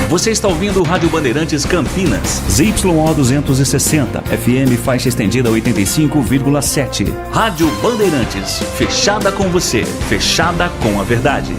Você está ouvindo o Rádio Bandeirantes Campinas. ZYO 260, FM faixa estendida 85,7. Rádio Bandeirantes, fechada com você, fechada com a verdade.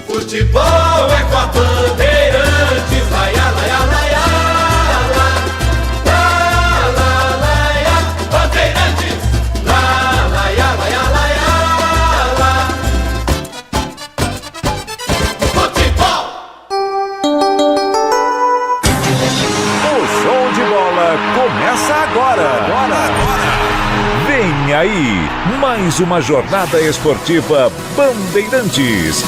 Futebol é com a Bandeirantes, laia, laia, laia, laia, laia, laia, Bandeirantes, laia, laia, laia, laia, futebol. O show de bola começa agora. Vem aí, mais uma jornada esportiva Bandeirantes.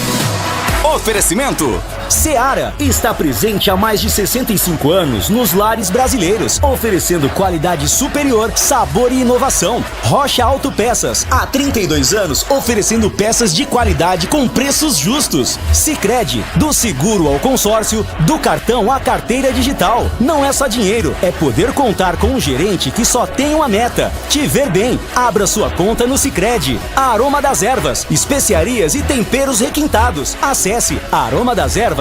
Oferecimento Seara está presente há mais de 65 anos nos lares brasileiros, oferecendo qualidade superior, sabor e inovação. Rocha Autopeças, há 32 anos oferecendo peças de qualidade com preços justos. Sicredi, do seguro ao consórcio, do cartão à carteira digital. Não é só dinheiro, é poder contar com um gerente que só tem uma meta: te ver bem. Abra sua conta no Sicredi. Aroma das Ervas, especiarias e temperos requintados. Acesse aromadeservas.com.br.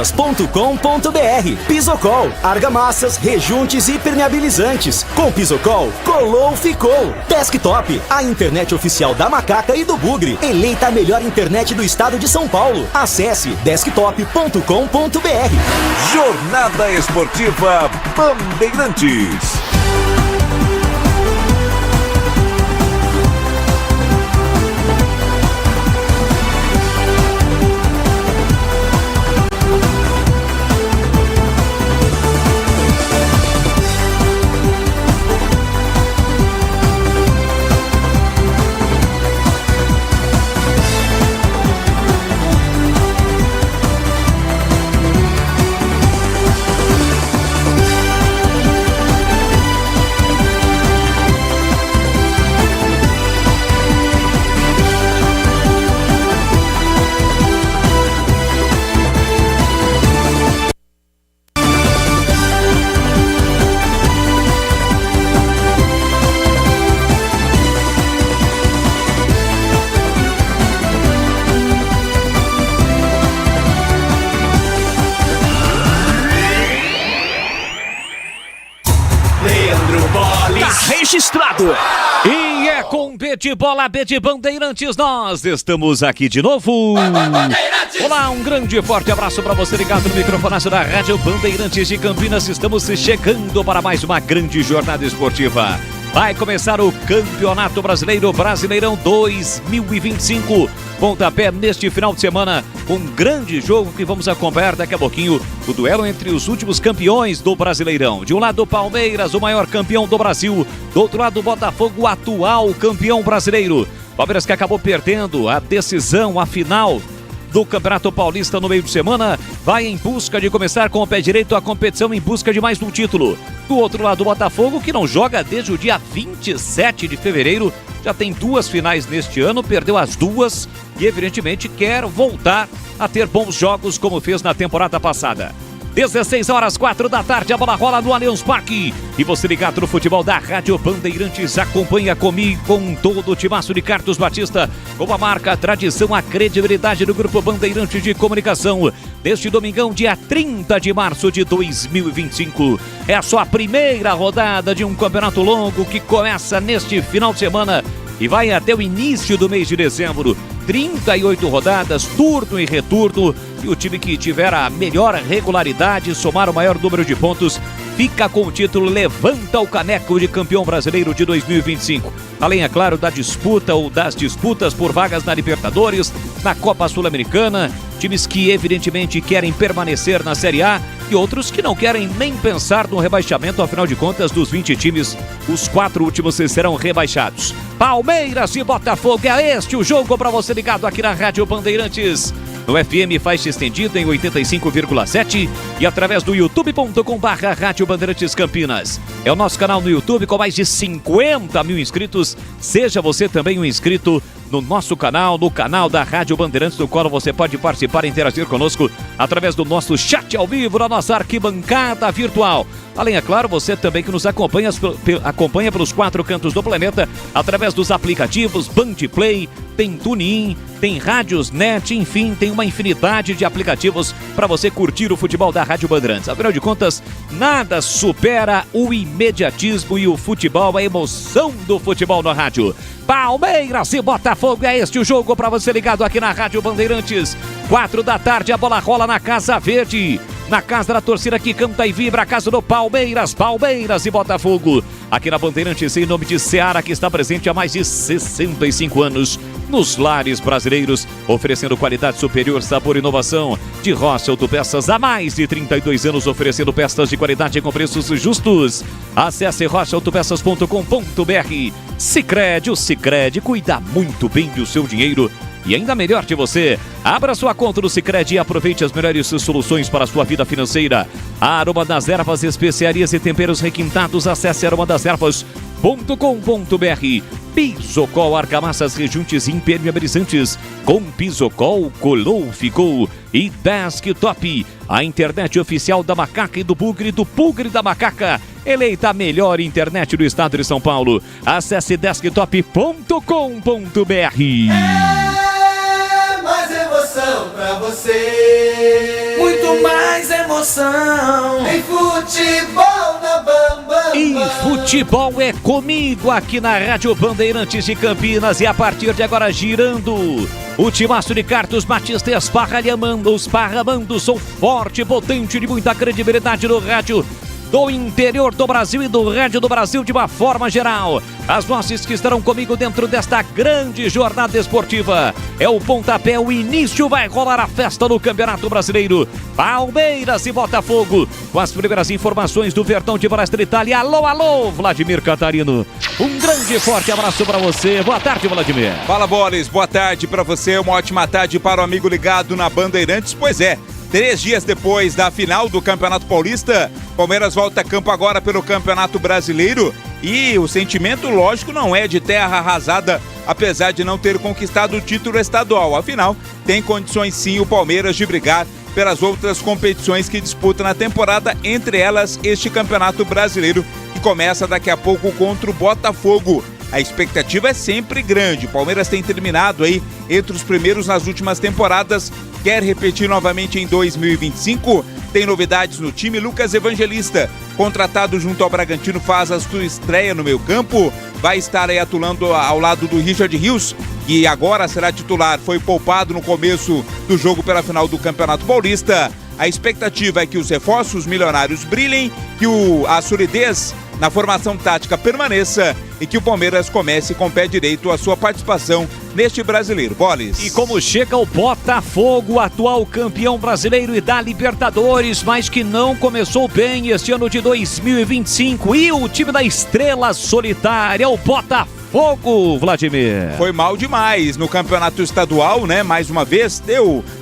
Pisocol, argamassas, rejuntes e permeabilizantes. Com Pisocol, colou, ficou. Desktop, a internet oficial da Macaca e do Bugre. Eleita a melhor internet do estado de São Paulo. Acesse desktop.com.br. Jornada Esportiva Bandeirantes. Registrado. E é com Bete-Bola, Bete Bandeirantes, nós estamos aqui de novo. Olá, um grande e forte abraço para você ligado no microfonaço da Rádio Bandeirantes de Campinas. Estamos chegando para mais uma grande jornada esportiva. Vai começar o Campeonato Brasileiro, Brasileirão 2025. Pontapé neste final de semana, um grande jogo que vamos acompanhar daqui a pouquinho. O duelo entre os últimos campeões do Brasileirão. De um lado, Palmeiras, o maior campeão do Brasil. Do outro lado, Botafogo, o atual campeão brasileiro. Palmeiras que acabou perdendo a decisão, a final do Campeonato Paulista no meio de semana, vai em busca de começar com o pé direito a competição em busca de mais um título. Do outro lado, o Botafogo, que não joga desde o dia 27 de fevereiro, já tem 2 finais neste ano, perdeu as 2 e evidentemente quer voltar a ter bons jogos como fez na temporada passada. 16h04 da tarde, a bola rola no Allianz Parque. E você ligado no futebol da Rádio Bandeirantes, acompanha comigo com todo o timaço de Carlos Batista, com a marca, a tradição, a credibilidade do Grupo Bandeirantes de Comunicação. Deste domingão, dia 30 de março de 2025. É a sua primeira rodada de um campeonato longo que começa neste final de semana e vai até o início do mês de dezembro. 38 rodadas, turno e retorno, e o time que tiver a melhor regularidade, somar o maior número de pontos, fica com o título, levanta o caneco de campeão brasileiro de 2025. Além, é claro, da disputa ou das disputas por vagas na Libertadores, na Copa Sul-Americana, times que evidentemente querem permanecer na Série A e outros que não querem nem pensar no rebaixamento. Afinal de contas, dos 20 times, os 4 últimos serão rebaixados. Palmeiras e Botafogo, é este o jogo para você ligado aqui na Rádio Bandeirantes. No FM faixa estendida em 85,7 e através do youtube.com/Rádio Bandeirantes Campinas. É o nosso canal no YouTube com mais de 50 mil inscritos. Seja você também um inscrito no nosso canal, no canal da Rádio Bandeirantes, do qual você pode participar e interagir conosco através do nosso chat ao vivo, na nossa arquibancada virtual. Além, é claro, você também que nos acompanha pelos 4 cantos do planeta, através dos aplicativos Band Play, tem TuneIn, tem Rádios Net, enfim, tem uma infinidade de aplicativos para você curtir o futebol da Rádio Bandeirantes. Afinal de contas, nada supera o imediatismo e o futebol, a emoção do futebol na rádio. Palmeiras e Botafogo, é este o jogo para você ligado aqui na Rádio Bandeirantes. 4 da tarde, a bola rola na Casa Verde. Na casa da torcida que canta e vibra, a casa do Palmeiras e Botafogo. Aqui na Bandeirantes, em nome de Seara, que está presente há mais de 65 anos nos lares brasileiros, oferecendo qualidade superior, sabor e inovação. De Rocha Autopeças, há mais de 32 anos, oferecendo peças de qualidade com preços justos. Acesse rochaautopeças.com.br. Sicredi, o Sicredi cuida muito bem do seu dinheiro e ainda melhor de você. Abra sua conta no Sicredi e aproveite as melhores soluções para a sua vida financeira. A Aroma das Ervas, especiarias e temperos requintados. Acesse aromadasservas.com.br. Pisocol, argamassas, rejuntes e impermeabilizantes. Com Pisocol, colou, ficou. E Desktop, a internet oficial da Macaca e do Bugre da Macaca. Eleita a melhor internet do estado de São Paulo. Acesse desktop.com.br. Mais emoção pra você. Muito mais emoção. Em futebol na Bambam. E futebol é comigo aqui na Rádio Bandeirantes de Campinas. E a partir de agora, girando o timaço de Carlos Batista esparramando. Sou forte, potente, de muita credibilidade no rádio do interior do Brasil e do rádio do Brasil de uma forma geral. As vozes que estarão comigo dentro desta grande jornada esportiva. É o pontapé, o início, vai rolar a festa no Campeonato Brasileiro. Palmeiras e Botafogo. Com as primeiras informações do Verdão de Palestra Itália. Alô, Vladimir Catarino. Um grande e forte abraço para você. Boa tarde, Vladimir. Fala, Boris. Boa tarde para você. Uma ótima tarde para o amigo ligado na Bandeirantes. Pois é. 3 dias depois da final do Campeonato Paulista, Palmeiras volta a campo agora pelo Campeonato Brasileiro e o sentimento, lógico, não é de terra arrasada, apesar de não ter conquistado o título estadual. Afinal, tem condições sim o Palmeiras de brigar pelas outras competições que disputa na temporada, entre elas este Campeonato Brasileiro, que começa daqui a pouco contra o Botafogo. A expectativa é sempre grande. O Palmeiras tem terminado aí entre os primeiros nas últimas temporadas. Quer repetir novamente em 2025? Tem novidades no time. Lucas Evangelista, contratado junto ao Bragantino, faz a sua estreia no meio-campo. Vai estar aí atuando ao lado do Richard Rios, que agora será titular. Foi poupado no começo do jogo pela final do Campeonato Paulista. A expectativa é que os reforços milionários brilhem, que a solidez na formação tática permaneça e que o Palmeiras comece com o pé direito a sua participação neste brasileiro. Bolis. E como chega o Botafogo, atual campeão brasileiro e da Libertadores, mas que não começou bem este ano de 2025. E o time da estrela solitária, o Botafogo, Vladimir. Foi mal demais no campeonato estadual, né? Mais uma vez,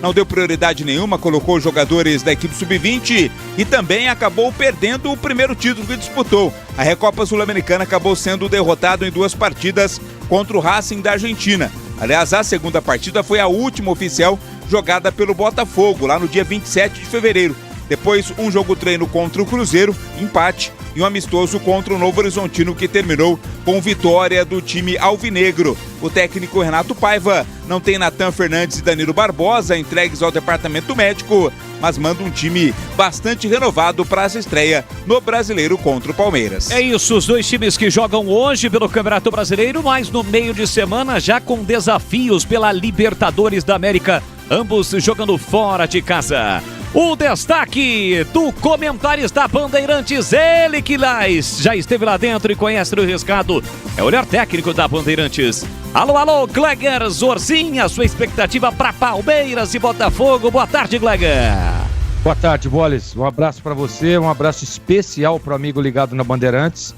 não deu prioridade nenhuma, colocou jogadores da equipe sub-20 e também acabou perdendo o primeiro título que disputou. A Recopa Sul-Americana acabou sendo derrotado em 2 partidas contra o Racing da Argentina. Aliás, a segunda partida foi a última oficial jogada pelo Botafogo, lá no dia 27 de fevereiro. Depois, um jogo-treino contra o Cruzeiro, empate, e um amistoso contra o Novo Horizontino, que terminou com vitória do time alvinegro. O técnico Renato Paiva não tem Natan Fernandes e Danilo Barbosa entregues ao departamento médico, mas manda um time bastante renovado para essa estreia no Brasileiro contra o Palmeiras. É isso, os 2 times que jogam hoje pelo Campeonato Brasileiro, mas no meio de semana já com desafios pela Libertadores da América, ambos jogando fora de casa. O destaque do comentarista Bandeirantes, ele que já esteve lá dentro e conhece o riscado, é o olhar técnico da Bandeirantes. Alô, Gleger Zorzinho, a sua expectativa para Palmeiras e Botafogo. Boa tarde, Gleger. Boa tarde, Boles. Um abraço para você, um abraço especial para o amigo ligado na Bandeirantes.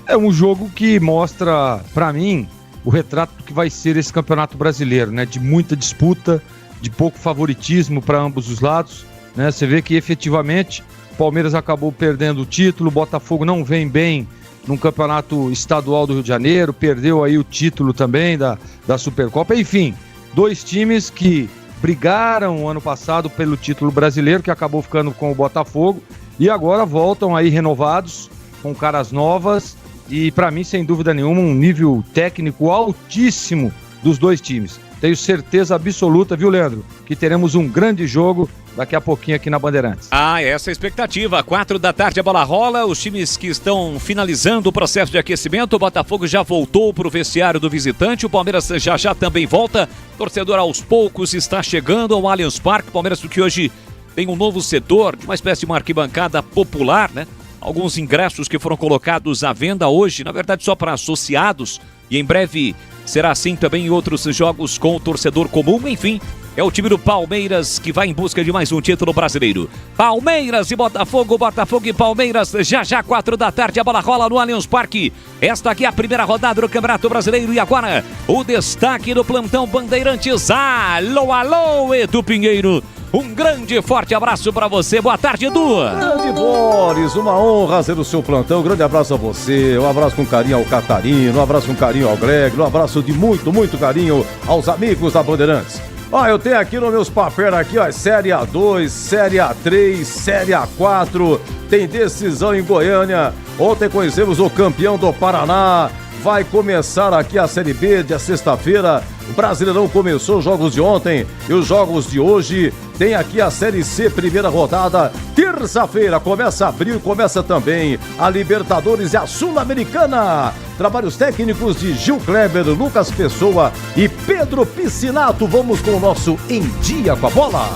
É um jogo que mostra, para mim, o retrato do que vai ser esse Campeonato Brasileiro, né? De muita disputa, de pouco favoritismo para ambos os lados, né? Você vê que efetivamente o Palmeiras acabou perdendo o título, o Botafogo não vem bem num campeonato estadual do Rio de Janeiro, perdeu aí o título também da Supercopa. Enfim, dois times que brigaram ano passado pelo título brasileiro, que acabou ficando com o Botafogo, e agora voltam aí renovados, com caras novas, e para mim, sem dúvida nenhuma, um nível técnico altíssimo dos dois times. Tenho certeza absoluta, viu, Leandro, que teremos um grande jogo daqui a pouquinho aqui na Bandeirantes. Essa é a expectativa. 4 da tarde a bola rola, os times que estão finalizando o processo de aquecimento. O Botafogo já voltou para o vestiário do visitante, o Palmeiras já também volta. O torcedor aos poucos está chegando ao Allianz Parque. O Palmeiras que hoje tem um novo setor, de uma espécie de uma arquibancada popular, né? Alguns ingressos que foram colocados à venda hoje, na verdade só para associados, e em breve será assim também em outros jogos com o torcedor comum. Enfim, é o time do Palmeiras que vai em busca de mais um título brasileiro. Palmeiras e Botafogo, Botafogo e Palmeiras, já 4 da tarde, a bola rola no Allianz Parque. Esta aqui é a primeira rodada do Campeonato Brasileiro e agora o destaque do plantão Bandeirantes. Alô, Edu Pinheiro. Um grande e forte abraço para você. Boa tarde, Edu. Grande Boris, uma honra ser o seu plantão. Um grande abraço a você. Um abraço com carinho ao Catarino. Um abraço com carinho ao Greg. Um abraço de muito carinho aos amigos da Bandeirantes. Eu tenho aqui nos meus papéis aqui, Série A2, Série A3, Série A4. Tem decisão em Goiânia. Ontem conhecemos o campeão do Paraná. Vai começar aqui a Série B de sexta-feira. O Brasileirão começou os jogos de ontem e os jogos de hoje. Tem aqui a Série C, primeira rodada. Terça-feira começa abril e começa também a Libertadores e a Sul-Americana. Trabalhos técnicos de Gil Kleber, Lucas Pessoa e Pedro Piscinato. Vamos com o nosso Em Dia com a Bola.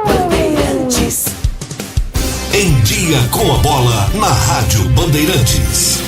Bandeirantes. Em Dia com a Bola na Rádio Bandeirantes.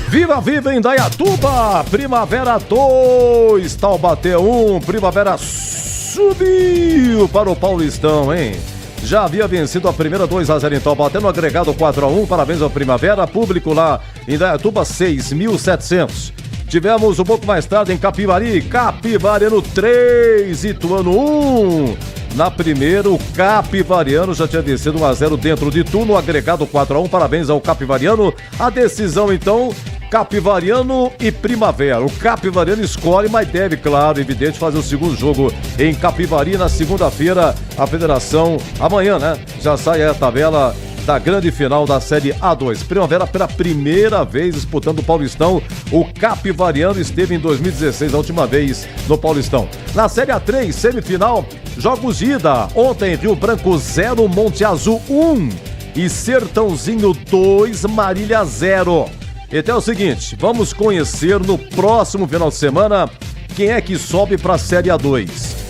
Viva Indaiatuba, Primavera 2, Taubaté 1, Primavera subiu para o Paulistão, hein? Já havia vencido a primeira 2-0 em Taubaté no agregado 4-1, parabéns ao Primavera, público lá em Indaiatuba 6.700. Tivemos um pouco mais tarde em Capivari, Capivariano 3, Ituano 1. Na primeira, o Capivariano já tinha vencido 1-0 dentro de Itu, no agregado 4-1, parabéns ao Capivariano. A decisão, então, Capivariano e Primavera. O Capivariano escolhe, mas deve, claro, evidente, fazer o segundo jogo em Capivari na segunda-feira. A federação, amanhã, né? Já sai a tabela da grande final da Série A2. Primavera pela primeira vez disputando o Paulistão. O Capivariano esteve em 2016, a última vez no Paulistão. Na Série A3, semifinal, jogos de ida. Ontem, Rio Branco 0, Monte Azul 1 e Sertãozinho 2, Marília 0. Então é o seguinte, vamos conhecer no próximo final de semana quem é que sobe para a Série A2.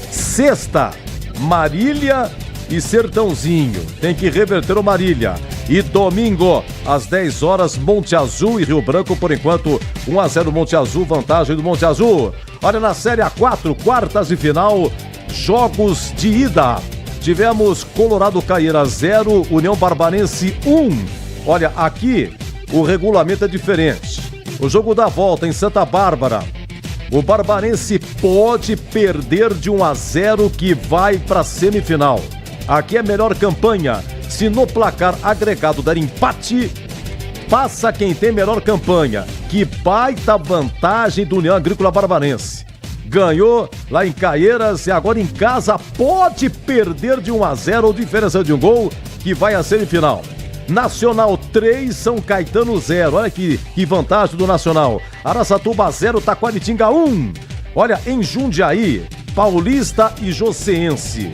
Sexta, Marília e Sertãozinho. Tem que reverter o Marília. E domingo, às 10 horas, Monte Azul e Rio Branco, por enquanto, 1-0 Monte Azul, vantagem do Monte Azul. Olha, na Série A4, quartas de final, jogos de ida. Tivemos Colorado Caieira 0, União Barbarense 1. Olha, aqui o regulamento é diferente. O jogo da volta em Santa Bárbara, o Barbarense pode perder de 1-0 que vai para a semifinal. Aqui é melhor campanha. Se no placar agregado der empate, passa quem tem melhor campanha. Que baita vantagem do União Agrícola Barbarense. Ganhou lá em Caieiras e agora em casa pode perder de 1-0 ou diferença de um gol que vai à semifinal. Nacional 3, São Caetano 0. Olha que vantagem do Nacional. Araçatuba 0, Taquaritinga 1. Olha, em Jundiaí, Paulista e Joseense.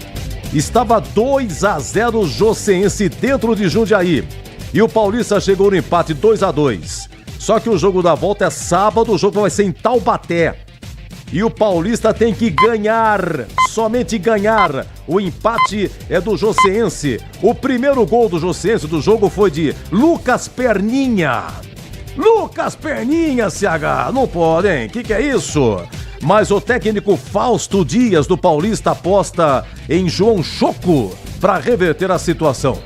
Estava 2-0 Joseense dentro de Jundiaí. E o Paulista chegou no empate 2-2. Só que o jogo da volta é sábado, o jogo vai ser em Taubaté. e o Paulista tem que ganhar, somente ganhar. O empate é do Joseense. O primeiro gol do Joseense do jogo foi de Lucas Perninha. Lucas Perninha, CH, não pode, hein? Que é isso? Mas o técnico Fausto Dias do Paulista aposta em João Choco para reverter a situação.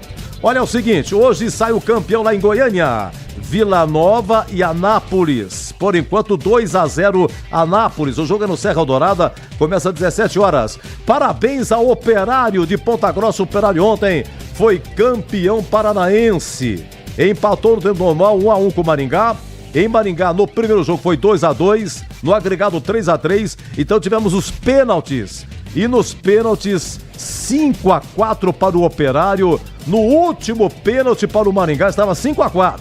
Olha o seguinte, hoje sai o campeão lá em Goiânia, Vila Nova e Anápolis. Por enquanto 2-0 Anápolis. O jogo é no Serra Dourada, começa às 17 horas. Parabéns ao Operário de Ponta Grossa. O Operário ontem foi campeão paranaense. Empatou no tempo normal 1-1 com o Maringá. Em Maringá, no primeiro jogo foi 2-2, no agregado 3-3. Então tivemos os pênaltis. E nos pênaltis, 5-4 para o Operário. No último pênalti para o Maringá, estava 5-4.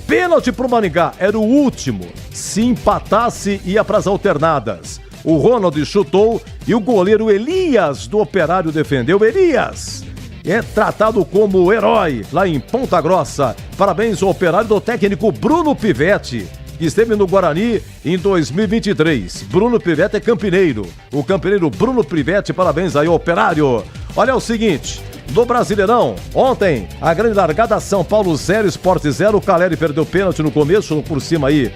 Pênalti para o Maringá, era o último. Se empatasse, ia para as alternadas. O Ronald chutou e o goleiro Elias do Operário defendeu. Elias é tratado como herói lá em Ponta Grossa. Parabéns ao Operário do técnico Bruno Pivetti, que esteve no Guarani em 2023. Bruno Pivetti é campineiro. O campineiro Bruno Pivetti, parabéns aí ao Operário. Olha o seguinte, do Brasileirão, ontem, a grande largada, São Paulo 0, Sport 0. O Caleri perdeu pênalti no começo, por cima aí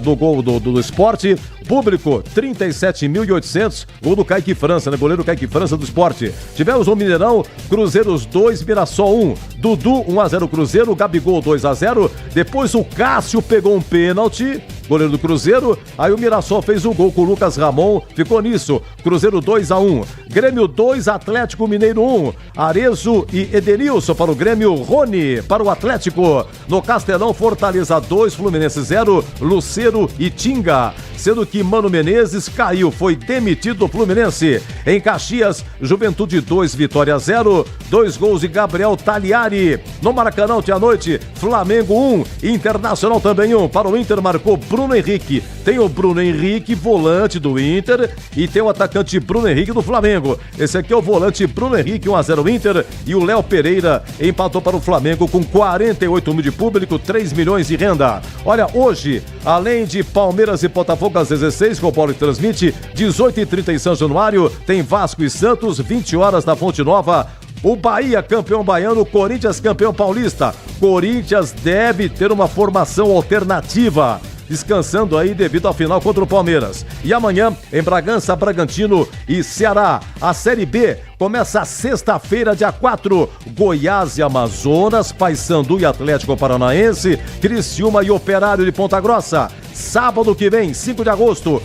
do gol do Sport. Público, 37.800, gol do Kaique França, né? Goleiro Kaique França do Sport. Tivemos no Mineirão, Cruzeiros 2, Mirassol 1. Dudu, 1-0 Cruzeiro, Gabigol 2-0. Depois o Cássio pegou um pênalti, goleiro do Cruzeiro. Aí o Mirassol fez um gol com o Lucas Ramon, ficou nisso. Cruzeiro 2-1. Grêmio 2, Atlético Mineiro 1. Arezo e Edenilson para o Grêmio, Rony para o Atlético. No Castelão, Fortaleza 2, Fluminense 0, Luceiro e Tinga. Sendo que Mano Menezes caiu, foi demitido do Fluminense. Em Caxias, Juventude 2, Vitória 0, 2 gols de Gabriel Tagliari. No Maracanã, ontem à noite, Flamengo 1, Internacional também 1. Para o Inter marcou Bruno Henrique. Tem o Bruno Henrique, volante do Inter, e tem o atacante Bruno Henrique do Flamengo. Esse aqui é o volante Bruno Henrique, 1-0 Inter, e o Léo Pereira empatou para o Flamengo com 48 mil de público, 3 milhões de renda. Olha, hoje, além de Palmeiras e Botafogo às 16, com o Paulo transmite, 18h30 em São Januário, tem Vasco e Santos, 20 horas na Fonte Nova. O Bahia, campeão baiano, Corinthians, campeão paulista. Corinthians deve ter uma formação alternativa, descansando aí devido ao final contra o Palmeiras. E amanhã, em Bragança, Bragantino e Ceará. A Série B começa sexta-feira, dia 4. Goiás e Amazonas, Paysandu e Atlético Paranaense, Criciúma e Operário de Ponta Grossa. Sábado que vem, 5 de agosto.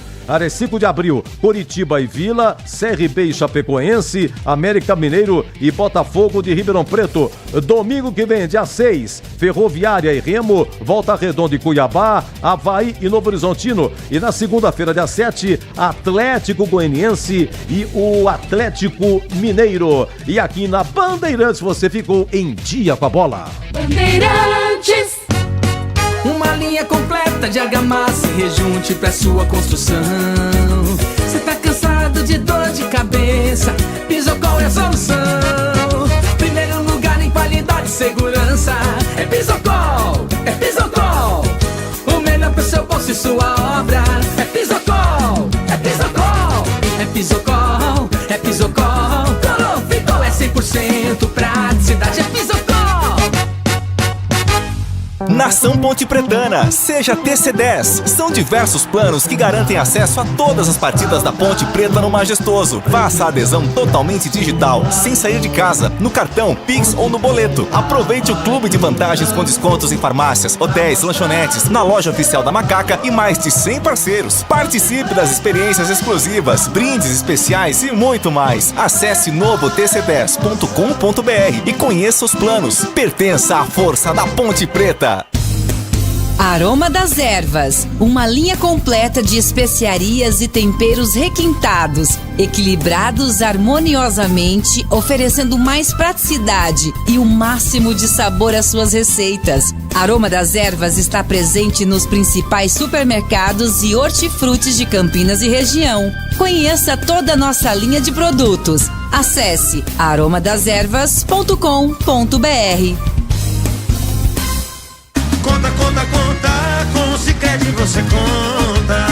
5 de abril, Coritiba e Vila, CRB e Chapecoense, América Mineiro e Botafogo de Ribeirão Preto. Domingo que vem, dia 6, Ferroviária e Remo, Volta Redonda e Cuiabá, Avaí e Novo Horizontino. E na segunda-feira, dia 7, Atlético Goianiense e o Atlético Mineiro. E aqui na Bandeirantes você ficou em dia com a bola. Bandeirantes. Uma linha completa de argamassa e rejunte pra sua construção. Cê tá cansado de dor de cabeça? Pisocol é a solução. Primeiro lugar em qualidade e segurança. É Pisocol, é Pisocol. O melhor pro seu bolso e sua obra. É Pisocol, é Pisocol. É Pisocol, é Pisocol. Colou, ficou, é 100% praticidade. É Pisocol. Nação Ponte Pretana, seja TC10. São diversos planos que garantem acesso a todas as partidas da Ponte Preta no Majestoso. Faça a adesão totalmente digital, sem sair de casa, no cartão, Pix ou no boleto. Aproveite o clube de vantagens com descontos em farmácias, hotéis, lanchonetes, na loja oficial da Macaca e mais de 100 parceiros. Participe das experiências exclusivas, brindes especiais e muito mais. Acesse novotc10.com.br e conheça os planos. Pertença à força da Ponte Preta. Aroma das Ervas, uma linha completa de especiarias e temperos requintados, equilibrados harmoniosamente, oferecendo mais praticidade e o máximo de sabor às suas receitas. Aroma das Ervas está presente nos principais supermercados e hortifrutis de Campinas e região. Conheça toda a nossa linha de produtos. Acesse aromadeservas.com.br. Conta, conta, conta, com o Sicredi você conta.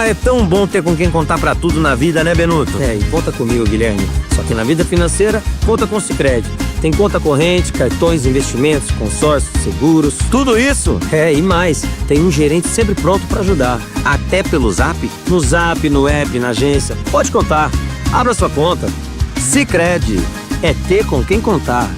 Ah, é tão bom ter com quem contar pra tudo na vida, né, Benuto? E conta comigo, Guilherme. Só que na vida financeira, conta com o Sicredi. Tem conta corrente, cartões, investimentos, consórcios, seguros. Tudo isso? E mais. Tem um gerente sempre pronto pra ajudar. Até pelo Zap. No Zap, no app, na agência. Pode contar. Abra sua conta. Sicredi. É ter com quem contar.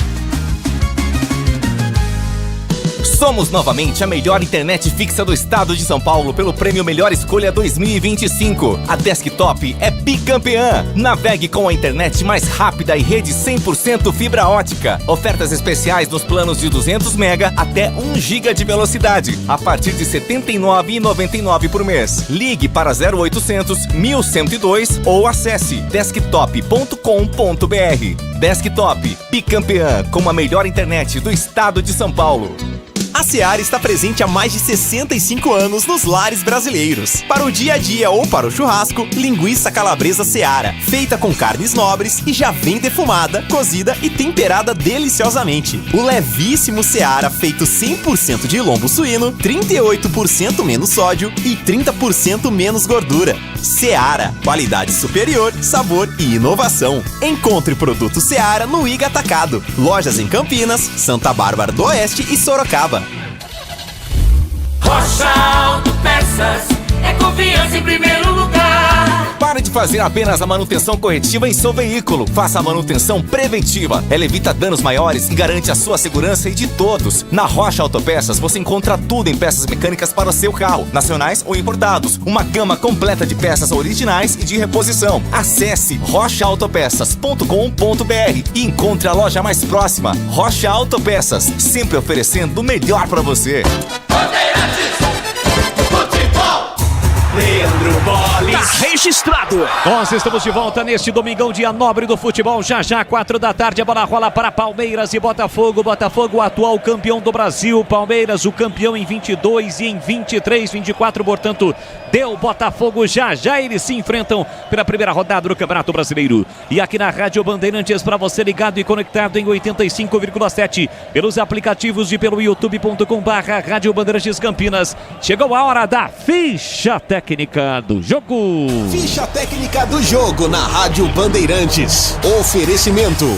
Somos novamente a melhor internet fixa do estado de São Paulo pelo prêmio Melhor Escolha 2025. A Desktop é bicampeã. Navegue com a internet mais rápida e rede 100% fibra ótica. Ofertas especiais nos planos de 200 MB até 1 GB de velocidade, a partir de R$ 79,99 por mês. Ligue para 0800 1102 ou acesse desktop.com.br. Desktop, bicampeã com a melhor internet do estado de São Paulo. A Seara está presente há mais de 65 anos nos lares brasileiros. Para o dia a dia ou para o churrasco, linguiça calabresa Seara, feita com carnes nobres e já vem defumada, cozida e temperada deliciosamente. O levíssimo Seara, feito 100% de lombo suíno, 38% menos sódio e 30% menos gordura. Seara, qualidade superior, sabor e inovação. Encontre produto Seara no Iga Atacado. Lojas em Campinas, Santa Bárbara do Oeste e Sorocaba. Rocha Autopeças é confiança em primeiro lugar. Pare de fazer apenas a manutenção corretiva em seu veículo. Faça a manutenção preventiva. Ela evita danos maiores e garante a sua segurança e de todos. Na Rocha Autopeças você encontra tudo em peças mecânicas para o seu carro, nacionais ou importados. Uma gama completa de peças originais e de reposição. Acesse rochaautopeças.com.br e encontre a loja mais próxima. Rocha Autopeças, sempre oferecendo o melhor para você. Leandro Bolis. Tá registrado. Nós estamos de volta neste domingão, dia nobre do futebol. Já 4 da tarde, a bola rola para Palmeiras e Botafogo. Botafogo, o atual campeão do Brasil. Palmeiras, o campeão em 22 e em 23, 24, portanto, deu Botafogo. Já eles se enfrentam pela primeira rodada do Campeonato Brasileiro. E aqui na Rádio Bandeirantes, para você ligado e conectado em 85,7, pelos aplicativos e pelo youtube.com/Rádio Bandeirantes Campinas. Chegou a hora da ficha técnica do jogo. Ficha técnica do jogo na Rádio Bandeirantes. Oferecimento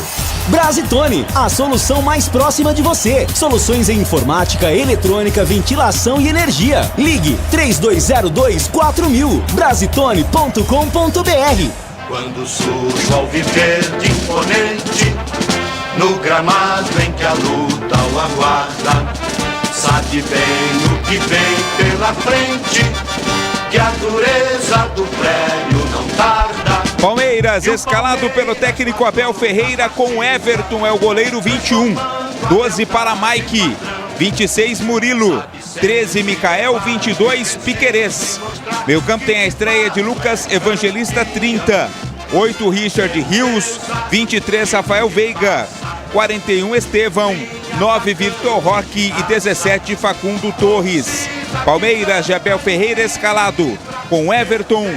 Brasitone, a solução mais próxima de você. Soluções em informática, eletrônica, ventilação e energia. Ligue 3202-4000. Brasitone.com.br. Quando surge ao viver de imponente, no gramado em que a luta o aguarda, sabe bem o que vem pela frente, que a dureza do prédio não tarda. Palmeiras, escalado pelo técnico Abel Ferreira com Everton, é o goleiro 21. 12 para Mike, 26 Murilo, 13 Micael, 22 Piquerez. Meio campo tem a estreia de Lucas Evangelista, 30. 8 Richard Rios, 23 Rafael Veiga, 41 Estevão, 9 Vitor Roque e 17 Facundo Torres. Palmeiras de Abel Ferreira escalado com Everton,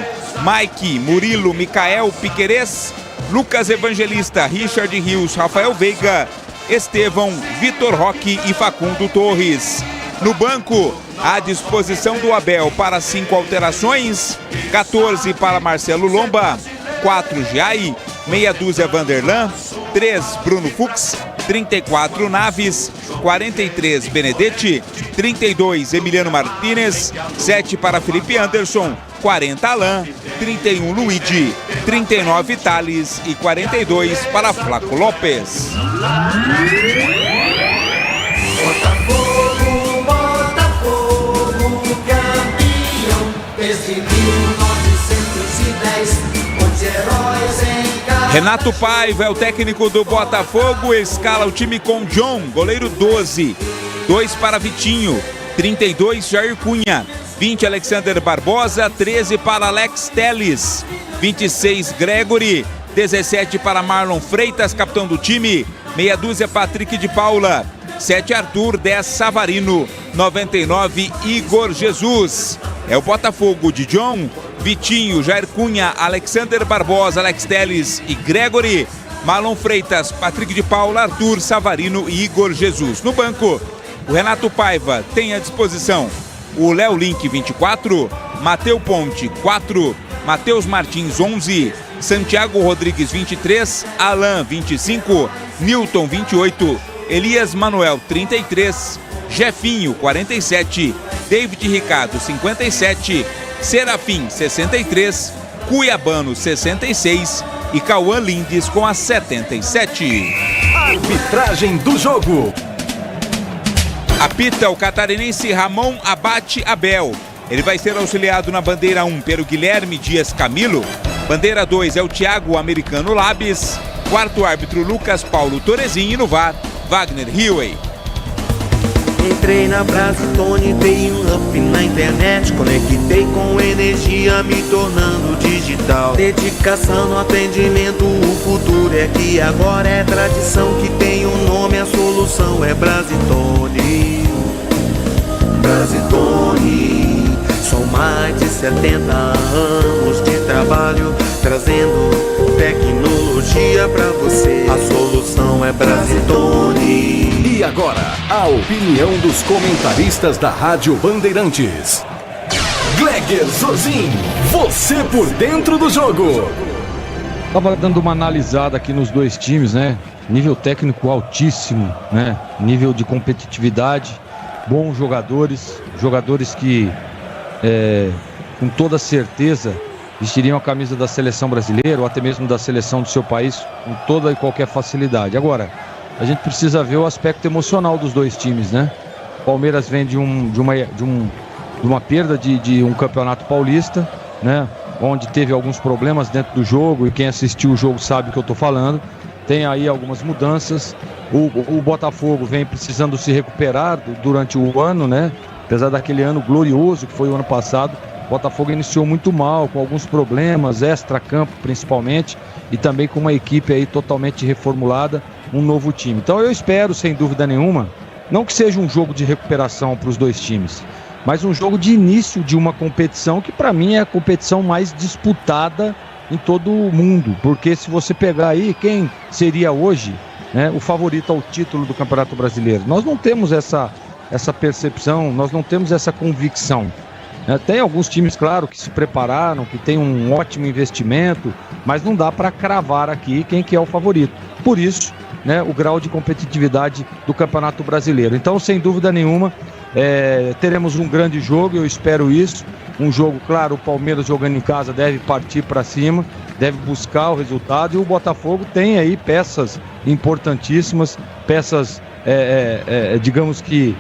Mike, Murilo, Micael, Piquerez, Lucas Evangelista, Richard Rios, Rafael Veiga, Estevão, Vitor Roque e Facundo Torres. No banco, à disposição do Abel para 5 alterações: 14 para Marcelo Lomba, 4 Jai, meia dúzia Vanderlan, 3 Bruno Fux, 34 Naves, 43 Benedetti, 32 Emiliano Martínez, 7 para Felipe Anderson, 40 Alain, 31 Luigi, 39 Thales e 42 para Flaco Lopes. Botafogo, Botafogo, campeão desde 1910, onde heróis em cada... Renato Paiva é o técnico do Botafogo, escala o time com John, goleiro 12, 2 para Vitinho, 32 Jair Cunha, 20 Alexander Barbosa, 13 para Alex Telles, 26 Gregory, 17 para Marlon Freitas, capitão do time, meia dúzia Patrick de Paula, 7 Arthur, 10 Savarino, 99 Igor Jesus. É o Botafogo de John, Vitinho, Jair Cunha, Alexander Barbosa, Alex Telles e Gregory, Marlon Freitas, Patrick de Paula, Arthur, Savarino e Igor Jesus. No banco, o Renato Paiva tem à disposição o Léo Link, 24, Mateu Ponte, 4. Matheus Martins, 11. Santiago Rodrigues, 23. Alan, 25. Newton, 28. Elias Manuel, 33. Jefinho, 47. David Ricardo, 57. Serafim, 63. Cuiabano, 66. E Cauã Lindes com a 77. Arbitragem do jogo. Apita o catarinense Ramon Abate Abel. Ele vai ser auxiliado na bandeira 1 pelo Guilherme Dias Camilo. Bandeira 2 é o Thiago Americano Labes. Quarto árbitro Lucas Paulo Torezin e no VAR, Wagner Hilley. Entrei na Brasitone, dei um up na internet, conectei com energia, me tornando digital. Dedicação no atendimento, o futuro é que agora é tradição, que tem um nome, a solução é Brasitone. Brasitone, são mais de 70 anos de trabalho, trazendo tecnologia pra você. A solução é Brasitone. E agora, a opinião dos comentaristas da Rádio Bandeirantes. Gleger Zorzin, você por dentro do jogo. Tava dando uma analisada aqui nos dois times, né? Nível técnico altíssimo, né? Nível de competitividade, bons jogadores, jogadores que com toda certeza vestiriam a camisa da seleção brasileira ou até mesmo da seleção do seu país com toda e qualquer facilidade. Agora, a gente precisa ver o aspecto emocional dos dois times, né? O Palmeiras vem de uma perda de um campeonato paulista, né? Onde teve alguns problemas dentro do jogo, e quem assistiu o jogo sabe o que eu estou falando. Tem aí algumas mudanças. O Botafogo vem precisando se recuperar durante o ano, né? Apesar daquele ano glorioso que foi o ano passado, o Botafogo iniciou muito mal, com alguns problemas, extra-campo principalmente, e também com uma equipe aí totalmente reformulada, um novo time. Então eu espero, sem dúvida nenhuma, não que seja um jogo de recuperação para os dois times, mas um jogo de início de uma competição que para mim é a competição mais disputada em todo o mundo, porque se você pegar aí quem seria hoje, né, o favorito ao título do Campeonato Brasileiro, nós não temos essa percepção, nós não temos essa convicção. Tem alguns times, claro, que se prepararam, que tem um ótimo investimento, mas não dá para cravar aqui quem que é o favorito. Por isso, né, o grau de competitividade do Campeonato Brasileiro. Então, sem dúvida nenhuma, teremos um grande jogo, eu espero isso. Um jogo, claro, o Palmeiras jogando em casa deve partir para cima, deve buscar o resultado, e o Botafogo tem aí peças importantíssimas, peças, digamos que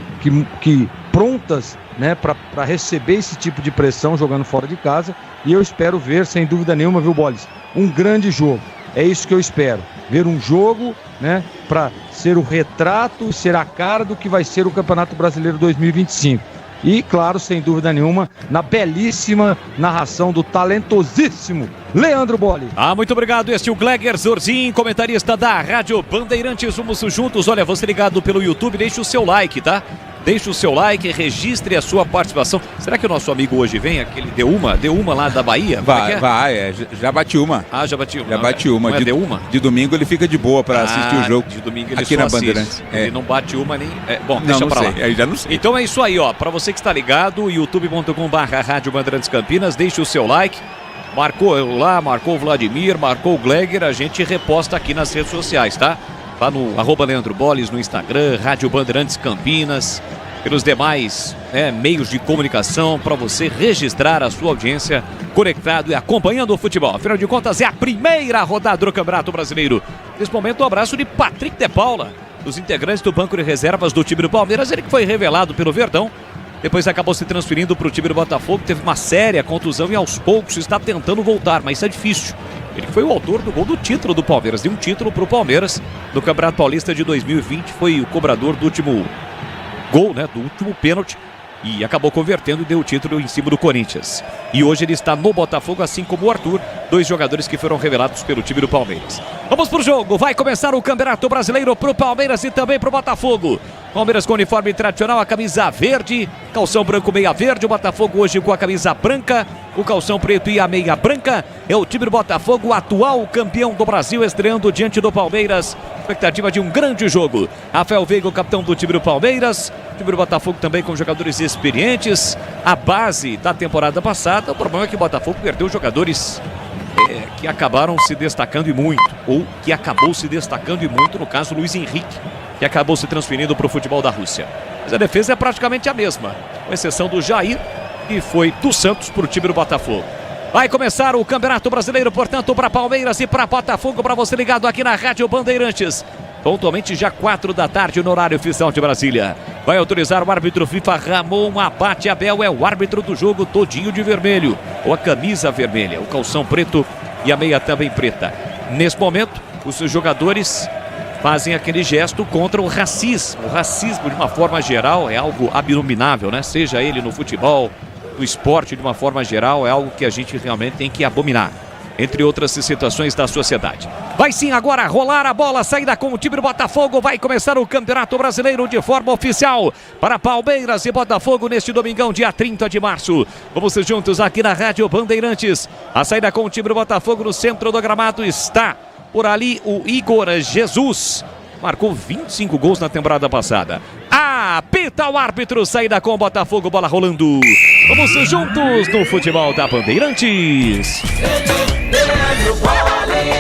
prontas, né, para receber esse tipo de pressão jogando fora de casa, e eu espero ver, sem dúvida nenhuma, viu, Boles, um grande jogo. É isso que eu espero, ver um jogo, né, para ser o retrato, ser a cara do que vai ser o Campeonato Brasileiro 2025. E, claro, sem dúvida nenhuma, na belíssima narração do talentosíssimo Leandro Bolle. Muito obrigado. Este é o Gleger Zorzin, comentarista da Rádio Bandeirantes. Vamos juntos. Olha, você ligado pelo YouTube, deixe o seu like, tá? Deixe o seu like, registre a sua participação. Será que o nosso amigo hoje vem? Aquele deu uma lá da Bahia? Já bati uma. Já bati uma. Já bati uma. Não é deu uma? De domingo ele fica de boa pra assistir o jogo. De domingo ele aqui só na assiste. Bandeirantes. Ele não bate uma nem... bom, não, deixa não pra sei. lá. Aí já não sei. Então é isso aí, ó. Pra você que está ligado, youtube.com/Rádio Bandeirantes Campinas, deixe o seu like. Marcou eu lá, marcou o Vladimir, marcou o Gleger, a gente reposta aqui nas redes sociais, tá? Lá no @Leandro Boles no Instagram, Rádio Bandeirantes Campinas, pelos demais meios de comunicação, para você registrar a sua audiência conectado e acompanhando o futebol. Afinal de contas, é a primeira rodada do Campeonato Brasileiro. Nesse momento, um abraço de Patrick de Paula, dos integrantes do banco de reservas do time do Palmeiras, ele que foi revelado pelo Verdão, depois acabou se transferindo para o time do Botafogo, teve uma séria contusão e aos poucos está tentando voltar, mas isso é difícil. Ele foi o autor do gol do título do Palmeiras, de um título para o Palmeiras no Campeonato Paulista de 2020, foi o cobrador do último gol, né, do último pênalti, e acabou convertendo e deu o título em cima do Corinthians. E hoje ele está no Botafogo, assim como o Arthur, dois jogadores que foram revelados pelo time do Palmeiras. Vamos pro jogo, vai começar o Campeonato Brasileiro pro Palmeiras e também pro Botafogo. Palmeiras com uniforme tradicional, a camisa verde, calção branco, meia verde. O Botafogo hoje com a camisa branca, o calção preto e a meia branca. É o time do Botafogo, atual campeão do Brasil, estreando diante do Palmeiras. Expectativa de um grande jogo. Rafael Veiga, o capitão do time do Palmeiras. O time do Botafogo também com jogadores experientes. A base da temporada passada. O problema é que o Botafogo perdeu jogadores que acabaram se destacando e muito, ou que acabou se destacando e muito, no caso Luiz Henrique, que acabou se transferindo para o futebol da Rússia. Mas a defesa é praticamente a mesma, com exceção do Jair, que foi do Santos para o time do Botafogo. Vai começar o Campeonato Brasileiro, portanto, para Palmeiras e para Botafogo, para você ligado aqui na Rádio Bandeirantes. Pontualmente já 4 da tarde no horário oficial de Brasília. Vai autorizar o árbitro FIFA Ramon Abate Abel, é o árbitro do jogo todinho de vermelho, ou a camisa vermelha, o calção preto e a meia também preta. Nesse momento, os jogadores fazem aquele gesto contra o racismo. O racismo, de uma forma geral, é algo abominável, né? Seja ele no futebol, no esporte, de uma forma geral, é algo que a gente realmente tem que abominar, entre outras situações da sociedade. Vai sim agora rolar a bola, saída com o time do Botafogo. Vai começar o Campeonato Brasileiro de forma oficial para Palmeiras e Botafogo neste domingão, dia 30 de março. Vamos juntos aqui na Rádio Bandeirantes. A saída com o time do Botafogo no centro do gramado está por ali o Igor Jesus. Marcou 25 gols na temporada passada. Apita o árbitro, saída com o Botafogo, bola rolando. Vamos juntos no futebol da Bandeirantes.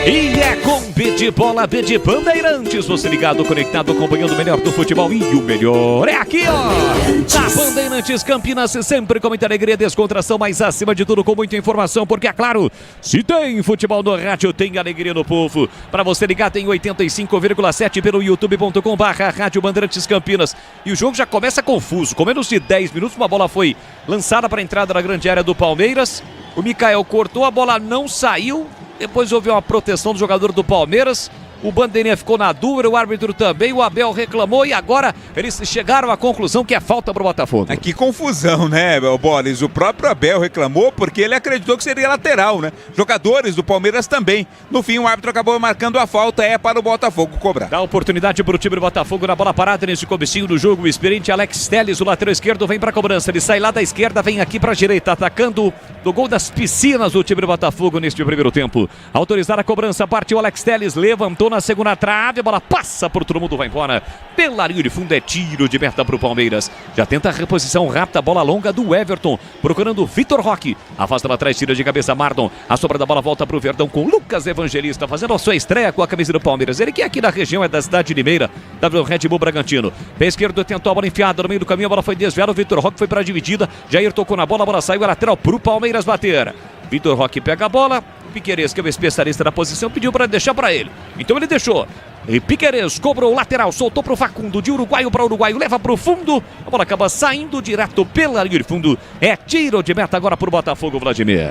E é com B de bola, B de Bandeirantes. Você ligado, conectado, acompanhando o melhor do futebol. E o melhor é aqui, ó, na Bandeirantes Campinas, sempre com muita alegria, descontração, mas acima de tudo com muita informação, porque é claro, se tem futebol no rádio, tem alegria no povo. Para você ligar, tem 85,7 pelo youtube.com/Rádio Bandeirantes Campinas. E o jogo já começa confuso. Com menos de 10 minutos, uma bola foi lançada para a entrada da grande área do Palmeiras. O Mikael cortou, a bola não saiu. Depois houve uma proteção do jogador do Palmeiras. O bandeirinha ficou na dúvida, o árbitro também, o Abel reclamou e agora eles chegaram à conclusão que é falta para o Botafogo. Que confusão, né, Boris? O próprio Abel reclamou porque ele acreditou que seria lateral, né? Jogadores do Palmeiras também. No fim, o árbitro acabou marcando a falta, é para o Botafogo cobrar. Dá oportunidade para o time do Botafogo na bola parada nesse comecinho do jogo. O experiente Alex Telles, o lateral esquerdo, vem para a cobrança. Ele sai lá da esquerda, vem aqui para a direita, atacando do gol das piscinas o time do Botafogo neste primeiro tempo. Autorizar a cobrança, partiu Alex Telles, levantou na segunda trave, a bola passa por todo mundo, vai embora. Pela linha de fundo é tiro de meta para o Palmeiras. Já tenta a reposição rápida, bola longa do Everton, procurando o Vitor Roque. Afasta lá atrás, tira de cabeça Mardon. A sobra da bola volta para o Verdão com Lucas Evangelista, fazendo a sua estreia com a camisa do Palmeiras. Ele que aqui na região é da cidade de Limeira, da Red Bull Bragantino. Pé esquerdo tentou a bola enfiada no meio do caminho, a bola foi desviada, o Vitor Roque foi para a dividida. Jair tocou na bola, a bola saiu, é lateral para o Palmeiras bater. Vitor Roque pega a bola. Piquerez, que é o especialista da posição, pediu para deixar para ele. Então ele deixou. E Piquerez cobrou o lateral, soltou para o Facundo, de uruguaio para uruguaio, leva para o fundo. A bola acaba saindo direto pela linha de fundo. É tiro de meta agora para o Botafogo, Vladimir.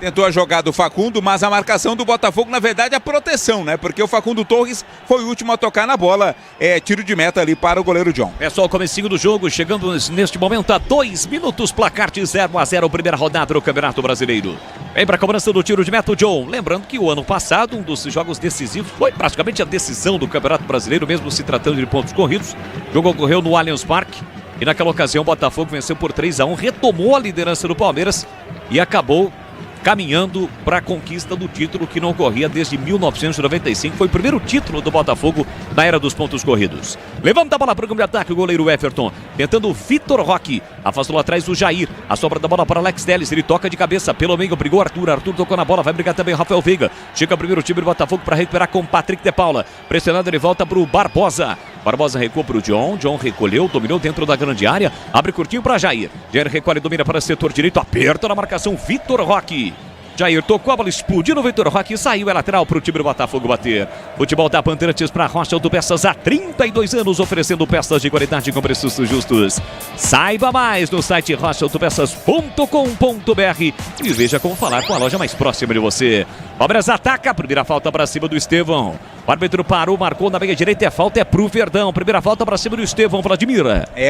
Tentou a jogada do Facundo, mas a marcação do Botafogo, na verdade, é a proteção, né? Porque o Facundo Torres foi o último a tocar na bola. É tiro de meta ali para o goleiro John. É só o comecinho do jogo, chegando neste momento a 2 minutos, placar de 0-0, primeira rodada do Campeonato Brasileiro. Vem para a cobrança do tiro de meta o John. Lembrando que o ano passado, um dos jogos decisivos, foi praticamente a decisão do Campeonato Brasileiro, mesmo se tratando de pontos corridos. O jogo ocorreu no Allianz Parque. E naquela ocasião o Botafogo venceu por 3-1, retomou a liderança do Palmeiras e acabou caminhando para a conquista do título que não ocorria desde 1995. Foi o primeiro título do Botafogo na era dos pontos corridos. Levanta a bola para o campo de ataque, o goleiro Everton, tentando o Vitor Roque, afastou lá atrás o Jair, a sobra da bola para Alex Telles, ele toca de cabeça pelo meio, brigou Arthur tocou na bola, vai brigar também o Rafael Veiga, chega primeiro o time do Botafogo para recuperar com Patrick de Paula, pressionado ele volta para o Barbosa recuou para o John recolheu, dominou dentro da grande área, abre curtinho para Jair recolhe, domina para o setor direito, aperta na marcação Vitor Roque. Jair tocou a bola, explodiu no Vitor Roque e saiu, é lateral para o time do Botafogo bater. Futebol da Bandeirantes para Rocha Autopeças há 32 anos, oferecendo peças de qualidade com preços justos. Saiba mais no site rochaautopeças.com.br e veja como falar com a loja mais próxima de você. Palmeiras ataca, a primeira falta para cima do Estevão. O árbitro parou, marcou na meia direita, é falta, é pro Verdão. Primeira falta para cima do Estevão, Vladimir.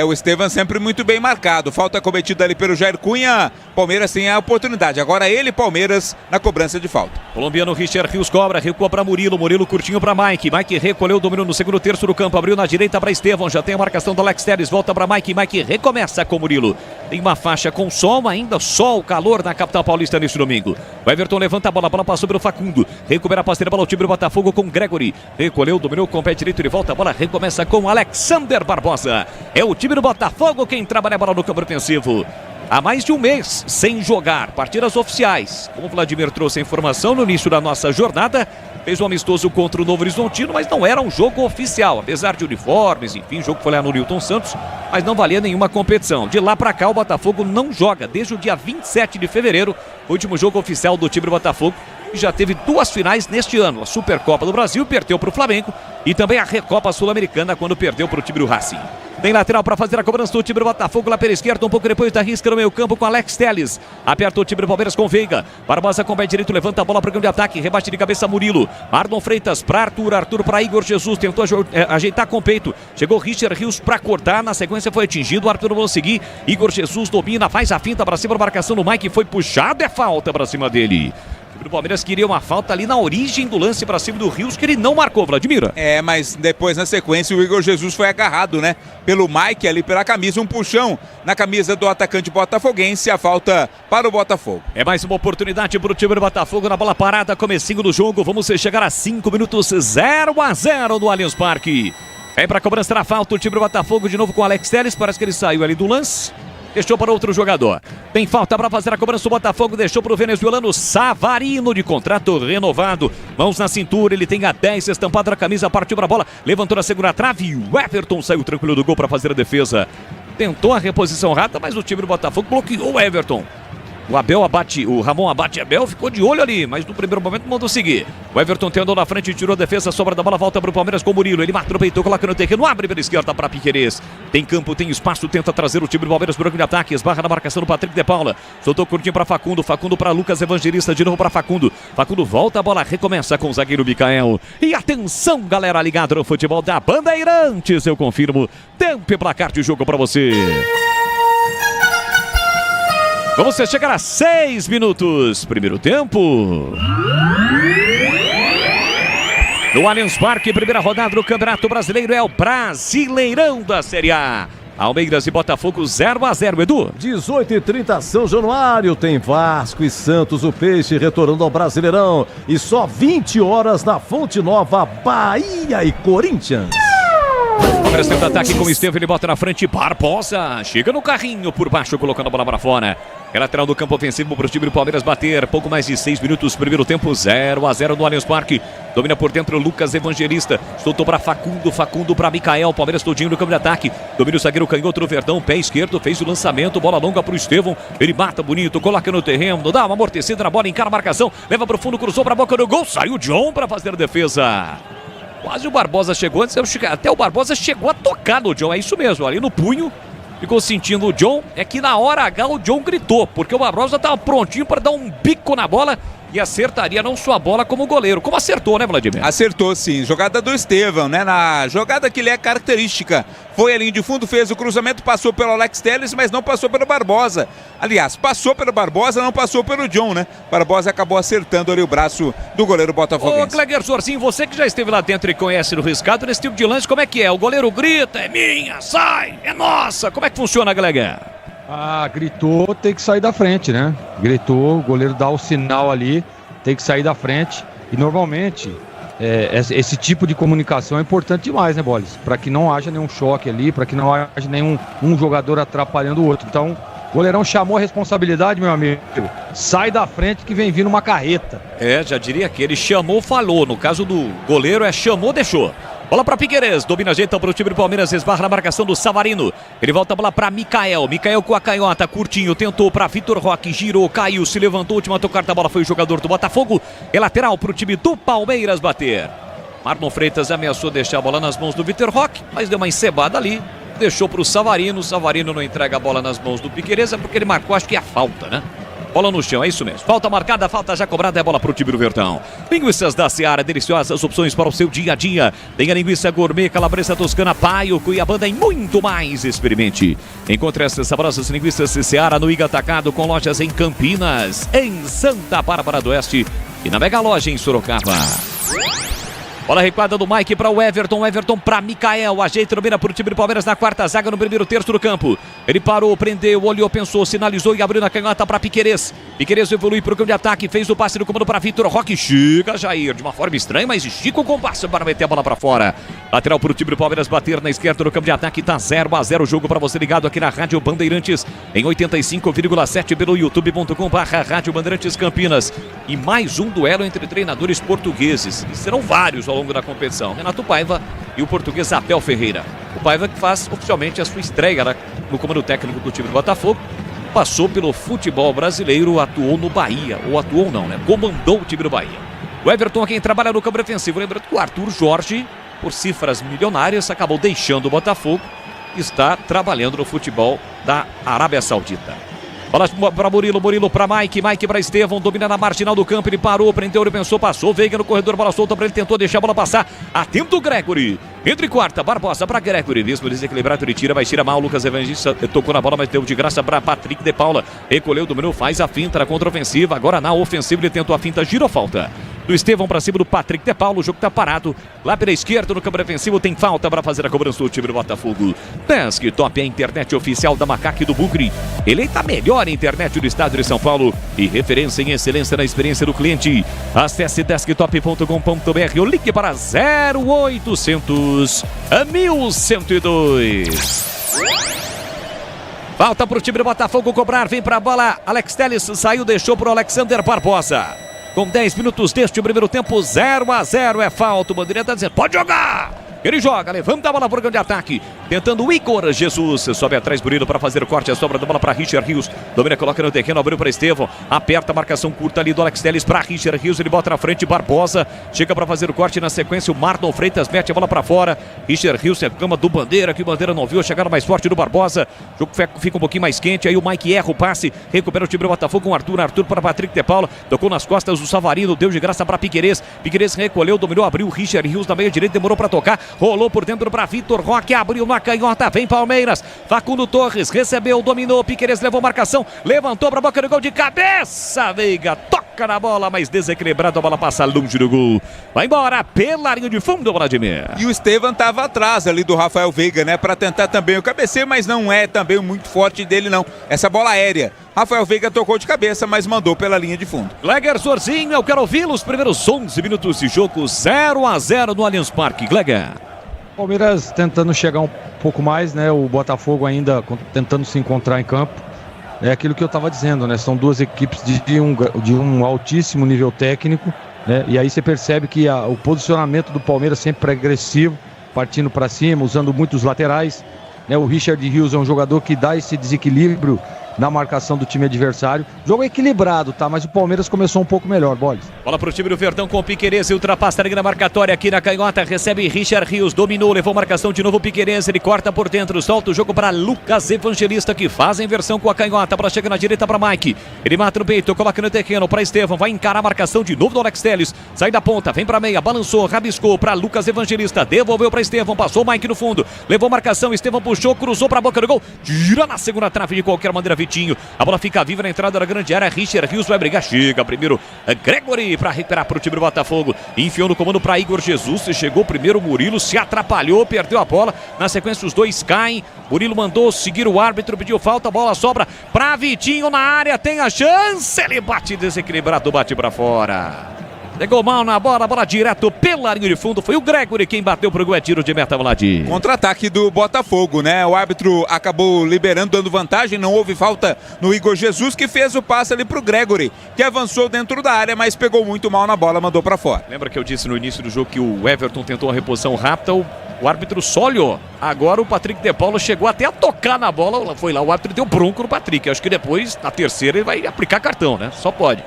O Estevão sempre muito bem marcado. Falta cometida ali pelo Jair Cunha. Palmeiras tem a oportunidade. Agora ele, Palmeiras, na cobrança de falta. Colombiano Richard Rios cobra, recua para Murilo. Murilo curtinho para Mike. Mike recolheu, dominou no segundo terço do campo. Abriu na direita para Estevão. Já tem a marcação do Alex Telles. Volta para Mike. Mike recomeça com Murilo. Tem uma faixa com sol, ainda sol, calor na capital paulista neste domingo. O Everton levanta a bola passou pelo Facundo. Recupera a parceira, bola o time do Botafogo com Gregory. Recolheu, dominou com o pé direito, ele volta, a bola recomeça com Alexander Barbosa. É o time do Botafogo quem trabalha a bola no campo ofensivo. Há mais de um mês sem jogar partidas oficiais. Como o Vladimir trouxe a informação no início da nossa jornada, fez um amistoso contra o Novo Horizontino, mas não era um jogo oficial. Apesar de uniformes, enfim, o jogo foi lá no Newton Santos, mas não valia nenhuma competição. De lá pra cá, o Botafogo não joga desde o dia 27 de fevereiro, o último jogo oficial do time do Botafogo. E já teve duas finais neste ano. A Supercopa do Brasil perdeu para o Flamengo e também a Recopa Sul-Americana quando perdeu para o time do Racing. Tem lateral para fazer a cobrança do time do Botafogo lá pela esquerda, um pouco depois da risca no meio campo com Alex Telles. Aperta o time do Palmeiras com Veiga. Barbosa com o pé direito, levanta a bola para o campo de ataque, rebate de cabeça Murilo. Marlon Freitas para Arthur, Arthur para Igor Jesus, tentou ajeitar com o peito. Chegou Richard Rios para cortar, na sequência foi atingido, Arthur não conseguiu. Igor Jesus domina, faz a finta para cima da marcação do Mike, foi puxado, é falta para cima dele. O Palmeiras queria uma falta ali na origem do lance para cima do Rios, que ele não marcou, Vladimir. Mas depois na sequência o Igor Jesus foi agarrado, né? Pelo Mike ali pela camisa, um puxão na camisa do atacante botafoguense, a falta para o Botafogo. É mais uma oportunidade para o time do Botafogo na bola parada, comecinho do jogo, vamos chegar a 5 minutos, 0-0 no Allianz Parque. Vem para a cobrança da falta o time do Botafogo de novo com o Alex Telles, parece que ele saiu ali do lance. Deixou para outro jogador. Tem falta para fazer a cobrança. O Botafogo deixou para o venezuelano Savarino, de contrato renovado. Mãos na cintura, ele tem a 10 estampada na camisa, partiu para a bola, levantou na segunda trave e o Everton saiu tranquilo do gol para fazer a defesa. Tentou a reposição rata, mas o time do Botafogo bloqueou o Everton. O Ramon Abate Abel ficou de olho ali, mas no primeiro momento mandou seguir. O Everton tentou na frente, tirou a defesa, sobra da bola, volta para o Palmeiras com o Murilo. Ele mata no peito, coloca no terreno, abre pela esquerda para Piquerez. Tem campo, tem espaço, tenta trazer o time do Palmeiras para o de ataque, esbarra na marcação do Patrick de Paula. Soltou curtinho para Facundo, Facundo para Lucas Evangelista, de novo para Facundo. Facundo volta, a bola recomeça com o zagueiro Micael. E atenção, galera ligada no futebol da Bandeirantes, eu confirmo. Tempo e placar de jogo para você. Vamos chegar a 6 minutos. Primeiro tempo. No Allianz Parque, primeira rodada do Campeonato Brasileiro é o Brasileirão da Série A. Palmeiras e Botafogo 0-0, Edu. 18h30, São Januário, tem Vasco e Santos, o Peixe retornando ao Brasileirão. E só 20 horas na Fonte Nova, Bahia e Corinthians. Palmeiras tenta ataque com o Estevão, ele bota na frente, Barbosa, chega no carrinho por baixo, colocando a bola para fora. É lateral do campo ofensivo para o time do Palmeiras bater, pouco mais de 6 minutos, primeiro tempo, 0-0 no Allianz Parque. Domina por dentro o Lucas Evangelista, soltou para Facundo para Micael, Palmeiras todinho no campo de ataque. Domina o zagueiro canhoto no Verdão, pé esquerdo, fez o lançamento, bola longa para o Estevão, ele mata bonito, coloca no terreno, dá uma amortecida na bola, encara a marcação, leva para o fundo, cruzou para a boca do gol, saiu o John para fazer a defesa. Quase o Barbosa chegou, até o Barbosa chegou a tocar no John, é isso mesmo, ali no punho, ficou sentindo o John, é que na hora H o John gritou, porque o Barbosa estava prontinho para dar um bico na bola e acertaria não só a bola como o goleiro, como acertou, né, Vladimir? Acertou sim, jogada do Estevão, né, na jogada que lhe é característica, foi a linha de fundo, fez o cruzamento, passou pelo Alex Telles, mas não passou pelo Barbosa, aliás, passou pelo Barbosa, não passou pelo John, né, Barbosa acabou acertando ali o braço do goleiro botafoguense. Ô, Cleguer Zorzinho, você que já esteve lá dentro e conhece no riscado, nesse tipo de lance, como é que é? O goleiro grita, é minha, sai, é nossa, como é que funciona, Cleguer? Gritou, tem que sair da frente, né? Gritou, o goleiro dá o sinal ali, tem que sair da frente. E normalmente, esse tipo de comunicação é importante demais, né, Boles? Para que não haja nenhum choque ali, para que não haja nenhum jogador atrapalhando o outro. Então, o goleirão chamou a responsabilidade, meu amigo. Sai da frente que vem vindo uma carreta. Já diria que ele chamou, falou. No caso do goleiro, chamou, deixou. Bola para Piquerez, domina, ajeita para o time do Palmeiras, esbarra na marcação do Savarino. Ele volta a bola para Micael. Micael com a canhota, curtinho, tentou para Vitor Roque, girou, caiu, se levantou, última tocada da bola foi o jogador do Botafogo. É lateral para o time do Palmeiras bater. Marlon Freitas ameaçou deixar a bola nas mãos do Vitor Roque, mas deu uma encebada ali, deixou para o Savarino. O Savarino não entrega a bola nas mãos do Piquerez, porque ele marcou, acho que é a falta, né? Bola no chão, é isso mesmo. Falta marcada, falta já cobrada, é bola pro time do Verdão. Linguiças da Seara, deliciosas opções para o seu dia a dia. Tem a linguiça gourmet, calabresa toscana, paio, cuiabana e muito mais. Experimente. Encontre essas saborosas linguiças Seara no Iga Atacado, com lojas em Campinas, em Santa Bárbara do Oeste e na Mega Loja em Sorocaba. Bola recuada do Mike para o Everton. Everton para Mikael. Ajeita, domina para o time do Palmeiras na quarta zaga, no primeiro terço do campo. Ele parou, prendeu, olhou, pensou, sinalizou e abriu na canhota para Piquerez. Piquerez evolui para o campo de ataque. Fez o passe no comando para Vitor Roque. Chega, Jair, de uma forma estranha, mas estica o compasso para meter a bola para fora. Lateral para o time do Palmeiras bater na esquerda no campo de ataque. Tá 0-0 o jogo para você ligado aqui na Rádio Bandeirantes em 85,7 pelo youtube.com/Rádio Bandeirantes Campinas. E mais um duelo entre treinadores portugueses. E serão vários ao longo da competição. Renato Paiva e o português Abel Ferreira. O Paiva que faz oficialmente a sua estreia no comando técnico do time do Botafogo. Passou pelo futebol brasileiro, atuou no Bahia. Ou atuou não, né? Comandou o time do Bahia. O Everton, quem trabalha no campo defensivo. Lembrando que o Arthur Jorge, por cifras milionárias, acabou deixando o Botafogo e está trabalhando no futebol da Arábia Saudita. Bola para Murilo, Murilo para Mike, Mike para Estevão, domina na marginal do campo, ele parou, prendeu, ele pensou, passou, Veiga no corredor, bola solta para ele, tentou deixar a bola passar, atento o Gregory, entre quarta, Barbosa para Gregory, mesmo desequilibrado, ele tira, mas tira mal, Lucas Evangelista tocou na bola, mas deu de graça para Patrick de Paula, recolheu, dominou, faz a finta na contra-ofensiva, agora na ofensiva ele tentou a finta, girou falta. Do Estevão para cima do Patrick de Paulo, o jogo está parado. Lá pela esquerda no campo defensivo tem falta para fazer a cobrança do time do Botafogo. Desktop é a internet oficial da Macaque do Bugre. Eleita a melhor internet do estado de São Paulo e referência em excelência na experiência do cliente. Acesse desktop.com.br ou ligue para 0800 1102. Falta para o time do Botafogo cobrar, vem para a bola. Alex Telles saiu, deixou para o Alexander Barbosa. Com 10 minutos deste primeiro tempo, 0-0 é falta. O Bandeirinha está dizendo, pode jogar! Ele joga, levanta a bola para o grande ataque. Tentando o Igor Jesus. Sobe atrás, Murilo para fazer o corte. A sobra da bola para Richard Rios. Domina, coloca no terreno, abriu para Estevão. Aperta a marcação curta ali do Alex Telles para Richard Rios. Ele bota na frente, Barbosa. Chega para fazer o corte na sequência. O Marlon Freitas mete a bola para fora. Richard Rios é cama do Bandeira, que o Bandeira não viu. A chegada mais forte do Barbosa. O jogo fica um pouquinho mais quente. Aí o Mike erra o passe. Recupera o time do Botafogo com Arthur. Arthur para Patrick de Paula. Tocou nas costas do Savarino. Deu de graça para Piquerez. Piquerez recolheu, dominou, abriu. Richard Rios na meia direita. Demorou para tocar. Rolou por dentro para Vitor Roque, abriu na canhota, vem Palmeiras, Facundo Torres, recebeu, dominou, Piquerez levou marcação, levantou para a boca do gol de cabeça, Veiga, toca na bola, mas desequilibrado, a bola passa longe do gol, vai embora, pela linha de fundo, Vladimir. E o Estevam estava atrás ali do Rafael Veiga, né, para tentar também o cabeceio, mas não é também muito forte dele não, essa bola aérea. Rafael Veiga tocou de cabeça, mas mandou pela linha de fundo. Gleger Zorzinho, eu quero ouvi-lo, os primeiros 11 minutos de jogo, 0-0 no Allianz Parque, Gleger. Palmeiras tentando chegar um pouco mais, né? O Botafogo ainda tentando se encontrar em campo. É aquilo que eu estava dizendo, né? São duas equipes de um altíssimo nível técnico, né? E aí você percebe que o posicionamento do Palmeiras sempre é agressivo, partindo para cima, usando muitos laterais, né? O Richard Rios é um jogador que dá esse desequilíbrio na marcação do time adversário. Jogo equilibrado, tá? Mas o Palmeiras começou um pouco melhor, Boles. Bola pro time do Verdão com o Piquerez e ultrapassa a linha marcatória aqui na canhota, recebe Richard Rios, dominou, levou marcação de novo o Piquerez, ele corta por dentro, solta o jogo para Lucas Evangelista, que faz a inversão com a canhota, para chega na direita para Mike, ele mata no peito, coloca no terreno para Estevão, vai encarar a marcação de novo do Alex Telles, sai da ponta, vem para meia, balançou, rabiscou para Lucas Evangelista, devolveu para Estevão, passou o Mike no fundo, levou marcação, Estevão puxou, cruzou para a boca do gol, tira na segunda trave de qualquer maneira, Vitinho, a bola fica viva na entrada da grande área, Richard Rios vai brigar, chega primeiro Gregory para recuperar para o time do Botafogo, enfiou no comando para Igor Jesus, chegou primeiro Murilo, se atrapalhou, perdeu a bola, na sequência os dois caem, Murilo mandou seguir o árbitro, pediu falta, a bola sobra para Vitinho na área, tem a chance, ele bate desequilibrado, bate para fora. Pegou mal na bola, bola direto pela linha de fundo. Foi o Gregory quem bateu pro gol, é tiro de meta, Vladir. Contra-ataque do Botafogo, né? O árbitro acabou liberando, dando vantagem. Não houve falta no Igor Jesus, que fez o passe ali pro Gregory, que avançou dentro da área, mas pegou muito mal na bola, mandou pra fora. Lembra que eu disse no início do jogo que o Everton tentou uma reposição rápida, o árbitro só olhou. Agora o Patrick de Paulo chegou até a tocar na bola, foi lá, o árbitro deu bronco no Patrick. Acho que depois, na terceira, ele vai aplicar cartão, né? Só pode.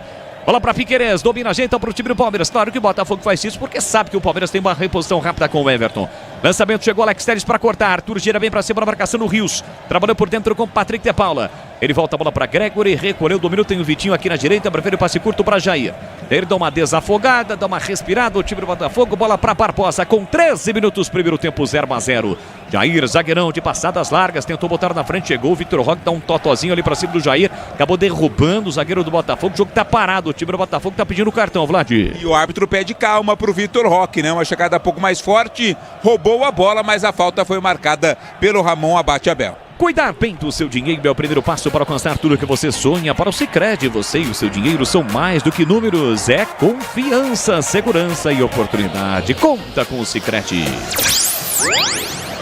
Bola para Piquerez, domina, ajeita para o time do Palmeiras. Claro que o Botafogo faz isso porque sabe que o Palmeiras tem uma reposição rápida com o Everton. Lançamento, chegou Alex Telles para cortar. Arthur gira bem para cima na marcação no Rios. Trabalhou por dentro com o Patrick de Paula. Ele volta a bola para Gregory, recolheu, dominou, tem o Vitinho aqui na direita, prefere o passe curto para Jair. Ele dá uma desafogada, dá uma respirada, o time do Botafogo, bola para Barbosa, com 13 minutos, primeiro tempo 0-0. Jair, zagueirão de passadas largas, tentou botar na frente, chegou, o Vitor Roque dá um totozinho ali para cima do Jair, acabou derrubando o zagueiro do Botafogo, o jogo tá parado, o time do Botafogo tá pedindo cartão, Vlad. E o árbitro pede calma pro Vitor Roque, né? Uma chegada um pouco mais forte, roubou a bola, mas a falta foi marcada pelo Ramon Abate Abel. Cuidar bem do seu dinheiro é o primeiro passo para alcançar tudo que você sonha. Para o Sicredi, você e o seu dinheiro são mais do que números. É confiança, segurança e oportunidade. Conta com o Sicredi.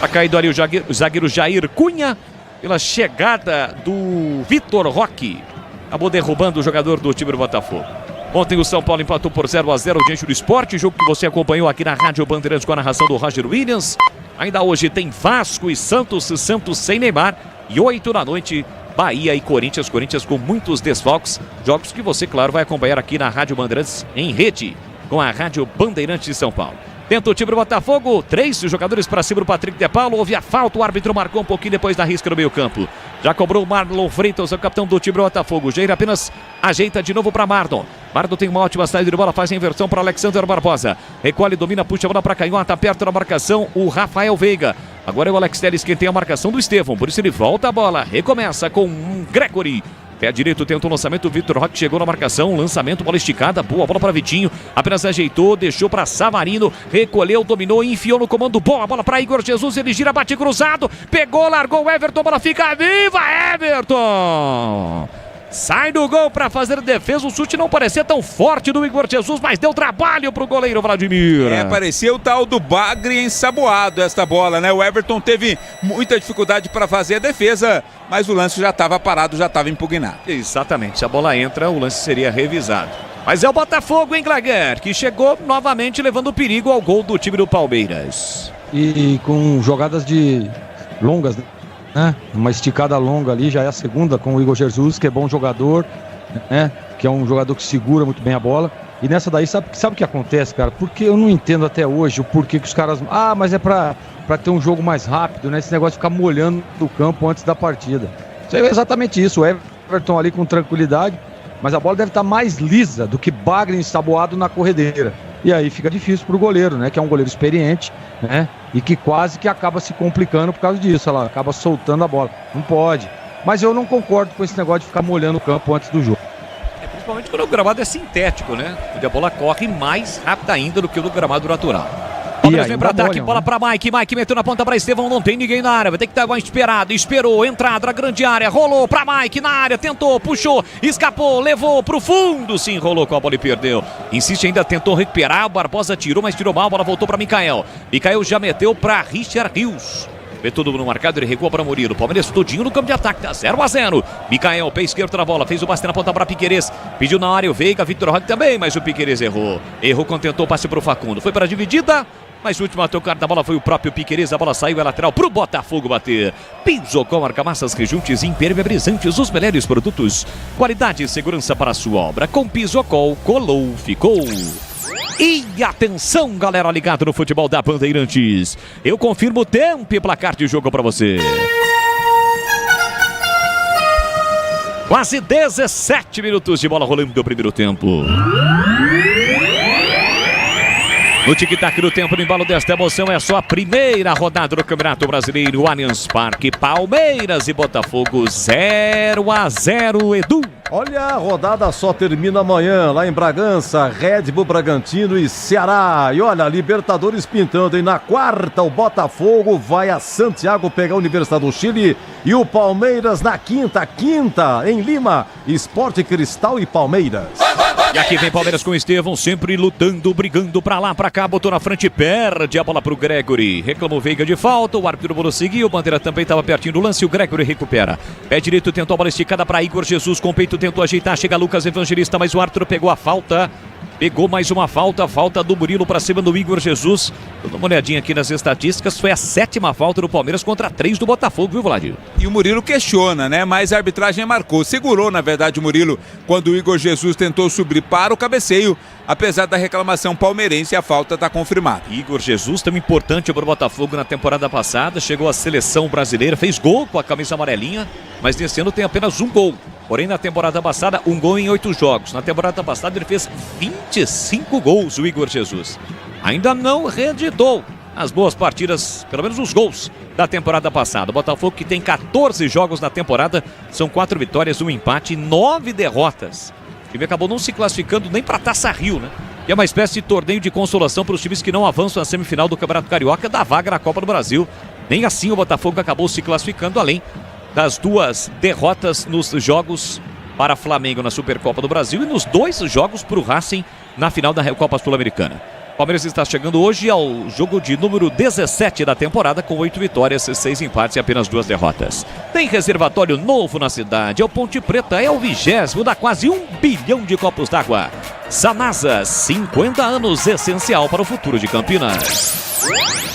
Tá caído ali o zagueiro Jair Cunha pela chegada do Vitor Roque. Acabou derrubando o jogador do time do Botafogo. Ontem o São Paulo empatou por 0-0 diante do Sport, jogo que você acompanhou aqui na Rádio Bandeirantes com a narração do Roger Williams. Ainda hoje tem Vasco e Santos sem Neymar. E 8 da noite, Bahia e Corinthians. Corinthians com muitos desfalques. Jogos que você, claro, vai acompanhar aqui na Rádio Bandeirantes em rede com a Rádio Bandeirantes de São Paulo. Tenta o time do Botafogo, 3 jogadores para cima do Patrick de Paulo. Houve a falta, o árbitro marcou um pouquinho depois da risca no meio campo. Já cobrou o Marlon Freitas, o capitão do time do Botafogo. Jair apenas ajeita de novo para Mardon. Mardon tem uma ótima saída de bola, faz a inversão para Alexander Barbosa. Recolhe, domina, puxa a bola para Canhota, perto da marcação o Rafael Veiga. Agora é o Alex Telles quem tem a marcação do Estevão, por isso ele volta a bola, recomeça com Gregory. Pé direito, tenta o lançamento, o Vitor Roque chegou na marcação, lançamento, bola esticada, boa bola para Vitinho, apenas ajeitou, deixou para Savarino, recolheu, dominou, enfiou no comando, boa bola para Igor Jesus, ele gira, bate cruzado, pegou, largou o Everton, bola fica viva, Everton! Sai do gol para fazer defesa, o chute não parecia tão forte do Igor Jesus, mas deu trabalho pro goleiro Vladimir. Parecia o tal do bagre ensaboado esta bola, né? O Everton teve muita dificuldade para fazer a defesa, mas o lance já estava parado, já estava impugnado. Exatamente, se a bola entra, o lance seria revisado. Mas é o Botafogo, hein, Glaguer, que chegou novamente levando perigo ao gol do time do Palmeiras. E com jogadas de longas, né? Uma esticada longa ali, já é a segunda com o Igor Jesus, que é bom jogador, né? Que é um jogador que segura muito bem a bola. E nessa daí, sabe o que acontece, cara? Porque eu não entendo até hoje o porquê que os caras... mas é pra ter um jogo mais rápido, né? Esse negócio de ficar molhando o campo antes da partida. Isso é exatamente isso, o Everton ali com tranquilidade, mas a bola deve estar mais lisa do que bagre ensaboado na corredeira. E aí fica difícil pro goleiro, né? Que é um goleiro experiente, né? E que quase que acaba se complicando por causa disso. Ela acaba soltando a bola. Não pode. Mas eu não concordo com esse negócio de ficar molhando o campo antes do jogo. Principalmente quando o gramado é sintético, né? Onde a bola corre mais rápido ainda do que o do gramado natural. Palmeiras vem para ataque, bola para Mike meteu na ponta para Estevão, não tem ninguém na área, vai ter que estar mais esperou, entrada na grande área, rolou para Mike na área, tentou, puxou, escapou, levou pro fundo, se enrolou com a bola e perdeu. Insiste ainda, tentou recuperar, o Barbosa tirou, mas tirou mal, a bola voltou para Mikael. Mikael já meteu para Richard Rios. Vê todo mundo marcado, ele recua para Murilo. Palmeiras todinho no campo de ataque, tá 0-0. Mikael, pé esquerdo na bola, fez o passe na ponta para Piquerez. Pediu na área o Veiga, Vitor Roque também, mas o Piquerez errou. Errou, contentou o passe pro Facundo. Foi para a dividida, mas o último a tocar da bola foi o próprio Piquerez. A bola saiu, é lateral pro Botafogo bater. Pisocol, argamassas, rejuntes e impermeabilizantes, os melhores produtos. Qualidade e segurança para a sua obra. Com Pisocol, colou, ficou. E atenção, galera ligado no futebol da Bandeirantes. Eu confirmo o tempo e placar de jogo para você. Quase 17 minutos de bola rolando do primeiro tempo. No tic-tac do tempo, no embalo desta emoção, é só a primeira rodada do Campeonato Brasileiro. Allianz Parque, Palmeiras e Botafogo 0-0, Edu. Olha, a rodada só termina amanhã, lá em Bragança, Red Bull Bragantino e Ceará. E olha, Libertadores pintando, hein? Na quarta, o Botafogo vai a Santiago pegar a Universidade do Chile. E o Palmeiras na quinta, em Lima, Sport Cristal e Palmeiras. E aqui vem Palmeiras com o Estevão, sempre lutando, brigando pra lá, pra cá, botou na frente, perde a bola pro Gregory. Reclamou Veiga de falta, o árbitro Bolo seguiu, o Bandeira também estava pertinho do lance, o Gregory recupera. Pé direito, tentou a bola esticada pra Igor Jesus, com o peito tentou ajeitar, chega Lucas Evangelista, mas o árbitro pegou a falta. Pegou mais uma falta do Murilo para cima do Igor Jesus. Dando uma olhadinha aqui nas estatísticas, foi a 7ª falta do Palmeiras contra 3 do Botafogo, viu, Vladir? E o Murilo questiona, né? Mas a arbitragem marcou. Segurou, na verdade, o Murilo quando o Igor Jesus tentou subir para o cabeceio. Apesar da reclamação palmeirense, a falta está confirmada. Igor Jesus, tão importante para o Botafogo na temporada passada, chegou à seleção brasileira, fez gol com a camisa amarelinha, mas nesse ano tem apenas um gol. Porém, na temporada passada, um gol em 8 jogos. Na temporada passada, ele fez 25 gols, o Igor Jesus. Ainda não reeditou as boas partidas, pelo menos os gols da temporada passada. O Botafogo, que tem 14 jogos na temporada, são 4 vitórias, 1 empate e 9 derrotas. O time acabou não se classificando nem para a Taça Rio, né? E é uma espécie de torneio de consolação para os times que não avançam na semifinal do Campeonato Carioca da vaga na Copa do Brasil. Nem assim o Botafogo acabou se classificando, além das 2 derrotas nos jogos para Flamengo na Supercopa do Brasil e nos 2 jogos para o Racing na final da Recopa Sul-Americana. O Palmeiras está chegando hoje ao jogo de número 17 da temporada, com 8 vitórias, 6 empates e apenas 2 derrotas. Tem reservatório novo na cidade, é o Ponte Preta, é o 20º, dá quase 1 bilhão de copos d'água. Sanasa, 50 anos, essencial para o futuro de Campinas.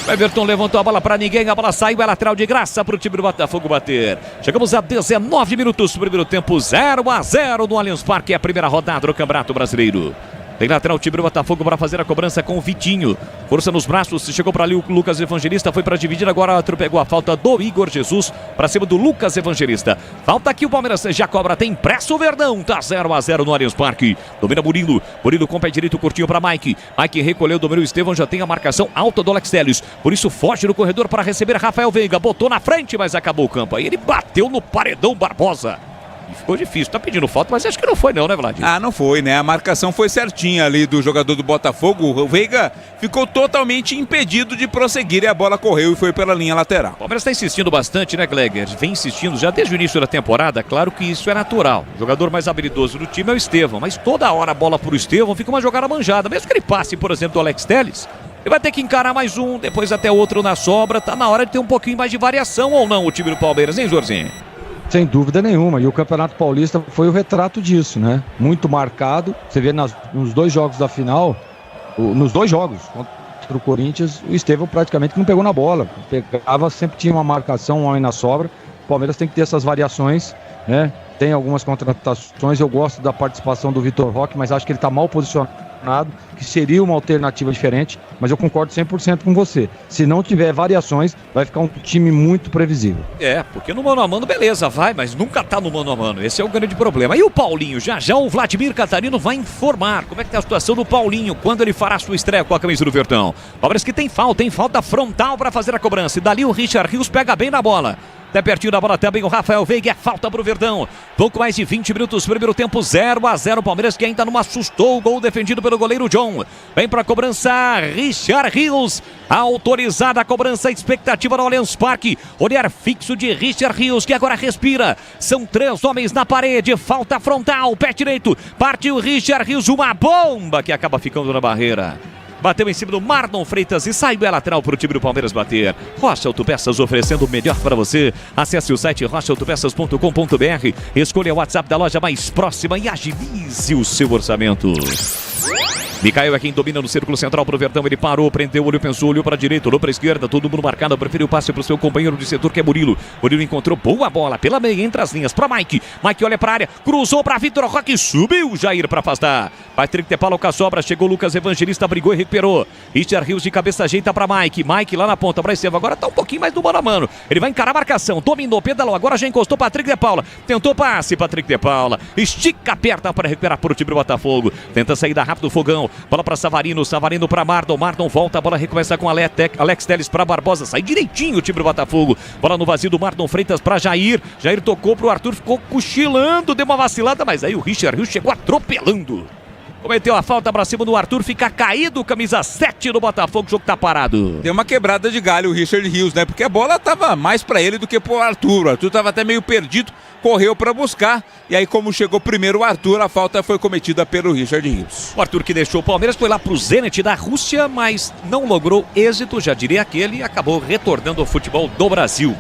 O Everton levantou a bola para ninguém, a bola saiu, é lateral de graça para o time do Botafogo bater. Chegamos a 19 minutos do primeiro tempo, 0-0 no Allianz Parque, é a primeira rodada do Campeonato Brasileiro. Tem lateral o time do Botafogo para fazer a cobrança com o Vitinho. Força nos braços, chegou para ali o Lucas Evangelista, foi para dividir, agora pegou a falta do Igor Jesus para cima do Lucas Evangelista. Falta aqui, o Palmeiras já cobra, tem pressa o Verdão, tá 0-0 no Allianz Parque. Domina Murilo, Murilo com o pé direito, curtinho para Mike. Mike recolheu, dominou o Estevão, já tem a marcação alta do Alex Telles. Por isso foge no corredor para receber Rafael Veiga, botou na frente, mas acabou o campo. Aí ele bateu no paredão Barbosa. Ficou difícil, tá pedindo falta, mas acho que não foi não, né, Vladimir? Ah, não foi, né? A marcação foi certinha ali do jogador do Botafogo. O Veiga ficou totalmente impedido de prosseguir e a bola correu e foi pela linha lateral. O Palmeiras está insistindo bastante, né, Gleger? Vem insistindo já desde o início da temporada. Claro que isso é natural. O jogador mais habilidoso do time é o Estevão, mas toda hora a bola pro Estevão fica uma jogada manjada. Mesmo que ele passe, por exemplo, do Alex Telles, ele vai ter que encarar mais um, depois até outro na sobra. Tá na hora de ter um pouquinho mais de variação ou não o time do Palmeiras, hein, Jorginho? Sem dúvida nenhuma, e o Campeonato Paulista foi o retrato disso, né? Muito marcado, você vê nos 2 jogos da final, nos 2 jogos contra o Corinthians, o Estevão praticamente não pegou na bola, pegava, sempre tinha uma marcação, um homem na sobra. O Palmeiras tem que ter essas variações, né? Tem algumas contratações, eu gosto da participação do Vitor Roque, mas acho que ele está mal posicionado, que seria uma alternativa diferente, mas eu concordo 100% com você. Se não tiver variações, vai ficar um time muito previsível. É, porque no mano a mano, beleza, vai, mas nunca tá no mano a mano. Esse é o grande problema. E o Paulinho, já o Vladimir Catarino vai informar como é que tá a situação do Paulinho, quando ele fará sua estreia com a camisa do Verdão. Palmeiras que tem falta frontal para fazer a cobrança. E dali o Richard Rios pega bem na bola. Até pertinho da bola também o Rafael Veiga, é falta pro Verdão. Pouco mais de 20 minutos, primeiro tempo, 0-0. Palmeiras que ainda não assustou o gol defendido pelo goleiro John. Vem pra cobrança, Richard Rios. Autorizada a cobrança, expectativa no Allianz Parque. Olhar fixo de Richard Rios, que agora respira. São 3 homens na parede, falta frontal, pé direito. Partiu Richard Rios, uma bomba que acaba ficando na barreira. Bateu em cima do Marlon Freitas e saiu a lateral para o time do Palmeiras bater. Rocha Autopeças oferecendo o melhor para você. Acesse o site rochaautopeças.com.br. Escolha o WhatsApp da loja mais próxima e agilize o seu orçamento. Micael é quem domina no círculo central pro Verdão, ele parou, prendeu, olhou, pensou, olhou pra direita, olhou pra esquerda, todo mundo marcado, preferiu o passe pro seu companheiro de setor que é Murilo. Murilo encontrou boa bola pela meia, entre as linhas pra Mike. Mike olha pra área, cruzou pra Vitor Roque, subiu Jair pra afastar. Patrick de Paula com a sobra, chegou Lucas Evangelista, brigou e recuperou. Richard Rios de cabeça ajeita pra Mike. Mike lá na ponta pra Estevão, agora tá um pouquinho mais do mano a mano. Ele vai encarar a marcação, dominou, pedalou, agora já encostou Patrick de Paula. Tentou passe, Patrick de Paula. Estica, aperta para recuperar pro time do Botafogo. Tenta saída rápido, Fogão. Bola pra Savarino para Mardon volta, a bola recomeça com Alex Telles para Barbosa, sai direitinho o time do Botafogo, bola no vazio do Mardon Freitas para Jair tocou pro Arthur, ficou cochilando, deu uma vacilada, mas aí o Richard Rios chegou atropelando, cometeu a falta pra cima do Arthur, fica caído, camisa 7 do Botafogo, o jogo tá parado. Deu uma quebrada de galho o Richard Rios, né? Porque a bola tava mais pra ele do que pro Arthur. O Arthur tava até meio perdido, correu pra buscar. E aí, como chegou primeiro o Arthur, a falta foi cometida pelo Richard Rios. O Arthur que deixou o Palmeiras foi lá pro Zenit da Rússia, mas não logrou êxito, já diria aquele, e acabou retornando ao futebol do Brasil.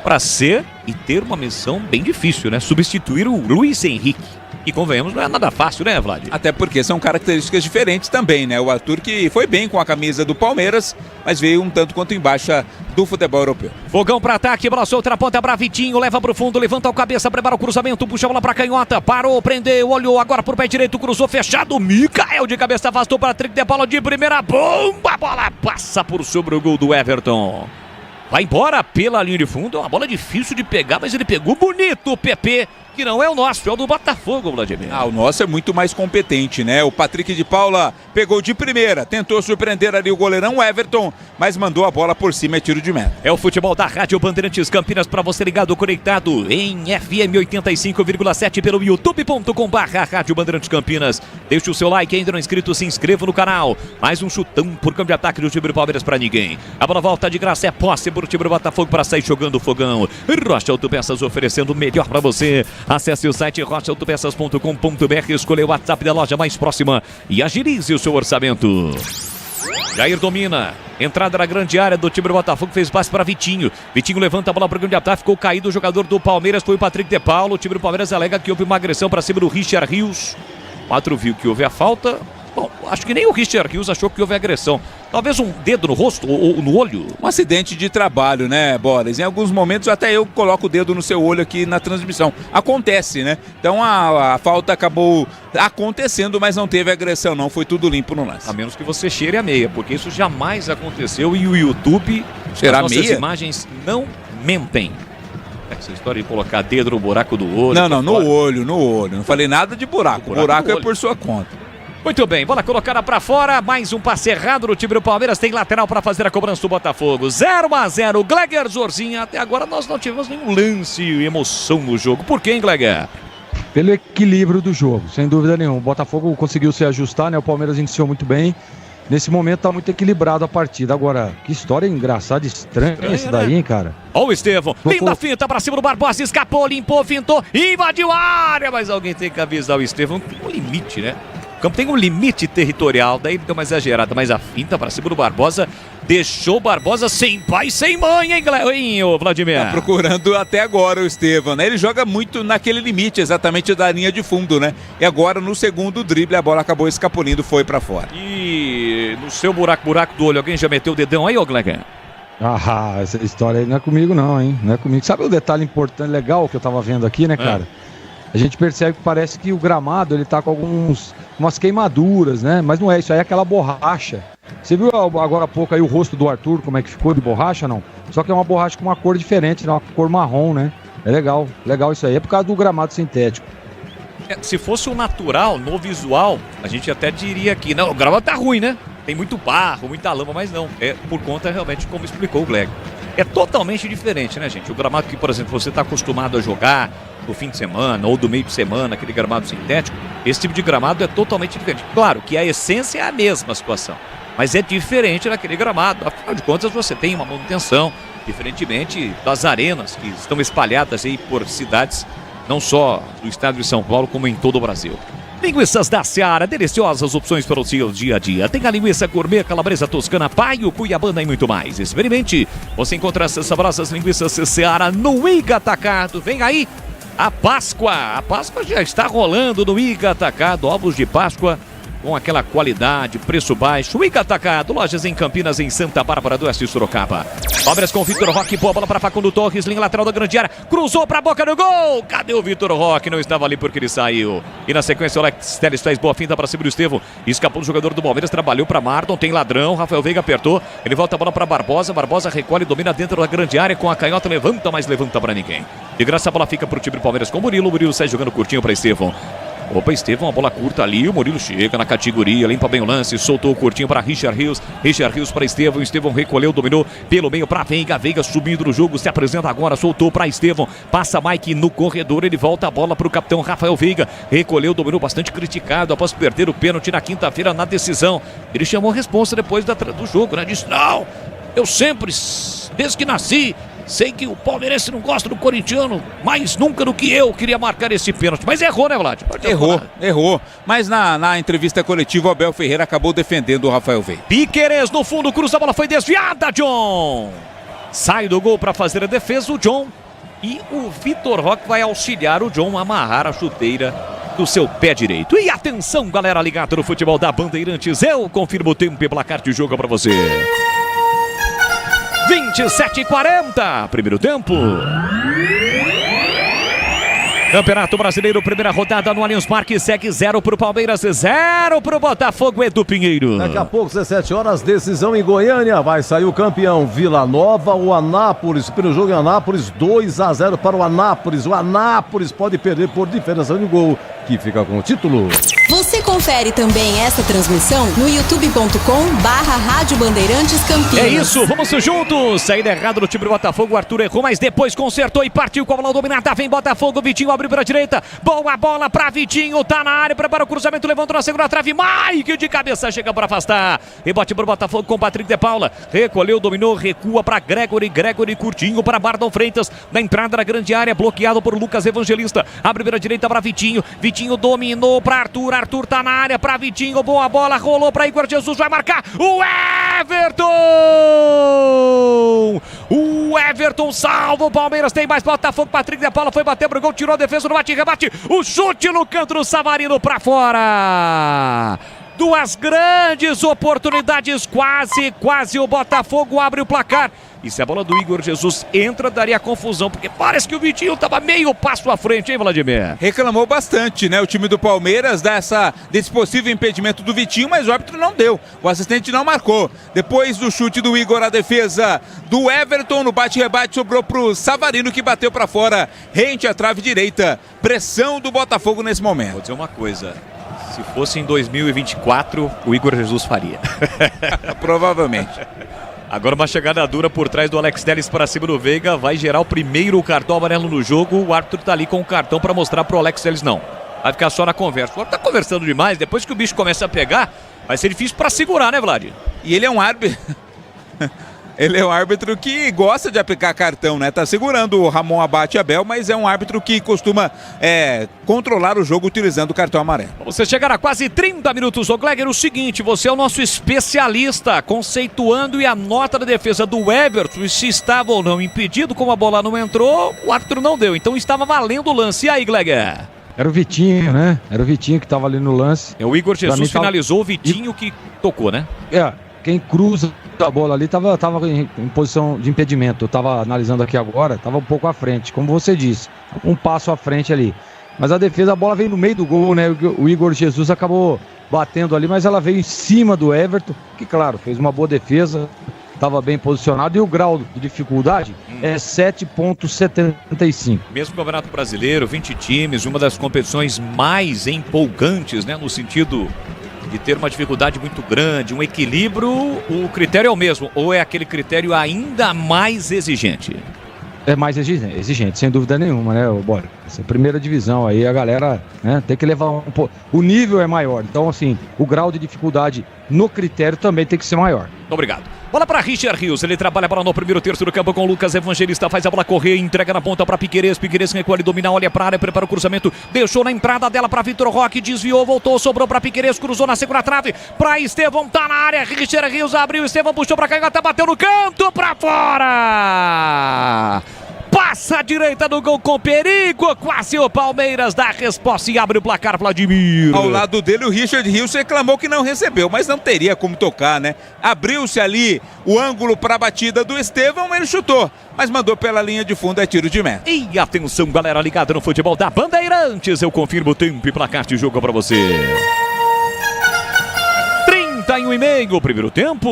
Pra ser e ter uma missão bem difícil, né? Substituir o Luiz Henrique. E convenhamos, não é nada fácil, né, Vlad? Até porque são características diferentes também, né? O Arthur que foi bem com a camisa do Palmeiras, mas veio um tanto quanto em baixa do futebol europeu. Fogão para ataque, bola solta na ponta pra Vitinho, leva pro fundo, levanta a cabeça, prepara o cruzamento, puxa a bola pra canhota, parou, prendeu, olhou agora pro pé direito, cruzou, fechado, Mikael de cabeça, afastou para Patrick de Paula de primeira, bomba, a bola passa por sobre o gol do Everton. Vai embora pela linha de fundo, é uma bola difícil de pegar, mas ele pegou bonito o PP, que não é o nosso, é o do Botafogo, Vladimir. O nosso é muito mais competente, né? O Patrick de Paula pegou de primeira, tentou surpreender ali o goleirão Everton, mas mandou a bola por cima, é tiro de meta. É o futebol da Rádio Bandeirantes Campinas para você ligado, conectado em FM 85,7 pelo youtube.com/Rádio Bandeirantes Campinas. Deixe o seu like, ainda não inscrito, se inscreva no canal. Mais um chutão por campo de ataque do time do Palmeiras para ninguém. A bola volta de graça, é posse para o time do Botafogo para sair jogando o fogão. Rocha Autopeças oferecendo o melhor para você. Acesse o site rochaautopeças.com.br, escolha o WhatsApp da loja mais próxima e agilize o seu orçamento. Jair domina, entrada na grande área do time do Botafogo, fez passe para Vitinho. Vitinho levanta a bola para o grande ataque, ficou caído o jogador do Palmeiras, foi o Patrick de Paula. O time do Palmeiras alega que houve uma agressão para cima do Richard Rios. O árbitro viu que houve a falta. Bom, acho que nem o Richard Rios achou que houve agressão. Talvez um dedo no rosto ou no olho. Um acidente de trabalho, né, Boris? Em alguns momentos até eu coloco o dedo no seu olho aqui na transmissão. Acontece, né? Então a falta acabou acontecendo, mas não teve agressão não. Foi tudo limpo no lance. A menos que você cheire a meia, porque isso jamais aconteceu e o YouTube, cheirar as a meia? nossas imagens não mentem. Essa história de colocar dedo no buraco do olho. Não, no olho. Não falei nada de buraco. Buraco é por sua conta. Muito bem, bola colocada pra fora, mais um passe errado no time do Palmeiras, tem lateral para fazer a cobrança do Botafogo. 0-0, Gleger Zorzinha, até agora nós não tivemos nenhum lance e emoção no jogo. Por quê, hein, Gleger? Pelo equilíbrio do jogo, sem dúvida nenhuma. O Botafogo conseguiu se ajustar, né? O Palmeiras iniciou muito bem. Nesse momento tá muito equilibrado a partida. Agora, que história engraçada, estranha essa daí, hein, cara? Ó o Estevão, linda finta pra cima do Barbosa, escapou, limpou, fintou, invadiu a área, mas alguém tem que avisar o Estevão, tem um limite, né? O campo tem um limite territorial, daí deu uma exagerada, mas a finta para cima do Barbosa deixou o Barbosa sem pai, sem mãe, hein, Vladimir? Tá procurando até agora o Estevão, né? Ele joga muito naquele limite, exatamente da linha de fundo, né? E agora no segundo drible a bola acabou escapulindo, foi para fora. E no seu buraco do olho, alguém já meteu o dedão aí, ô Gleger? Essa história aí não é comigo não, hein? Não é comigo. Sabe o detalhe importante, legal que eu tava vendo aqui, né, cara? A gente percebe que parece que o gramado, ele tá com umas queimaduras, né? Mas não é isso aí, é aquela borracha. Você viu agora há pouco aí o rosto do Arthur, como é que ficou de borracha, não? Só que é uma borracha com uma cor diferente, né? Uma cor marrom, né? É legal isso aí. É por causa do gramado sintético. Se fosse o natural, no visual, a gente até diria que, não, o gramado tá ruim, né? Tem muito barro, muita lama, mas não. É por conta realmente, como explicou o Gleger. É totalmente diferente, né, gente? O gramado que, por exemplo, você está acostumado a jogar no fim de semana ou do meio de semana, aquele gramado sintético, esse tipo de gramado é totalmente diferente. Claro que a essência é a mesma situação, mas é diferente daquele gramado. Afinal de contas, você tem uma manutenção, diferentemente das arenas que estão espalhadas aí por cidades, não só do estado de São Paulo, como em todo o Brasil. Linguiças da Seara, deliciosas opções para o seu dia a dia. Tem a linguiça gourmet, calabresa toscana, paio, cuiabana e muito mais. Experimente. Você encontra essas saborosas linguiças Seara no Iga Atacado. Vem aí a Páscoa. A Páscoa já está rolando no Iga Atacado. Ovos de Páscoa com aquela qualidade, preço baixo. Iga Atacado, lojas em Campinas, em Santa Bárbara do Oeste, Sorocaba. Palmeiras com o Vitor Roque, boa bola para Facundo Torres, linha lateral da grande área, cruzou para a boca do gol. Cadê o Vitor Roque? Não estava ali porque ele saiu. E na sequência o Alex Telles faz boa finta para cima do Estevão. Escapou do jogador do Palmeiras, trabalhou para Marlon, tem ladrão, Rafael Veiga apertou. Ele volta a bola para Barbosa, Barbosa recolhe, domina dentro da grande área com a canhota, levanta, mas levanta para ninguém. De graça a bola fica para o time do Palmeiras com o Murilo sai jogando curtinho para Estevão. Opa, Estevão, uma bola curta ali, o Murilo chega na categoria, limpa bem o lance, soltou o curtinho para Richard Rios para Estevão, Estevão recolheu, dominou pelo meio para Veiga, Veiga subindo no jogo, se apresenta agora, soltou para Estevão, passa Mike no corredor, ele volta a bola para o capitão Rafael Veiga, recolheu, dominou, bastante criticado após perder o pênalti na quinta-feira na decisão, ele chamou a responsa depois do jogo, né, disse, não, eu sempre, desde que nasci, sei que o palmeirense não gosta do corintiano, mais nunca do que eu queria marcar esse pênalti. Mas errou, né, Vlad? Errou. Mas na entrevista coletiva, o Abel Ferreira acabou defendendo o Rafael Veiga. Piquerez no fundo, cruza, a bola foi desviada, John. Sai do gol para fazer a defesa o John. E o Vitor Roque vai auxiliar o John a amarrar a chuteira do seu pé direito. E atenção, galera ligada no futebol da Bandeirantes. Eu confirmo o tempo e placar de jogo para você. 27:40, primeiro tempo. Campeonato Brasileiro, primeira rodada no Allianz Parque, segue 0 pro Palmeiras, 0 pro Botafogo, Edu Pinheiro. Daqui a pouco, 17 horas, decisão em Goiânia, vai sair o campeão Vila Nova ou Anápolis. Primeiro jogo em Anápolis, 2-0 para o Anápolis. O Anápolis pode perder por diferença de gol, que fica com o título. Você confere também essa transmissão no youtube.com/Rádio Bandeirantes Campinas. É isso, vamos juntos. Saída errada do time do Botafogo, o Arthur errou, mas depois consertou e partiu com a bola dominada. Vem Botafogo, Vitinho abriu para a direita. Boa bola para Vitinho, tá na área, prepara o cruzamento, levantou na segunda trave. Mike de cabeça chega para afastar. Rebote para o Botafogo com Patrick de Paula. Recolheu, dominou, recua para Gregory. Gregory curtinho para Bardon Freitas. Na entrada da grande área, bloqueado por Lucas Evangelista. Abre para a direita para Vitinho. Vitinho dominou para Arthur. Arthur tá na área para Vitinho. Boa bola, rolou para Igor Jesus. Vai marcar o Everton! O Everton salva o Palmeiras. Tem mais Botafogo. Patrick de Paula foi bater pro gol, tirou a defesa no bate-rebate. O chute no canto do Savarino para fora. Duas grandes oportunidades, quase o Botafogo abre o placar. E se a bola do Igor Jesus entra, daria confusão, porque parece que o Vitinho estava meio passo à frente, hein, Vladimir? Reclamou bastante, né? O time do Palmeiras desse possível impedimento do Vitinho, mas o árbitro não deu. O assistente não marcou. Depois do chute do Igor, a defesa do Everton no bate-rebate sobrou pro Savarino, que bateu para fora, rente à trave direita. Pressão do Botafogo nesse momento. Vou dizer uma coisa. Se fosse em 2024, o Igor Jesus faria. Provavelmente. Agora uma chegada dura por trás do Alex Telles para cima do Veiga. Vai gerar o primeiro cartão amarelo no jogo. O árbitro tá ali com o cartão para mostrar pro Alex Telles não. Vai ficar só na conversa. O árbitro tá conversando demais. Depois que o bicho começa a pegar, vai ser difícil para segurar, né, Vlad? E ele é um árbitro... Ele é um árbitro que gosta de aplicar cartão, né? Tá segurando o Ramon Abate Abel, mas é um árbitro que costuma controlar o jogo utilizando o cartão amarelo. Você chegar a quase 30 minutos, ô Gleger, o seguinte, você é o nosso especialista, conceituando e a nota da defesa do Everton, e se estava ou não impedido, como a bola não entrou, o árbitro não deu, então estava valendo o lance. E aí, Gleger? Era o Vitinho, né? Era o Vitinho que estava ali no lance. O Igor Jesus finalizou, o Vitinho que tocou, né? Quem cruza a bola ali tava em posição de impedimento. Eu tava analisando aqui agora, tava um pouco à frente, como você disse, um passo à frente ali. Mas a defesa, a bola veio no meio do gol, né? O Igor Jesus acabou batendo ali, mas ela veio em cima do Everton, que claro, fez uma boa defesa, estava bem posicionado, e o grau de dificuldade é 7,75. Mesmo Campeonato Brasileiro, 20 times, uma das competições mais empolgantes, né? No sentido de ter uma dificuldade muito grande, um equilíbrio, o critério é o mesmo, ou é aquele critério ainda mais exigente? É mais exigente, sem dúvida nenhuma, né, Bora? Essa primeira divisão aí, a galera, né, tem que levar um pouco. O nível é maior, então, assim, o grau de dificuldade no critério também tem que ser maior. Obrigado. Bola para Richard Rios, ele trabalha a bola no primeiro terço do campo com o Lucas Evangelista, faz a bola correr, entrega na ponta para Piquerez, Piquerez recolhe, domina, olha para a área, prepara o cruzamento, deixou na entrada dela para Vitor Roque, desviou, voltou, sobrou para Piquerez, cruzou na segunda trave, para Estevão, tá na área, Richard Rios abriu, Estevão puxou para canhota, bateu no canto, para fora! Passa a direita do gol com perigo, quase o Palmeiras dá a resposta e abre o placar, Vladimir. Ao lado dele o Richard Rios reclamou que não recebeu, mas não teria como tocar, né? Abriu-se ali o ângulo para a batida do Estevão, ele chutou, mas mandou pela linha de fundo, é tiro de meta. E atenção, galera ligada no futebol da Bandeirantes, eu confirmo o tempo e placar de jogo para você. 31,5, primeiro tempo.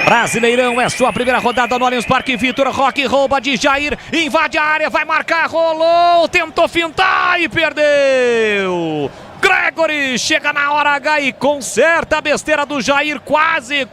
Brasileirão, é sua primeira rodada no Allianz Parque. Vitor Roque rouba de Jair, invade a área, vai marcar, rolou, tentou fintar e perdeu. Gregory chega na hora H e conserta a besteira do Jair. Quase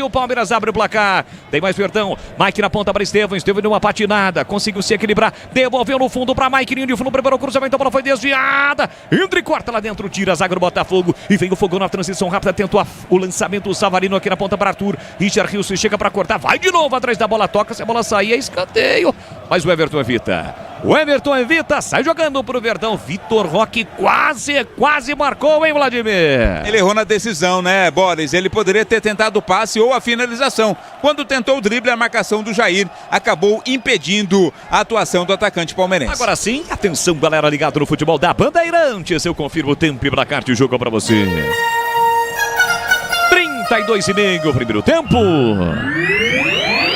o Palmeiras abre o placar. Tem mais perdão. Mike na ponta para Estevão. Estevão deu uma patinada. Conseguiu se equilibrar. Devolveu no fundo para Mike. Linha de fundo. Preparou o cruzamento. A bola foi desviada. Entra e corta lá dentro. Tira a zaga do Botafogo. E vem o fogão na transição rápida. Tentou o lançamento. O Savarino aqui na ponta para Arthur. Richard Rios chega para cortar. Vai de novo atrás da bola. Toca. Se a bola sair é escanteio. Mas o Everton evita. O Everton evita, sai jogando pro Verdão. Vitor Roque quase marcou, hein, Vladimir? Ele errou na decisão, né, Boris? Ele poderia ter tentado o passe ou a finalização. Quando tentou o drible, a marcação do Jair acabou impedindo a atuação do atacante palmeirense. Agora sim, atenção, galera ligado no futebol da Bandeirantes. Eu confirmo o tempo e placar de jogo pra você. 32,5 primeiro tempo.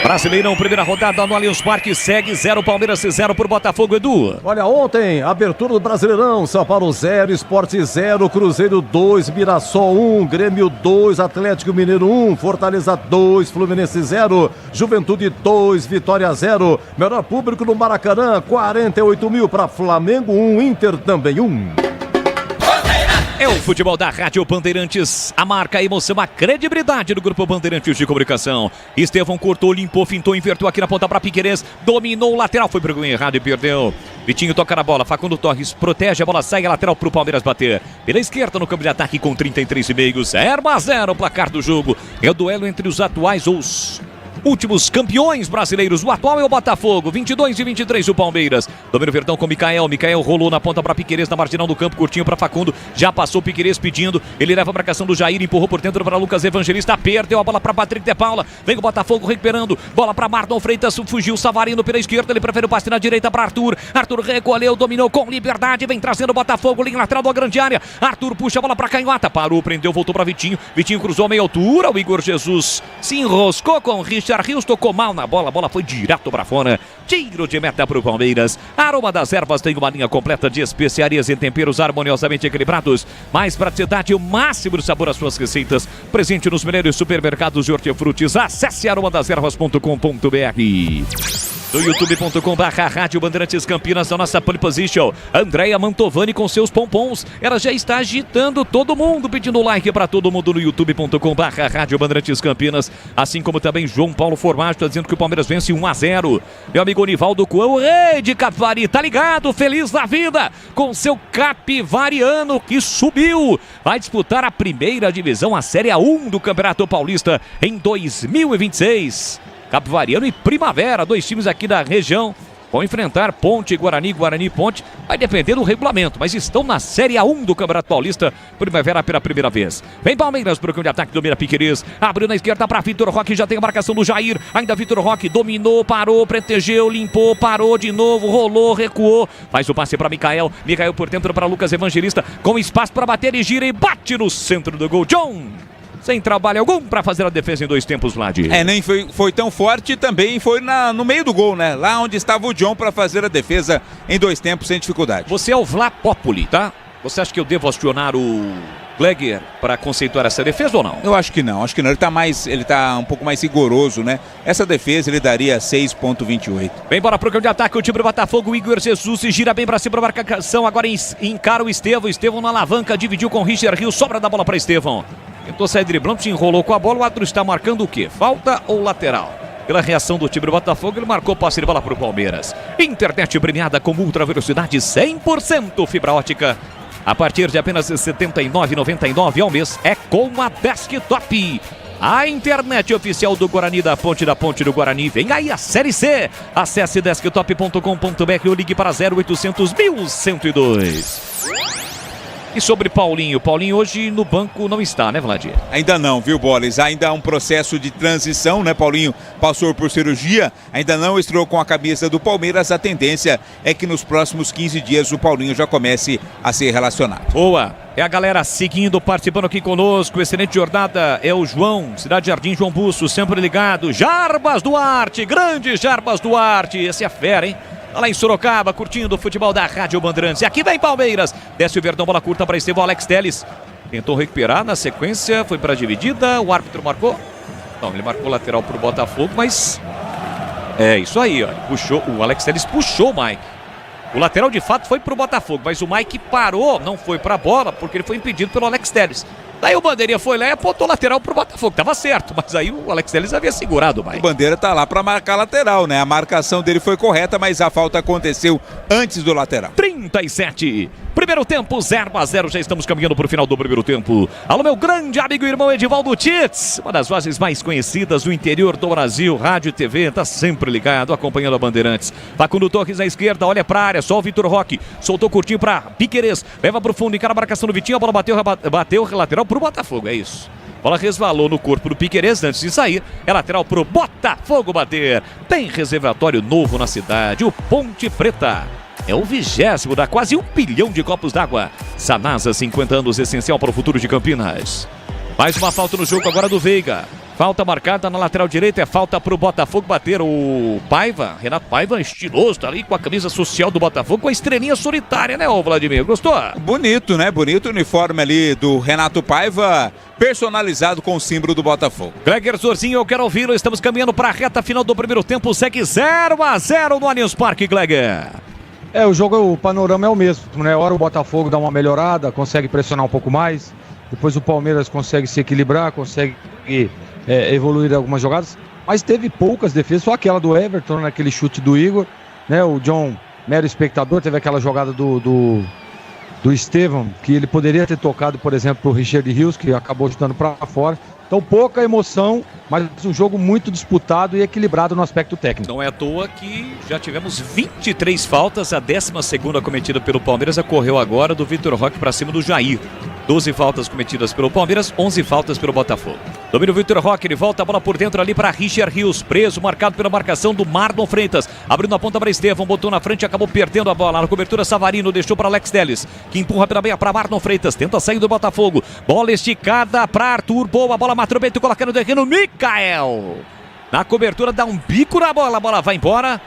Brasileirão, primeira rodada no Allianz Parque, segue 0 Palmeiras 0 por Botafogo, Edu. Olha, ontem, abertura do Brasileirão, São Paulo 0, Sport 0, Cruzeiro 2, Mirassol 1, Grêmio 2, Atlético Mineiro 1, Fortaleza 2, Fluminense 0, Juventude 2, Vitória 0. Melhor público no Maracanã, 48 mil para Flamengo 1, Inter também 1. É o futebol da Rádio Bandeirantes, a marca, a emoção, a credibilidade do Grupo Bandeirantes de Comunicação. Estevão cortou, limpou, fintou, invertou aqui na ponta para Piquerez, dominou o lateral, foi pro gol errado e perdeu. Vitinho toca na bola, Facundo Torres protege, a bola sai, a lateral pro Palmeiras bater. Pela esquerda no campo de ataque com 33,5, 0-0 o placar do jogo. É o duelo entre os atuais ou os últimos campeões brasileiros. O atual é o Botafogo, 22 e 23 o Palmeiras. Domínio Verdão com Micael rolou na ponta para Piquerez, na marginal do campo, curtinho para Facundo, já passou Piquerez pedindo, ele leva a marcação do Jair, empurrou por dentro para Lucas Evangelista, perdeu a bola para Patrick de Paula, vem o Botafogo recuperando, bola para Marlon Freitas, fugiu Savarino pela esquerda, ele prefere o passe na direita para Arthur recolheu, dominou com liberdade, vem trazendo o Botafogo, linha lateral da grande área, Arthur puxa a bola para canhota, parou, prendeu, voltou para Vitinho cruzou a meia altura, o Igor Jesus se enroscou com o Richard Rios, tocou mal na bola, a bola foi direto para fora, tiro de meta para o Palmeiras. Aroma das Ervas tem uma linha completa de especiarias e temperos harmoniosamente equilibrados, mais praticidade e o máximo de sabor às suas receitas, presente nos melhores supermercados de hortifrutis. Acesse aromadasерvas.com.br. No youtube.com/Rádio Bandeirantes Campinas, na nossa pole position, Andréia Mantovani com seus pompons. Ela já está agitando todo mundo, pedindo like para todo mundo no youtube.com/Rádio Bandeirantes Campinas. Assim como também João Paulo Formaggio está dizendo que o Palmeiras vence 1-0. Meu amigo Nivaldo Coelho, o rei de Capivari, tá ligado, feliz da vida, com seu capivariano que subiu. Vai disputar a primeira divisão, a Série A1 do Campeonato Paulista em 2026. Capivariano e Primavera, dois times aqui da região, vão enfrentar Ponte e Guarani, Guarani e Ponte, vai depender do regulamento, mas estão na Série A1 do Campeonato Paulista, Primavera pela primeira vez. Vem Palmeiras pro campo de ataque, domina Piquerez, abriu na esquerda para Vitor Roque, já tem a marcação do Jair, ainda Vitor Roque, dominou, parou, protegeu, limpou, parou de novo, rolou, recuou, faz o passe para Micael por dentro para Lucas Evangelista, com espaço para bater e gira e bate no centro do gol, John! Sem trabalho algum para fazer a defesa em dois tempos, Vlad. Nem foi tão forte, também foi no meio do gol, né? Lá onde estava o John para fazer a defesa em dois tempos sem dificuldade. Você é o Vlad Populi, tá? Você acha que eu devo acionar o Gleger para conceituar essa defesa ou não? Eu acho que não. Ele tá um pouco mais rigoroso, né? Essa defesa ele daria 6,28. Vem embora pro campo de ataque, o time do Botafogo, o Igor Jesus se gira bem para cima para marcação, agora encara o Estevão na alavanca, dividiu com o Richard Rios, sobra da bola para Estevão. Tentou sair driblando, se enrolou com a bola, o árbitro está marcando o quê? Falta ou lateral? Pela reação do time do Botafogo, ele marcou passe de bola para o Palmeiras. Internet premiada com ultra velocidade 100% fibra ótica. A partir de apenas R$ 79,99 ao mês, é com a Desktop. A internet oficial do Guarani, da Ponte do Guarani. Vem aí a Série C. Acesse desktop.com.br ou ligue para 0800 1102. E sobre Paulinho? Paulinho hoje no banco não está, né, Vladir? Ainda não, viu, Bolis? Ainda há um processo de transição, né? Paulinho passou por cirurgia, ainda não estreou com a camisa do Palmeiras. A tendência é que nos próximos 15 dias o Paulinho já comece a ser relacionado. Boa! É a galera seguindo, participando aqui conosco. Excelente jornada. É o João, Cidade Jardim, João Busso, sempre ligado. Jarbas Duarte, grande Jarbas Duarte. Esse é fera, hein? Lá em Sorocaba, curtindo o futebol da Rádio Bandeirantes. E aqui vem Palmeiras. Desce o Verdão, bola curta para Estevão, Alex Telles. Tentou recuperar na sequência, foi para a dividida. O árbitro marcou? Não, ele marcou lateral para o Botafogo, mas... É isso aí, ó. Puxou, o Alex Telles puxou o Mike. O lateral de fato foi para o Botafogo, mas o Mike parou, não foi para a bola, porque ele foi impedido pelo Alex Telles. Daí o Bandeirinha foi lá e apontou lateral pro Botafogo. Tava certo, mas aí o Alex Telles havia segurado, Mike. O Bandeira tá lá para marcar lateral, né? A marcação dele foi correta, mas a falta aconteceu antes do lateral. 47. Primeiro tempo, 0-0. Já estamos caminhando para o final do primeiro tempo. Alô, meu grande amigo e irmão Edivaldo Tits, uma das vozes mais conhecidas do interior do Brasil, rádio e TV, tá sempre ligado, acompanhando a Bandeirantes. Facundo Torres à esquerda, olha pra área, só o Vitor Roque, soltou curtinho pra Piquerez, leva pro fundo, encara a marcação do Vitinho, a bola bateu lateral pro Botafogo, é isso. A bola resvalou no corpo do Piquerez antes de sair. É lateral pro Botafogo bater. Tem reservatório novo na cidade, o Ponte Preta. É o 20º, dá quase 1 bilhão de copos d'água. Sanasa, 50 anos, essencial para o futuro de Campinas. Mais uma falta no jogo agora do Veiga. Falta marcada na lateral direita, é falta pro Botafogo bater. O Paiva, Renato Paiva, estiloso, tá ali com a camisa social do Botafogo, com a estrelinha solitária, né, ô Vladimir? Gostou? Bonito, né? Bonito o uniforme ali do Renato Paiva, personalizado com o símbolo do Botafogo. Gleger Zorzinho, eu quero ouvi-lo. Estamos caminhando para a reta final do primeiro tempo. Segue 0-0 no Allianz Parque, Gleger. O jogo, o panorama é o mesmo, né? Hora o Botafogo dá uma melhorada, consegue pressionar um pouco mais. Depois o Palmeiras consegue se equilibrar, consegue evoluir algumas jogadas. Mas teve poucas defesas, só aquela do Everton, naquele chute do Igor, né? O John, mero espectador, teve aquela jogada do Estevão, que ele poderia ter tocado, por exemplo, pro Richard Rios, que acabou chutando para fora. Então pouca emoção, mas um jogo muito disputado e equilibrado no aspecto técnico. Não é à toa que já tivemos 23 faltas, a 12ª cometida pelo Palmeiras ocorreu agora do Vitor Roque para cima do Jair. 12 faltas cometidas pelo Palmeiras, 11 faltas pelo Botafogo. Domina o Vitor Roque, ele volta a bola por dentro ali para Richard Rios, preso, marcado pela marcação do Marlon Freitas. Abrindo a ponta para Estevão, botou na frente e acabou perdendo a bola. Na cobertura, Savarino deixou para Alex Telles, que empurra pela meia para Marlon Freitas, tenta sair do Botafogo. Bola esticada para Arthur, boa bola, matou bem, colocando no terreno, Mikael. Na cobertura, dá um bico na bola, a bola vai embora.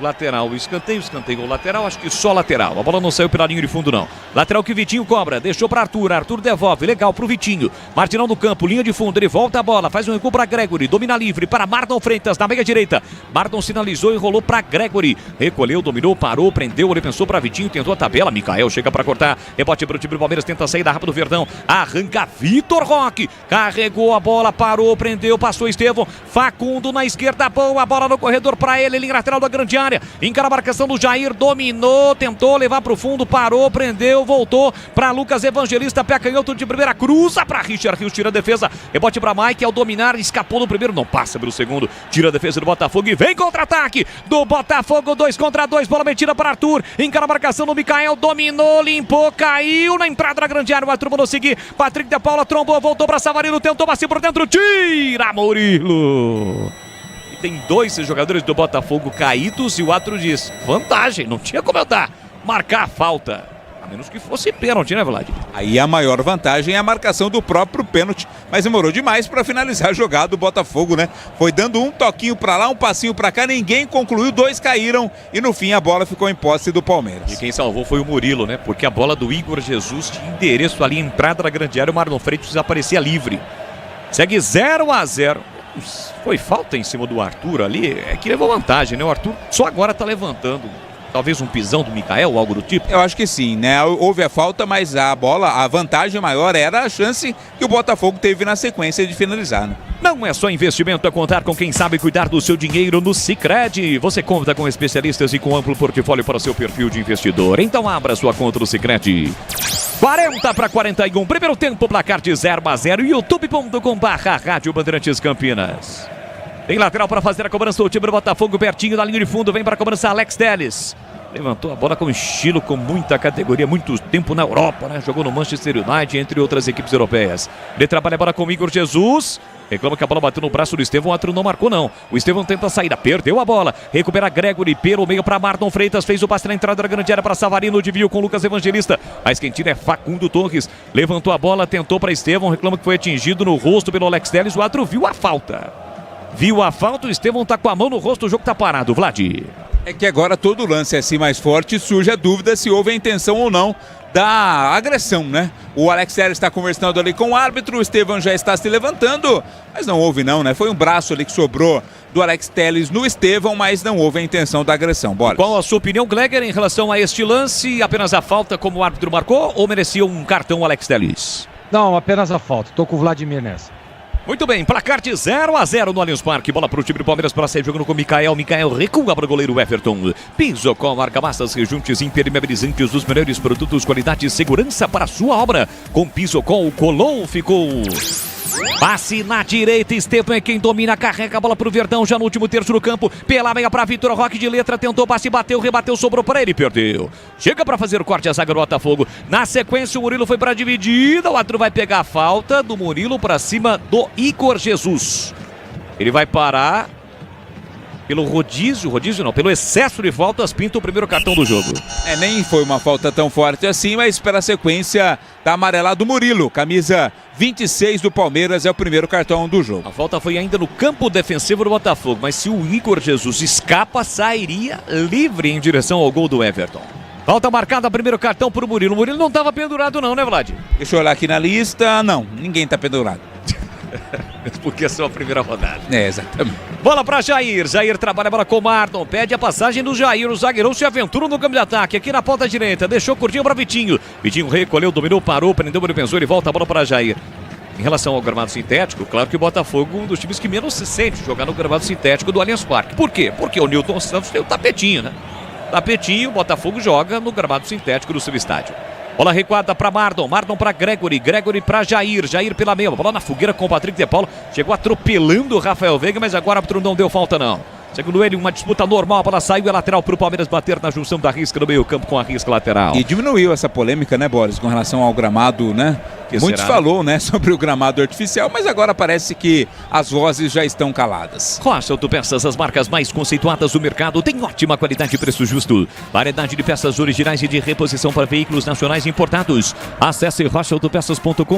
Lateral, escanteio, gol lateral, acho que só lateral. A bola não saiu pela linha de fundo, não. Lateral que o Vitinho cobra, deixou para Arthur, Arthur devolve, legal pro Vitinho. Martinão no campo, linha de fundo, ele volta a bola, faz um recuo para Gregory, domina livre para Marlon Freitas, na meia direita. Marlon sinalizou e rolou para Gregory. Recolheu, dominou, parou, prendeu, ele pensou para Vitinho, tentou a tabela, Mikael chega para cortar. Rebote pro time do Palmeiras, tenta sair da rapa do Verdão. Arranca Vitor Roque, carregou a bola, parou, prendeu, passou Estevão. Facundo na esquerda, boa bola no corredor para ele, linha lateral da grande área. Encara a marcação do Jair, dominou, tentou levar pro fundo, parou, prendeu, voltou para Lucas Evangelista, pé canhoto de primeira, cruza para Richard Rios, tira a defesa, rebote para Mike, ao dominar, escapou no primeiro, não passa pelo segundo, tira a defesa do Botafogo e vem contra-ataque do Botafogo, 2 contra 2, bola metida para Arthur, encara a marcação do Mikael, dominou, limpou, caiu na entrada da grande área, o Arthur mandou seguir, Patrick de Paula trombou, voltou para Savarino, tentou bater por dentro, tira Murilo. Tem 2 jogadores do Botafogo caídos e o Atro diz, vantagem, não tinha como eu dar, marcar a falta. A menos que fosse pênalti, né, Vlad? Aí a maior vantagem é a marcação do próprio pênalti, mas demorou demais para finalizar a jogada do Botafogo, né? Foi dando um toquinho para lá, um passinho para cá, ninguém concluiu, 2 caíram e no fim a bola ficou em posse do Palmeiras. E quem salvou foi o Murilo, né? Porque a bola do Igor Jesus tinha endereço ali, entrada da grande área, o Marlon Freitas aparecia livre. Segue 0-0. Foi falta em cima do Arthur ali, é que levou vantagem, né? O Arthur só agora tá levantando. Talvez um pisão do Mikael, algo do tipo? Eu acho que sim, né? Houve a falta, mas a bola, a vantagem maior era a chance que o Botafogo teve na sequência de finalizar, né? Não é só investimento, é contar com quem sabe cuidar do seu dinheiro no Sicredi. Você conta com especialistas e com amplo portfólio para o seu perfil de investidor. Então abra sua conta no Sicredi. 40-41, primeiro tempo, placar de 0-0, youtube.com/Rádio Bandeirantes Campinas. Tem lateral para fazer a cobrança do time do Botafogo, pertinho da linha de fundo, vem para a cobrança Alex Telles. Levantou a bola com estilo, com muita categoria, muito tempo na Europa, né? Jogou no Manchester United, entre outras equipes europeias. Ele trabalha a bola com o Igor Jesus. Reclama que a bola bateu no braço do Estevão, o Atro não marcou não. O Estevão tenta a saída, perdeu a bola. Recupera Gregory, pelo meio para Marlon Freitas. Fez o passe na entrada da grande área para Savarino, desvio com Lucas Evangelista. A esquentina é Facundo Torres. Levantou a bola, tentou para Estevão. Reclama que foi atingido no rosto pelo Alex Telles. O Atro viu a falta. Viu a falta, o Estevão tá com a mão no rosto, o jogo tá parado, Vlad. É que agora todo lance é assim mais forte, surge a dúvida se houve a intenção ou não da agressão, né? O Alex Telles está conversando ali com o árbitro, o Estevão já está se levantando, mas não houve não, né? Foi um braço ali que sobrou do Alex Telles no Estevão, mas não houve a intenção da agressão. Bora. Qual a sua opinião, Gleger, em relação a este lance? Apenas a falta como o árbitro marcou ou merecia um cartão o Alex Telles? Não, apenas a falta. Tô com o Vladimir nessa. Muito bem, placar de 0-0 no Allianz Parque. Bola para o time do Palmeiras para sair jogando com o Mikael. Mikael recua para o goleiro Everton. Pisocol, argamassas, rejuntes impermeabilizantes dos melhores produtos, qualidade e segurança para a sua obra. Com Pisocol, colou, ficou. Passe na direita, Estevam é quem domina, carrega a bola pro Verdão, já no último terço do campo, pela meia para Vitor Roque de letra, tentou passe, bateu, rebateu, sobrou para ele, perdeu. Chega para fazer o corte a zaga do Botafogo. Na sequência o Murilo foi para dividida, o árbitro vai pegar a falta do Murilo para cima do Igor Jesus. Ele vai parar pelo pelo excesso de faltas, pinta o primeiro cartão do jogo. Nem foi uma falta tão forte assim, mas pela sequência da amarelada do Murilo, camisa 26 do Palmeiras, é o primeiro cartão do jogo. A falta foi ainda no campo defensivo do Botafogo, mas se o Igor Jesus escapa, sairia livre em direção ao gol do Everton. Falta marcada, primeiro cartão pro Murilo. O Murilo não estava pendurado não, né, Vlad? Deixa eu olhar aqui na lista, não, ninguém tá pendurado. Porque é só a primeira rodada. Exatamente. Bola para Jair. Jair trabalha a bola com o Marlon. Pede a passagem do Jair. O zagueirão se aventura no campo de ataque. Aqui na ponta direita. Deixou curtinho para Vitinho. Vitinho recolheu, dominou, parou, prendeu, ele pensou, ele volta a bola para Jair. Em relação ao gramado sintético, claro que o Botafogo é um dos times que menos se sente jogar no gramado sintético do Allianz Parque. Por quê? Porque o Newton Santos tem o tapetinho, né? Tapetinho, o Botafogo joga no gramado sintético do seu estádio. Bola recuada para Marlon, Marlon para Gregory, Gregory para Jair, Jair pela meia, bola na fogueira com o Patrick de Paulo, chegou atropelando o Rafael Veiga, mas agora o árbitro não deu falta não. Segundo ele, uma disputa normal, a bola saiu, é lateral para o Palmeiras bater na junção da risca no meio campo com a risca lateral. E diminuiu essa polêmica, né, Boris, com relação ao gramado, né? Muitos falou, né, sobre o gramado artificial, mas agora parece que as vozes já estão caladas. Rocha Autopeças, as marcas mais conceituadas do mercado, tem ótima qualidade e preço justo. Variedade de peças originais e de reposição para veículos nacionais importados. Acesse rochaautopeças.com.br.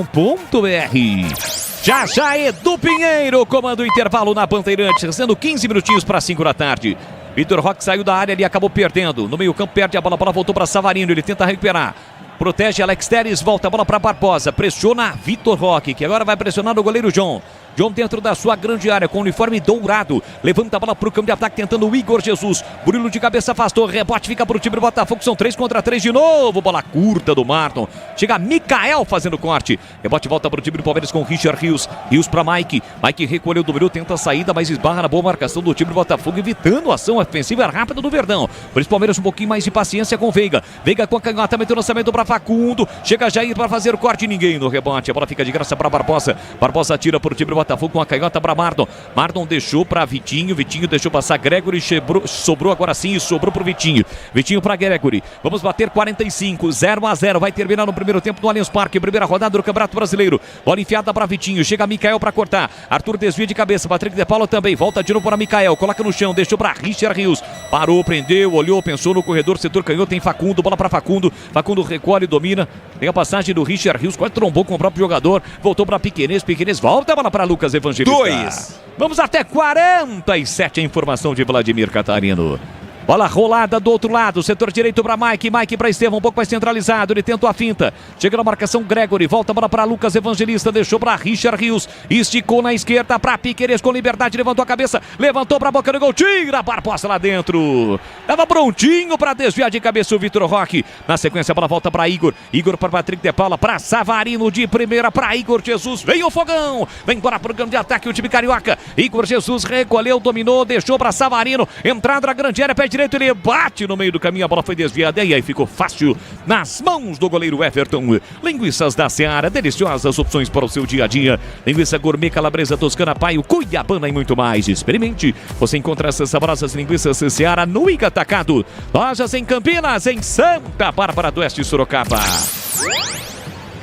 Já Edu Pinheiro, comando o intervalo na Bandeirantes, sendo 15 minutinhos para 5 da tarde. Vitor Roque saiu da área, ele acabou perdendo. No meio campo perde a bola voltou para Savarino, ele tenta recuperar. Protege Alex Telles, volta a bola para Barbosa, pressiona Vitor Roque, que agora vai pressionar o goleiro John. John dentro da sua grande área, com o uniforme dourado, levanta a bola para o campo de ataque, tentando o Igor Jesus. Murilo de cabeça afastou, rebote fica para o time do Botafogo, são 3 contra 3 de novo, bola curta do Marlon. Chega Mikael fazendo corte, rebote volta para o time do Palmeiras com o Richard Rios. Rios para Mike, Mike recolheu do Murilo, tenta a saída, mas esbarra na boa marcação do time do Botafogo, evitando a ação ofensiva rápida do Verdão. Por isso Palmeiras um pouquinho mais de paciência com o Veiga. Veiga com a canhota, meteu o lançamento para Facundo, chega Jair para fazer o corte, ninguém no rebote, a bola fica de graça para Barbosa. Barbosa tira para o time do Botafogo com a canhota para Marlon. Marlon deixou para Vitinho, Vitinho deixou passar Gregory, sobrou agora sim e sobrou para o Vitinho. Vitinho para Gregory. Vamos bater 45, 0-0, vai terminar no primeiro tempo no Allianz Parque, primeira rodada do Campeonato Brasileiro. Bola enfiada para Vitinho, chega Mikael para cortar. Arthur desvia de cabeça, Patrick de Paulo também, volta de novo para Mikael, coloca no chão, deixou para Richard Rios. Parou, prendeu, olhou, pensou no corredor, setor canhoto, tem Facundo, bola para Facundo. Facundo recolhe, domina. Tem a passagem do Richard Rios, quase trombou com o próprio jogador. Voltou para Piquerez, volta a bola para Lucas Evangelista. 2. Vamos até 47, a informação de Vladimir Catarino. Bola rolada do outro lado, setor direito para Mike, Mike para Estevam, um pouco mais centralizado, ele tentou a finta, chega na marcação Gregory, volta a bola para Lucas Evangelista, deixou para Richard Rios, esticou na esquerda para Piquerez com liberdade, levantou a cabeça, levantou para a boca do gol, tira a Barbosa lá dentro, tava prontinho para desviar de cabeça o Vitor Roque, na sequência a bola volta para Igor, Igor para Patrick de Paula, para Savarino de primeira, para Igor Jesus, vem o fogão, vem embora para o campo de ataque o time carioca, Igor Jesus recolheu, dominou, deixou para Savarino, entrada na grande área, pé direito, ele bate no meio do caminho, a bola foi desviada e aí ficou fácil nas mãos do goleiro Everton. Linguiças da Seara, deliciosas opções para o seu dia a dia. Linguiça gourmet, calabresa, toscana, paio, cuiabana e muito mais. Experimente. Você encontra essas saborosas linguiças Seara no Iga Atacado. Lojas em Campinas, em Santa Bárbara do Oeste, Sorocaba.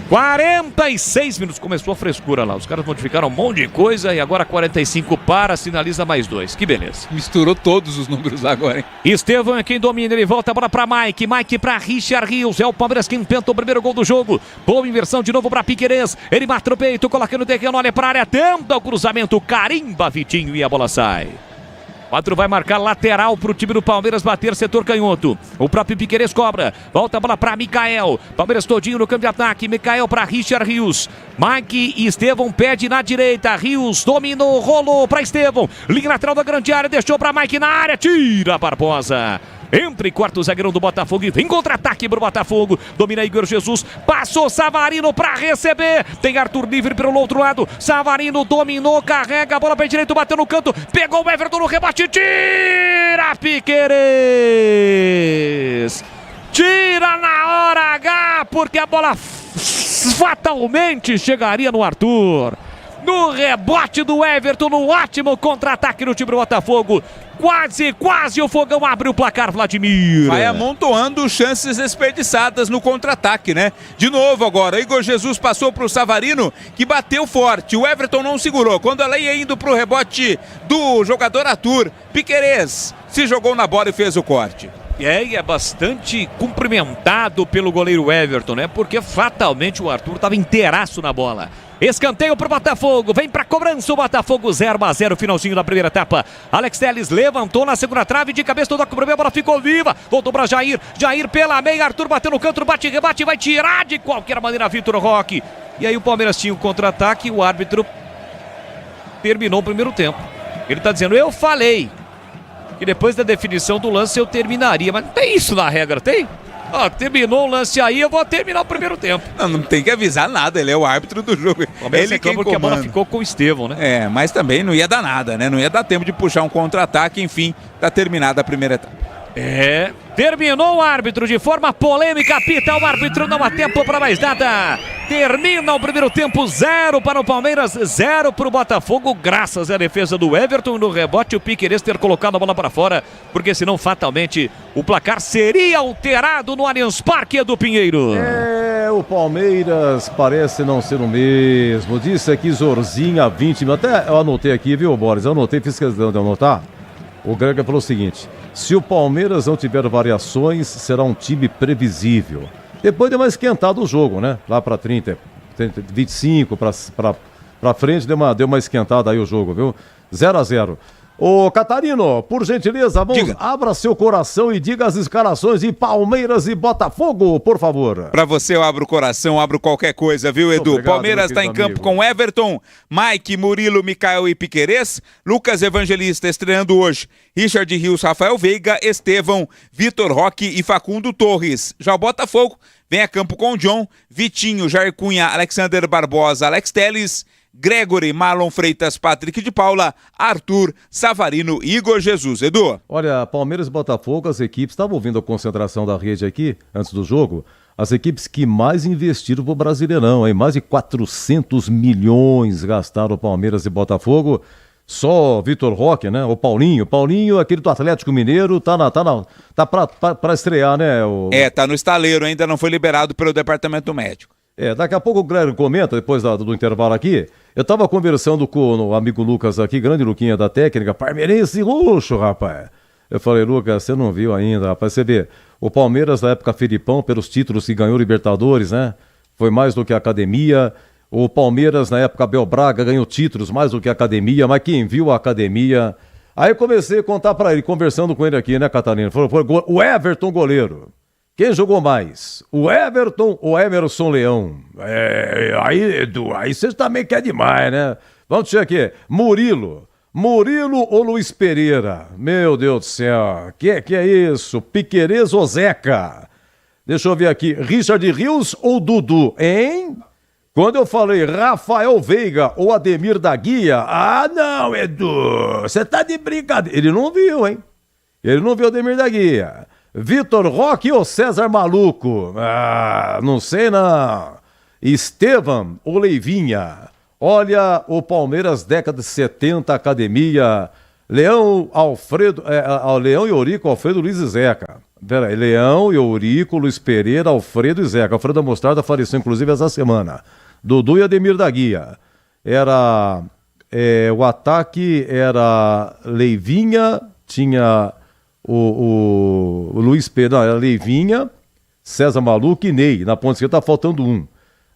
46 minutos, começou a frescura lá, os caras modificaram um monte de coisa e agora 45 para, sinaliza mais 2, que beleza. Misturou todos os números agora, hein? Estevam é quem domina, ele volta a bola para Mike, Mike para Richard Rios, é o Palmeiras quem tenta o primeiro gol do jogo, boa inversão de novo para Piquerez, ele mata o peito, coloca no terreno, olha para a área, tenta o cruzamento, carimba Vitinho e a bola sai. 4 vai marcar lateral para o time do Palmeiras bater setor canhoto. O próprio Piquerez cobra. Volta a bola para Mikael. Palmeiras todinho no campo de ataque. Mikael para Richard Rios. Mike e Estevam pede na direita. Rios dominou, rolou para Estevam. Linha lateral da grande área, deixou para Mike na área. Tira a Barbosa. Entre quarto zagueiro do Botafogo e vem contra-ataque pro Botafogo. Domina Igor Jesus, passou Savarino pra receber. Tem Arthur livre pelo outro lado. Savarino dominou, carrega a bola pra direito, bateu no canto, pegou o Everton no rebate, tira Piquerez. Tira na hora H, porque a bola fatalmente chegaria no Arthur. No rebote do Everton, no ótimo contra-ataque no time do Botafogo. Quase o Fogão abre o placar, Vladimir. Vai amontoando chances desperdiçadas no contra-ataque, né? De novo agora, Igor Jesus passou pro Savarino, que bateu forte. O Everton não segurou. Quando ela ia indo pro rebote do jogador Arthur, Piquerez se jogou na bola e fez o corte. E é bastante cumprimentado pelo goleiro Everton, né? Porque fatalmente o Arthur estava inteiraço na bola. Escanteio pro Botafogo, vem pra cobrança o Botafogo, 0-0, finalzinho da primeira etapa. Alex Telles levantou na segunda trave, de cabeça toda com o problema, a bola ficou viva, voltou pra Jair pela meia, Arthur bateu no canto, bate, rebate, vai tirar de qualquer maneira Vitor Roque. E aí o Palmeiras tinha o contra-ataque, o árbitro terminou o primeiro tempo. Ele tá dizendo, eu falei que depois da definição do lance eu terminaria, mas não tem isso na regra, tem? Ó, terminou o lance aí, eu vou terminar o primeiro tempo. Não tem que avisar nada, ele é o árbitro do jogo. Ele quem comanda. Que a bola ficou com o Estevão, né? É, mas também não ia dar nada, né? Não ia dar tempo de puxar um contra-ataque, enfim, tá terminada a primeira etapa. Terminou o árbitro de forma polêmica, apita o árbitro, não há tempo para mais nada. Termina o primeiro tempo, 0 para o Palmeiras, 0 para o Botafogo, graças à defesa do Everton. No rebote o Piquerez ter colocado a bola para fora, porque senão fatalmente o placar seria alterado no Allianz Parque, Edu Pinheiro. O Palmeiras parece não ser o mesmo. Disse aqui Zorzinha, 20 minutos. Até eu anotei aqui, viu, Boris? Eu anotei, fiz questão de anotar. O Greg falou o seguinte: se o Palmeiras não tiver variações, será um time previsível. Depois deu uma esquentada o jogo, né? Lá para 25 para frente, deu uma esquentada aí o jogo, viu? 0-0. Ô Catarino, por gentileza, abra seu coração e diga as escalações de Palmeiras e Botafogo, por favor. Pra você eu abro o coração, abro qualquer coisa, viu, Edu? Obrigado, Palmeiras tá em campo com Everton, Mike, Murilo, Mikael e Piquerez, Lucas Evangelista estreando hoje, Richard Rios, Rafael Veiga, Estevão, Vitor Roque e Facundo Torres. Já o Botafogo vem a campo com John, Vitinho, Jair Cunha, Alexander Barbosa, Alex Telles, Gregory, Marlon Freitas, Patrick de Paula, Arthur, Savarino e Igor Jesus. Edu? Olha, Palmeiras e Botafogo, as equipes, estavam ouvindo a concentração da rede aqui, antes do jogo, as equipes que mais investiram pro Brasileirão, hein? Mais de 400 milhões gastaram Palmeiras e Botafogo. Só Vitor Roque, né? O Paulinho, aquele do Atlético Mineiro, tá pra estrear, né? Tá no estaleiro, ainda não foi liberado pelo departamento médico. Daqui a pouco o Greg comenta, depois do intervalo aqui. Eu tava conversando com o amigo Lucas aqui, grande Luquinha da técnica, palmeirense luxo, rapaz. Eu falei, Lucas, você não viu ainda, rapaz. Você vê, o Palmeiras na época Filipão, pelos títulos que ganhou Libertadores, né? Foi mais do que a academia. O Palmeiras na época Abel Braga ganhou títulos mais do que a academia, mas quem viu a academia... Aí eu comecei a contar pra ele, conversando com ele aqui, né, Catarina? Falou, o Everton goleiro. Quem jogou mais? O Everton ou Emerson Leão? Aí, Edu, aí você também quer demais, né? Vamos ver aqui. Murilo ou Luiz Pereira? Meu Deus do céu, que é isso? Piquerez ou Zeca? Deixa eu ver aqui. Richard Rios ou Dudu, hein? Quando eu falei Rafael Veiga ou Ademir da Guia, não, Edu, você tá de brincadeira. Ele não viu, hein? Ele não viu Ademir da Guia. Vitor Roque ou César Maluco? Não sei não. Estevão ou Leivinha? Olha, o Palmeiras, década de 70, academia. Leão, Leão e Eurico, Alfredo, Luiz e Zeca. Peraí, Leão, Eurico, Luiz Pereira, Alfredo e Zeca. Alfredo da Mostarda faleceu, inclusive, essa semana. Dudu e Ademir da Guia. O ataque era Leivinha, tinha... O Luiz Pedro, era Leivinha, César Maluco e Ney. Na ponta esquerda tá faltando um.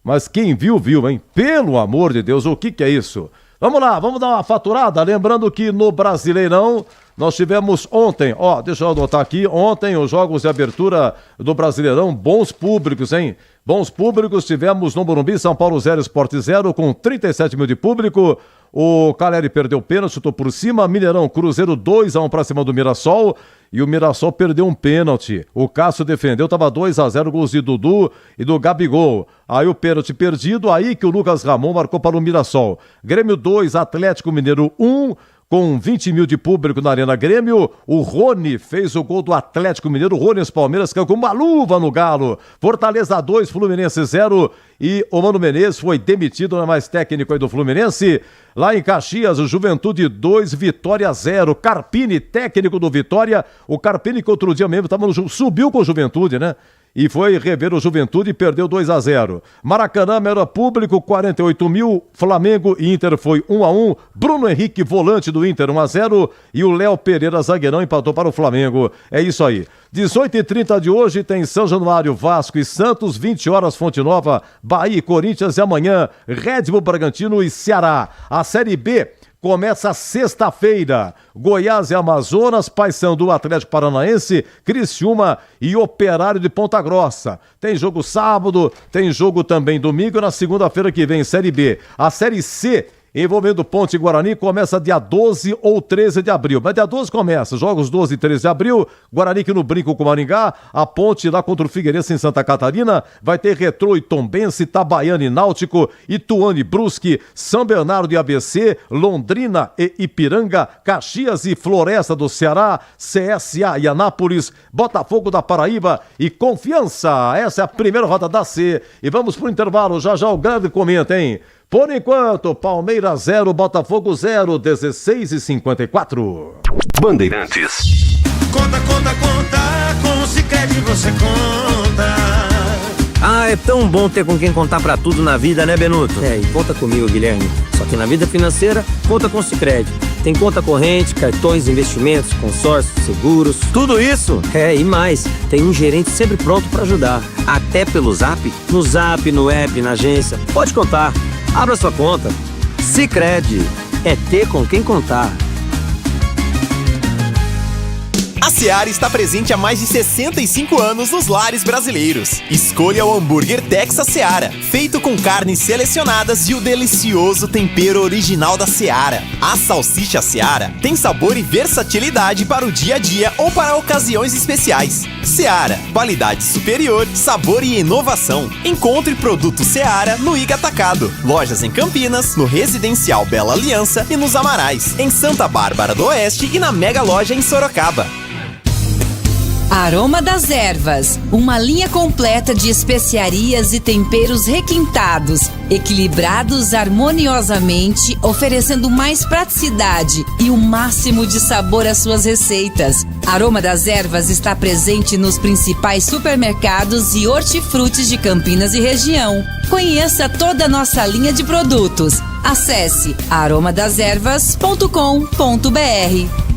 Mas quem viu, hein? Pelo amor de Deus, o que é isso? Vamos lá, vamos dar uma faturada. Lembrando que no Brasileirão Nós tivemos ontem, deixa eu anotar aqui, ontem os jogos de abertura do Brasileirão, bons públicos, hein? Bons públicos, tivemos no Morumbi, São Paulo 0, Sport 0, com 37 mil de público. O Caleri perdeu o pênalti, chutou por cima. Mineirão, Cruzeiro 2-1 pra cima do Mirassol. E o Mirassol perdeu um pênalti. O Cássio defendeu, tava 2-0, gols de Dudu e do Gabigol. Aí o pênalti perdido, aí que o Lucas Ramon marcou para o Mirassol. Grêmio 2, Atlético Mineiro 1. Com 20 mil de público na Arena Grêmio, o Rony fez o gol do Atlético Mineiro. O Rony Palmeiras caiu com uma luva no Galo. Fortaleza 2, Fluminense 0. E o Mano Menezes foi demitido, não é mais técnico aí do Fluminense. Lá em Caxias, o Juventude 2, Vitória 0. Carpini, técnico do Vitória. O Carpini que outro dia mesmo subiu com o Juventude, né? E foi rever o Juventude e perdeu 2-0. Maracanã, maior público, 48 mil. Flamengo e Inter foi 1-1. Bruno Henrique, volante do Inter, 1-0. E o Léo Pereira, zagueirão, empatou para o Flamengo. É isso aí. 18h30 de hoje tem São Januário, Vasco e Santos. 20 horas, Fonte Nova, Bahia e Corinthians. E amanhã, Red Bull Bragantino e Ceará. A Série B começa sexta-feira. Goiás e Amazonas, Paysandu, Atlético Paranaense, Criciúma e Operário de Ponta Grossa. Tem jogo sábado, tem jogo também domingo, na segunda-feira que vem, Série B. A Série C, envolvendo Ponte e Guarani, começa dia 12 ou 13 de abril. Mas dia 12 começa, jogos 12 e 13 de abril, Guarani que no brinco com o Maringá, a Ponte lá contra o Figueirense em Santa Catarina, vai ter Retrô e Tombense, Itabaiana e Náutico, Ituano e Brusque, São Bernardo e ABC, Londrina e Ipiranga, Caxias e Floresta do Ceará, CSA e Anápolis, Botafogo da Paraíba e Confiança. Essa é a primeira roda da C. E vamos pro intervalo, já o grande comenta, hein? Por enquanto, Palmeiras 0, Botafogo 0, 16h54. Bandeirantes. Conta, com o Sicredi você conta. Ah, é tão bom ter com quem contar pra tudo na vida, né, Benuto? E conta comigo, Guilherme. Só que na vida financeira, conta com o Sicredi. Tem conta corrente, cartões, investimentos, consórcios, seguros, tudo isso. E mais, tem um gerente sempre pronto pra ajudar. Até pelo Zap, no app, na agência. Pode contar. Abra sua conta. Sicredi é ter com quem contar. A Seara está presente há mais de 65 anos nos lares brasileiros. Escolha o hambúrguer Texas Seara, feito com carnes selecionadas e o delicioso tempero original da Seara. A salsicha Seara tem sabor e versatilidade para o dia a dia ou para ocasiões especiais. Seara, qualidade superior, sabor e inovação. Encontre produto Seara no Iga Atacado. Lojas em Campinas, no Residencial Bela Aliança e nos Amarais, em Santa Bárbara do Oeste e na Mega Loja em Sorocaba. Aroma das Ervas, uma linha completa de especiarias e temperos requintados, equilibrados harmoniosamente, oferecendo mais praticidade e o máximo de sabor às suas receitas. Aroma das Ervas está presente nos principais supermercados e hortifrutis de Campinas e região. Conheça toda a nossa linha de produtos. Acesse aromadaservas.com.br.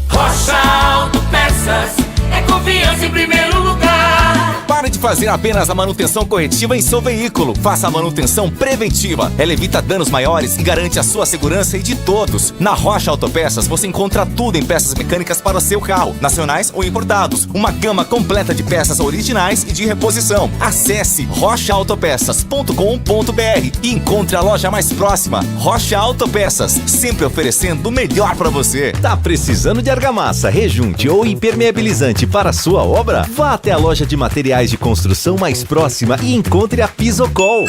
Rocha Autopeças é confiança em primeiro lugar. Pare de fazer apenas a manutenção corretiva em seu veículo. Faça a manutenção preventiva. Ela evita danos maiores e garante a sua segurança e de todos. Na Rocha Autopeças você encontra tudo em peças mecânicas para o seu carro, nacionais ou importados. Uma gama completa de peças originais e de reposição. Acesse rochaautopeças.com.br e encontre a loja mais próxima. Rocha Autopeças, sempre oferecendo o melhor para você. Tá precisando de argamassa, rejunte ou impermeabilizante para a sua obra? Vá até a loja de materiais de construção mais próxima e encontre a Pisocol.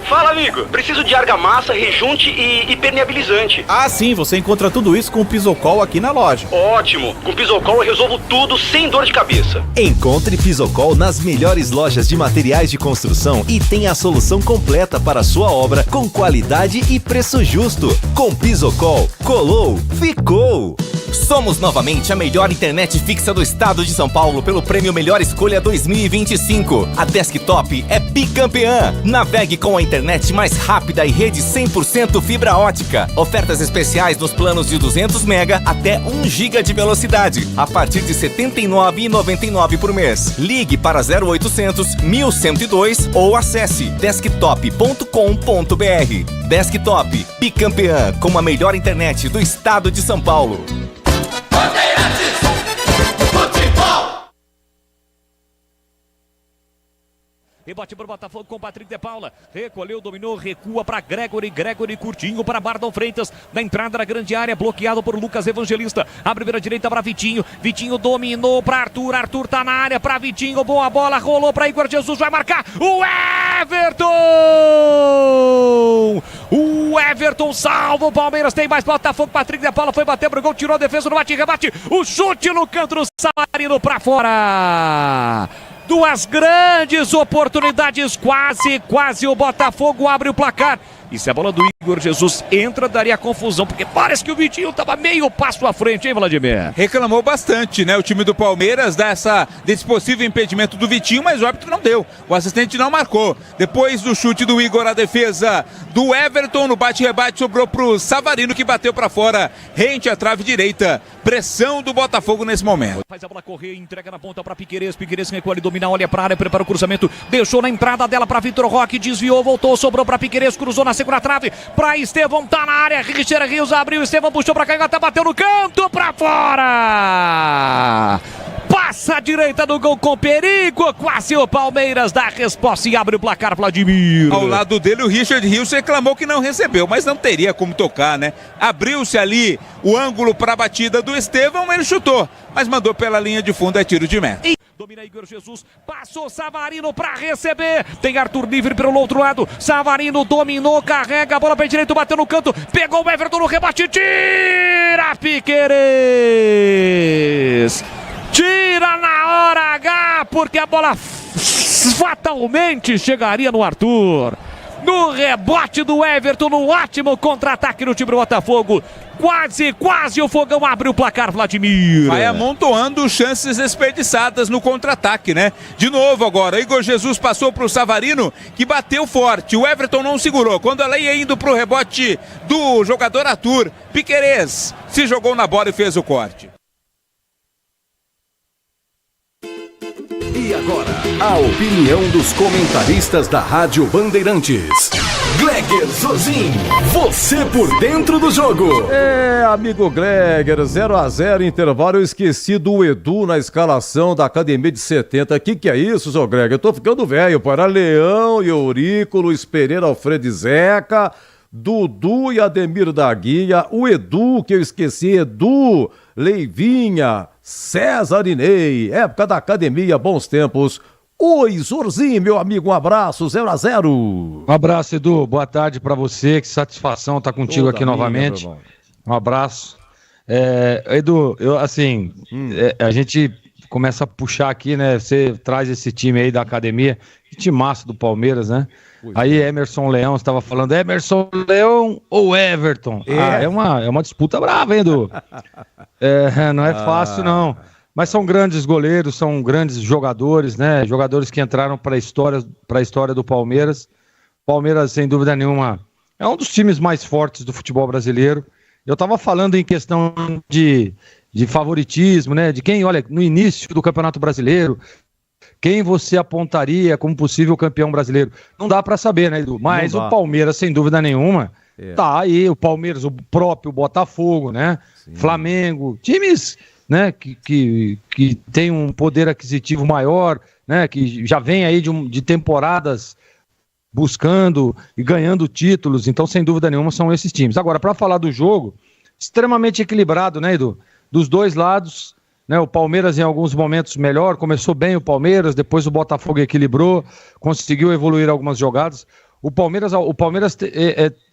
Fala, amigo. Preciso de argamassa, rejunte e impermeabilizante. Ah, sim. Você encontra tudo isso com o Pisocol aqui na loja. Ótimo. Com o Pisocol eu resolvo tudo sem dor de cabeça. Encontre Pisocol nas melhores lojas de materiais de construção e tenha a solução completa para a sua obra com qualidade e preço justo. Com Pisocol, colou, ficou. Somos novamente a melhor internet fixa do estado de São Paulo pelo prêmio Melhor Escolha 2025. A Desktop é bicampeã. Navegue com a internet mais rápida e rede 100% fibra ótica. Ofertas especiais nos planos de 200 MB até 1 GB de velocidade, a partir de R$ 79,99 por mês. Ligue para 0800 1102 ou acesse desktop.com.br. Desktop, bicampeã com a melhor internet do estado de São Paulo. Rebote pro Botafogo com Patrick de Paula. Recolheu, dominou, recua para Gregory. Gregory curtinho para Bardon Freitas. Na entrada da grande área, bloqueado por Lucas Evangelista. Abre vira direita para Vitinho. Vitinho dominou para Arthur. Arthur tá na área para Vitinho. Boa bola, rolou para Igor Jesus. Vai marcar o Everton! O Everton salva o Palmeiras. Tem mais Botafogo. Patrick de Paula foi bater pro gol. Tirou a defesa no bate-rebate. O chute no canto do Savarino para fora. Duas grandes oportunidades, quase o Botafogo abre o placar. E se a bola do Igor Jesus entra, daria confusão, porque parece que o Vitinho estava meio passo à frente, hein, Vladimir? Reclamou bastante, né, o time do Palmeiras desse possível impedimento do Vitinho, mas o árbitro não deu, o assistente não marcou. Depois do chute do Igor, a defesa do Everton, no bate-rebate sobrou pro Savarino, que bateu para fora, rente à trave direita. Pressão do Botafogo nesse momento. Faz a bola correr, entrega na ponta para Piquerez. Piquerez recolhe, domina, olha para a área, prepara o cruzamento, deixou na entrada dela para Vitor Roque, desviou, voltou, sobrou para Piquerez, cruzou na segunda trave, para Estevão, tá na área, Richard Rios abriu, Estevão puxou para cá, até bateu no canto, para fora! Passa a direita do gol com perigo, quase o Palmeiras dá a resposta e abre o placar, Vladimir. Ao lado dele, o Richard Rios reclamou que não recebeu, mas não teria como tocar, né? Abriu-se ali o ângulo para a batida do Estevão, ele chutou, mas mandou pela linha de fundo, é tiro de meta. Domina Igor Jesus, passou Savarino para receber, tem Arthur livre pelo outro lado, Savarino dominou, carrega a bola para direito, bateu no canto, pegou o Everton no rebate, tira Piquerez! Tira na hora H, porque a bola fatalmente chegaria no Arthur. No rebote do Everton, no ótimo contra-ataque no time do Botafogo. Quase o Fogão abre o placar, Vladimir. Vai amontoando chances desperdiçadas no contra-ataque, né? De novo agora, Igor Jesus passou pro Savarino, que bateu forte. O Everton não segurou. Quando ela ia indo pro rebote do jogador Arthur, Piquerez se jogou na bola e fez o corte. E agora, a opinião dos comentaristas da Rádio Bandeirantes. Gleger Zorzin, você por dentro do jogo. É, amigo Gleger, 0-0 intervalo. Eu esqueci do Edu na escalação da Academia de 70. Que é isso, seu Gleger? Eu tô ficando velho, pô. Era Leão, Eurico, Luiz Pereira, Alfredo e Zeca, Dudu e Ademir da Guia. O Edu, que eu esqueci, Edu, Leivinha, César e Ney, época da academia, bons tempos. Oi, Zorzinho, meu amigo, um abraço, 0-0. Um abraço, Edu, boa tarde pra você, que satisfação estar contigo aqui novamente. Um abraço. Edu, a gente começa a puxar aqui, né, você traz esse time aí da academia, que timaço do Palmeiras, né? Aí Emerson Leão, você estava falando, Emerson Leão ou Everton? É uma disputa brava, hein, Edu? Não é fácil, não. Mas são grandes goleiros, são grandes jogadores, né? Jogadores que entraram para a história do Palmeiras. Palmeiras, sem dúvida nenhuma, é um dos times mais fortes do futebol brasileiro. Eu estava falando em questão de favoritismo, né? De quem, olha, no início do Campeonato Brasileiro, quem você apontaria como possível campeão brasileiro? Não dá para saber, né, Edu? Mas o Palmeiras, sem dúvida nenhuma, tá aí. O Palmeiras, o próprio Botafogo, né? Sim. Flamengo, times, né, que tem um poder aquisitivo maior, né? Que já vem aí de temporadas buscando e ganhando títulos. Então, sem dúvida nenhuma, são esses times. Agora, para falar do jogo, extremamente equilibrado, né, Edu? Dos dois lados. Né, o Palmeiras em alguns momentos melhor, começou bem o Palmeiras, depois o Botafogo equilibrou, conseguiu evoluir algumas jogadas. O Palmeiras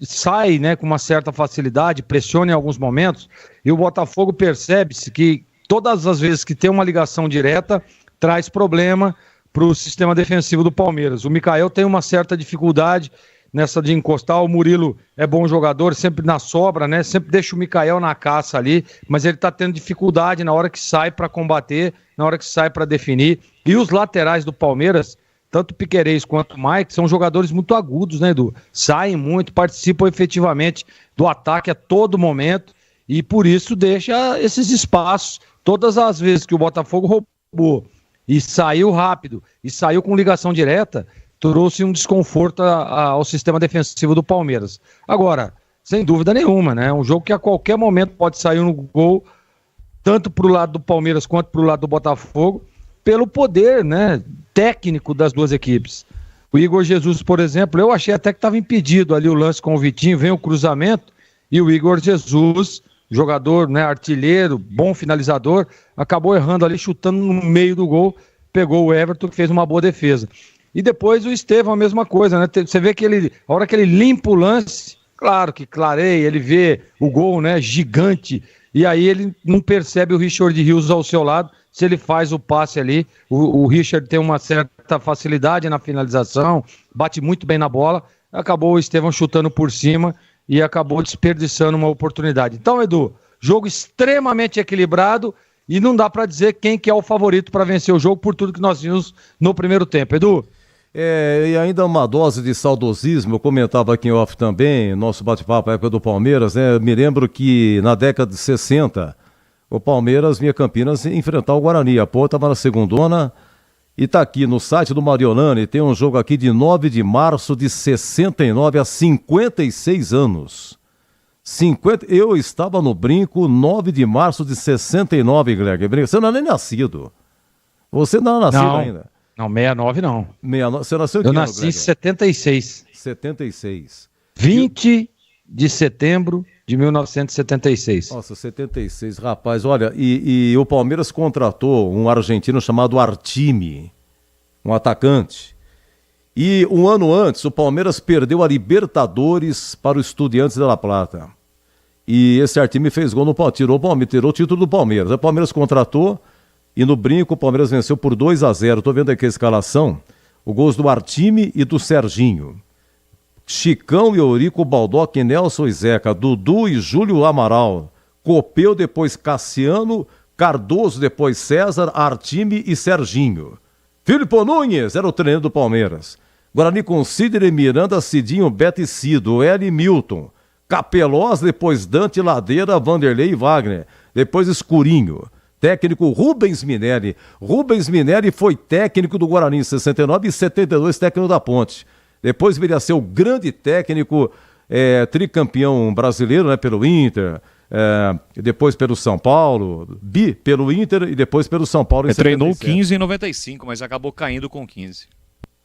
sai, né, com uma certa facilidade, pressiona em alguns momentos, e o Botafogo percebe-se que todas as vezes que tem uma ligação direta, traz problema para o sistema defensivo do Palmeiras. O Michael tem uma certa dificuldade nessa de encostar, o Murilo é bom jogador, sempre na sobra, né? Sempre deixa o Michael na caça ali, mas ele tá tendo dificuldade na hora que sai para combater, na hora que sai para definir. E os laterais do Palmeiras, tanto o Piquerez quanto o Mike, são jogadores muito agudos, né, Edu? Saem muito, participam efetivamente do ataque a todo momento e por isso deixa esses espaços. Todas as vezes que o Botafogo roubou e saiu rápido e saiu com ligação direta, trouxe um desconforto ao sistema defensivo do Palmeiras. Agora, sem dúvida nenhuma, né? É um jogo que a qualquer momento pode sair um gol, tanto para o lado do Palmeiras quanto para o lado do Botafogo, pelo poder, né, técnico das duas equipes. O Igor Jesus, por exemplo, eu achei até que estava impedido ali o lance com o Vitinho, vem o cruzamento, e o Igor Jesus, jogador, né, artilheiro, bom finalizador, acabou errando ali, chutando no meio do gol, pegou o Everton, que fez uma boa defesa. E depois o Estevão, a mesma coisa, né? Você vê que a hora que ele limpa o lance, claro que clareia, ele vê o gol, né, gigante, e aí ele não percebe o Richard Rios ao seu lado. Se ele faz o passe ali, o Richard tem uma certa facilidade na finalização, bate muito bem na bola, acabou o Estevão chutando por cima e acabou desperdiçando uma oportunidade. Então, Edu, jogo extremamente equilibrado e não dá para dizer quem que é o favorito para vencer o jogo por tudo que nós vimos no primeiro tempo. Edu? E ainda uma dose de saudosismo, eu comentava aqui em off também, nosso bate-papo na época do Palmeiras, né? Me lembro que na década de 60, o Palmeiras vinha Campinas enfrentar o Guarani. A Ponta estava na segundona e tá aqui no site do Mariolani, tem um jogo aqui de 9 de março de 69, há 56 anos. Eu estava no Brinco 9 de março de 69, Greg. Você não é nem nascido. Você não é nascido ainda. Não, 69 não. 69, você nasceu em que Eu ano, nasci em Greg? 76. 76. 20 de setembro de 1976. Nossa, 76, rapaz, olha, e o Palmeiras contratou um argentino chamado Artime, um atacante. E um ano antes, o Palmeiras perdeu a Libertadores para o Estudiantes de La Plata. E esse Artime fez gol no Palmeiras, tirou o título do Palmeiras. O Palmeiras contratou e no Brinco o Palmeiras venceu por 2-0. Estou vendo aqui a escalação, os gols do Artime e do Serginho. Chicão e Eurico Baldock, Nelson e Zeca, Dudu e Júlio Amaral, Copeu, depois Cassiano, Cardoso, depois César, Artime e Serginho. Filipe Nunes era o treinador do Palmeiras. Guarani com Sidney, Miranda, Cidinho, Beto e Cido, L. e Milton. Capelós, depois Dante, Ladeira, Vanderlei e Wagner. Depois Escurinho. Técnico Rubens Minelli. Rubens Minelli foi técnico do Guarani em 69 e 72, técnico da Ponte. Depois viria a ser o grande técnico, tricampeão brasileiro, né, pelo Inter, depois pelo São Paulo, pelo Inter e depois pelo São Paulo em 77. Treinou 15 em 95, mas acabou caindo com 15.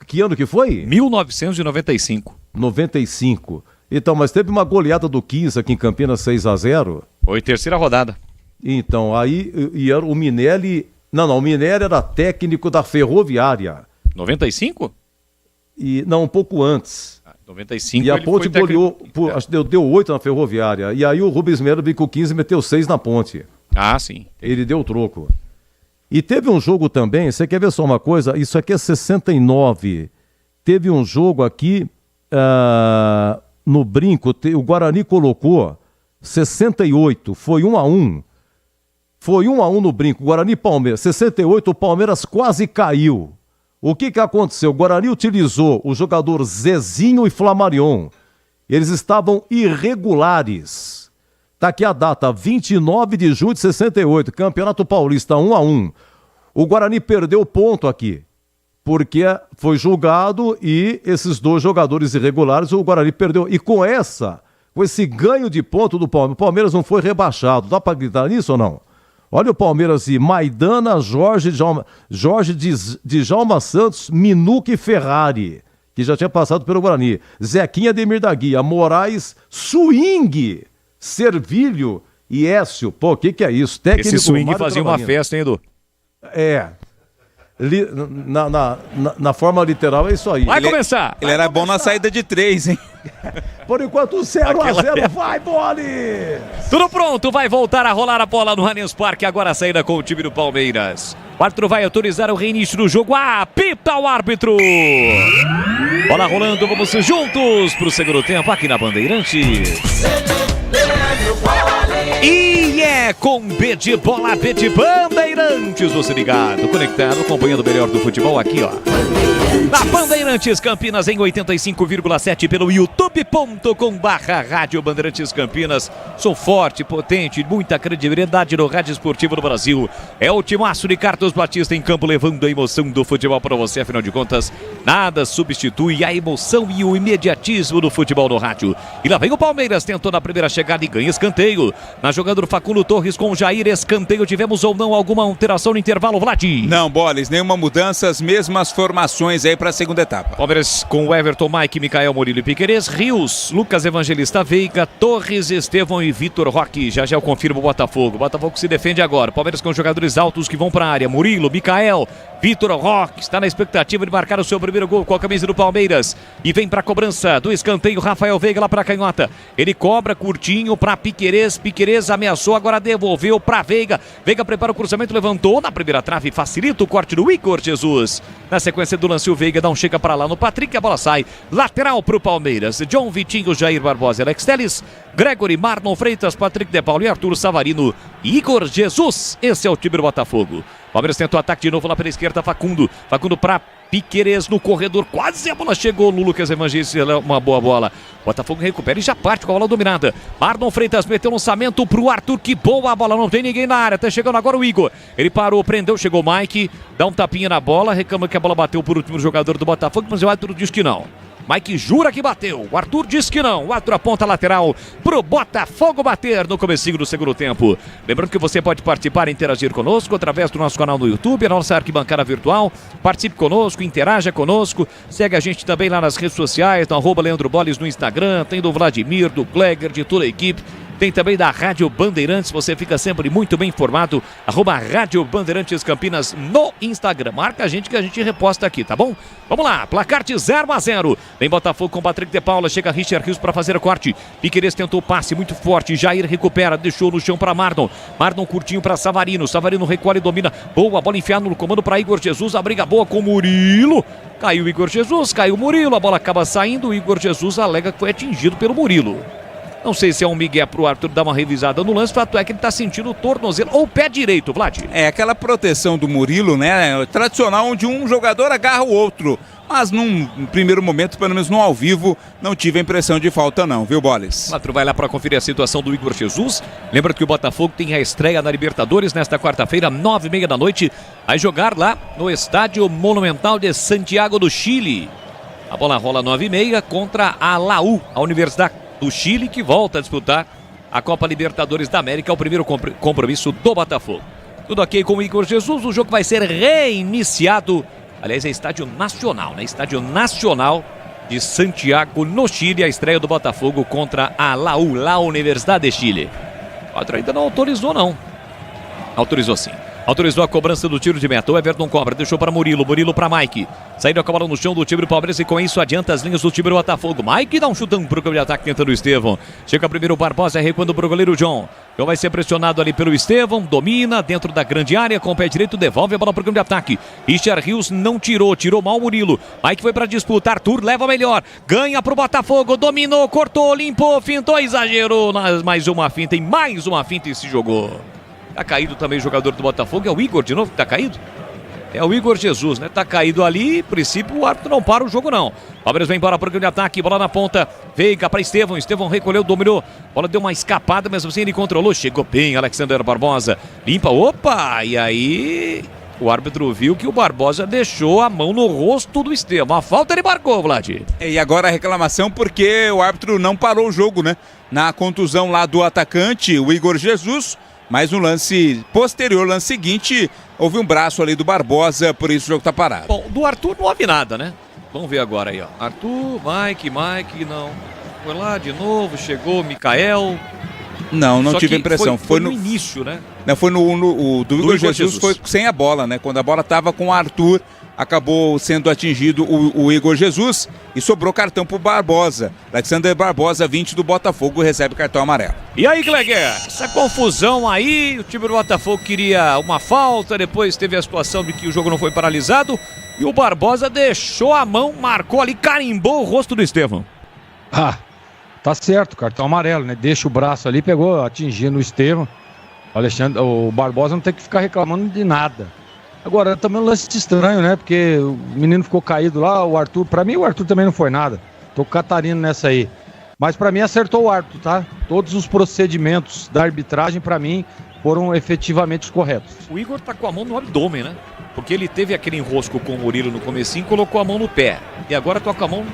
Que ano que foi? 1995. 95. Então, mas teve uma goleada do 15 aqui em Campinas, 6-0. Foi terceira rodada. Então, aí o Minelli... Não, o Minelli era técnico da Ferroviária. 95? Não, um pouco antes. 95. E a Ponte goleou, acho que deu 8 na Ferroviária. E aí o Rubens Minelli veio com 15 e meteu 6 na Ponte. Ah, sim. Ele deu o troco. E teve um jogo também, você quer ver só uma coisa? Isso aqui é 69. Teve um jogo aqui no Brinco, o Guarani colocou 68, foi 1-1. Foi 1-1 no Brinco, Guarani e Palmeiras. 68, o Palmeiras quase caiu. O que aconteceu? O Guarani utilizou o jogador Zezinho e Flamarion. Eles estavam irregulares. Tá aqui a data, 29 de julho de 68, Campeonato Paulista 1-1. O Guarani perdeu o ponto aqui, porque foi julgado e esses dois jogadores irregulares, o Guarani perdeu. E com esse ganho de ponto do Palmeiras, o Palmeiras não foi rebaixado. Dá para gritar nisso ou não? Olha o Palmeiras e Maidana, Jorge Djalma Santos, Minuca e Ferrari, que já tinha passado pelo Guarani. Zequinha, Ademir da Guia, Moraes, Swing, Servilho e Écio. Pô, o que é isso? Técnico esse Swing fazia uma festa, hein, Edu? Na forma literal é isso aí. Vai começar! Ele era bom na saída de 3, hein? Por enquanto 0-0, vai, Boli! Tudo pronto, vai voltar a rolar a bola no Allianz Parque, agora a saída com o time do Palmeiras. O árbitro vai autorizar o reinício do jogo, apita o árbitro! Bola rolando, vamos juntos pro segundo tempo aqui na Bandeirantes. E é com B de bola, B de Bandeirantes, você ligado, conectado, acompanhando o melhor do futebol aqui, ó. Na Bandeirantes Campinas em 85,7 pelo youtube.com/Rádio Bandeirantes Campinas. Sou forte, potente, muita credibilidade no rádio esportivo do Brasil. É o timaço de Carlos Batista em campo, levando a emoção do futebol para você. Afinal de contas, nada substitui a emoção e o imediatismo do futebol no rádio. E lá vem o Palmeiras, tentou na primeira chegada e ganha escanteio. Na jogada do Facundo Torres com o Jair, escanteio. Tivemos ou não alguma alteração no intervalo, Vlad? Não, Boles, nenhuma mudança, as mesmas formações aí para a segunda etapa. Palmeiras com o Everton, Mike, Micael, Murilo e Piquerez, Rios, Lucas Evangelista Veiga, Torres, Estevão e Vitor Roque. Já eu confirmo o Botafogo. O Botafogo se defende agora. Palmeiras com jogadores altos que vão para a área. Murilo, Micael, Vitor Roque está na expectativa de marcar o seu primeiro gol com a camisa do Palmeiras. E vem para a cobrança do escanteio. Rafael Veiga lá para a canhota. Ele cobra curtinho para Piquerez. Piquerez ameaçou, agora devolveu para Veiga. Veiga prepara o cruzamento, levantou na primeira trave, facilita o corte do Igor Jesus. Na sequência do lance, o Veiga dá um chega para lá no Patrick, a bola sai lateral para o Palmeiras. John Vitinho, Jair Barbosa, Alex Telles, Gregory, Marlon Freitas, Patrick De Paulo e Arthur Savarino. Igor Jesus, esse é o time do Botafogo. Palmeiras tenta o ataque de novo lá pela esquerda, Facundo para Piquerez no corredor, quase a bola chegou no Lucas Evangelista, uma boa bola. Botafogo recupera e já parte com a bola dominada. Marlon Freitas meteu um lançamento pro Arthur, que boa a bola, não tem ninguém na área, tá chegando agora o Igor. Ele parou, prendeu, chegou o Mike, dá um tapinha na bola, reclama que a bola bateu por último jogador do Botafogo, mas o Arthur diz que não. Mike jura que bateu, o Arthur diz que não. O Arthur aponta lateral pro Botafogo bater no comecinho do segundo tempo. Lembrando que você pode participar e interagir conosco através do nosso canal no YouTube, a nossa arquibancada virtual. Participe conosco, interaja conosco. Segue a gente também lá nas redes sociais, no @Leandro Boles no Instagram. Tem do Vladimir, do Kleger, de toda a equipe. Tem também da Rádio Bandeirantes, você fica sempre muito bem informado. @Rádio Bandeirantes Campinas no Instagram. Marca a gente que a gente reposta aqui, tá bom? Vamos lá, placar de 0-0. Vem Botafogo com Patrick De Paula, chega Richard Rios para fazer o corte. Piquerez tentou o passe muito forte, Jair recupera, deixou no chão para Marlon. Marlon curtinho para Savarino, Savarino recolhe e domina. Boa bola enfiada no comando para Igor Jesus, a briga boa com Murilo. Caiu Igor Jesus, caiu Murilo, a bola acaba saindo. O Igor Jesus alega que foi atingido pelo Murilo. Não sei se é um migué pro Arthur dar uma revisada no lance, o fato é que ele tá sentindo o tornozelo ou o pé direito, Vlad. É aquela proteção do Murilo, né? Tradicional, onde um jogador agarra o outro. Mas num primeiro momento, pelo menos no ao vivo, não tive a impressão de falta não, viu, Boles? O Arthur vai lá para conferir a situação do Igor Jesus. Lembra que o Botafogo tem a estreia na Libertadores nesta quarta-feira, 9h30 da noite. Vai jogar lá no Estádio Monumental de Santiago do Chile. A bola rola 9h30 contra a Laú, a Universidade do Chile, que volta a disputar a Copa Libertadores da América, o primeiro compromisso do Botafogo. Tudo ok com o Igor Jesus, o jogo vai ser reiniciado, aliás é Estádio Nacional, né? Estádio Nacional de Santiago no Chile, a estreia do Botafogo contra a Laú, La Universidade de Chile. O Arthur ainda não autorizou não, autorizou sim. Autorizou a cobrança do tiro de meta. O Everton cobra, deixou para Murilo, Murilo para Mike. Saíram com a bola no chão do time do Palmeiras e com isso adianta as linhas do time do Botafogo. Mike dá um chutão pro campo de ataque tentando o Estevão. Chega primeiro o Barbosa, recuando pro goleiro John. John vai ser pressionado ali pelo Estevão, domina dentro da grande área, com o pé direito, devolve a bola pro campo de ataque. Richard Rios não tirou mal o Murilo. Mike foi pra disputa, Arthur leva melhor, ganha pro Botafogo, dominou, cortou, limpou, fintou, exagerou. Mais uma finta e mais uma finta e se jogou. Tá caído também o jogador do Botafogo, é o Igor de novo que tá caído? É o Igor Jesus, né? Tá caído ali, em princípio o árbitro não para o jogo não. Palmeiras vem embora para o grande ataque, bola na ponta, Veiga para Estevão, Estevão recolheu, dominou, bola deu uma escapada, mesmo assim ele controlou, chegou bem, Alexander Barbosa, limpa, opa, e aí o árbitro viu que o Barbosa deixou a mão no rosto do Estevão, a falta ele marcou, Vlad. E agora a reclamação porque o árbitro não parou o jogo, né? Na contusão lá do atacante, o Igor Jesus. Mas no lance posterior, lance seguinte, houve um braço ali do Barbosa, por isso o jogo tá parado. Bom, do Arthur não houve nada, né? Vamos ver agora aí, ó. Arthur, Mike, não. Foi lá de novo, chegou, Micael. Não tive a impressão. Foi no início, né? Não, foi o do Igor Jesus foi sem a bola, né? Quando a bola tava com o Arthur, acabou sendo atingido o Igor Jesus e sobrou cartão pro Barbosa. Alexander Barbosa, 20 do Botafogo, recebe cartão amarelo. E aí, Kleger, essa confusão aí, o time do Botafogo queria uma falta, depois teve a situação de que o jogo não foi paralisado e o Barbosa deixou a mão, marcou ali, carimbou o rosto do Estevão. Tá certo, cartão amarelo, né? Deixa o braço ali, pegou, atingindo o Estevão. O Barbosa não tem que ficar reclamando de nada. Agora, também um lance estranho, né? Porque o menino ficou caído lá, o Arthur... Pra mim, o Arthur também não foi nada. Tô com o Catarino nessa aí. Mas pra mim, acertou o árbitro, tá? Todos os procedimentos da arbitragem, pra mim, foram efetivamente corretos. O Igor tá com a mão no abdômen, né? Porque ele teve aquele enrosco com o Murilo no comecinho, colocou a mão no pé. E agora tá com a mão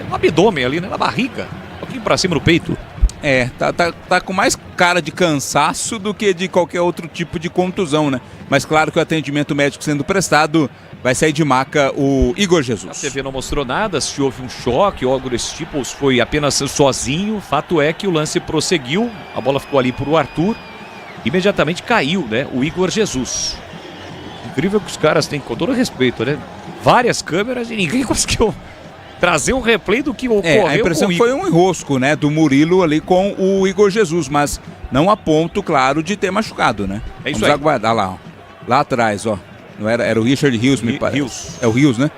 no abdômen ali, né? Na barriga. Um pouquinho pra cima no peito. Tá com mais cara de cansaço do que de qualquer outro tipo de contusão, né? Mas claro que o atendimento médico sendo prestado, vai sair de maca o Igor Jesus. A TV não mostrou nada, se houve um choque ou algo desse tipo, ou se foi apenas sozinho. Fato é que o lance prosseguiu, a bola ficou ali pro Arthur, imediatamente caiu, né? O Igor Jesus. Incrível que os caras têm, com todo respeito, né? Várias câmeras e ninguém conseguiu trazer um replay do que ocorreu. A impressão que foi um enrosco, né, do Murilo ali com o Igor Jesus, mas não a ponto, claro, de ter machucado, né? É isso. Vamos aguardar lá, ó. Lá atrás, ó. Não era o Richard Rios, me parece. Rios. É o Rios, né?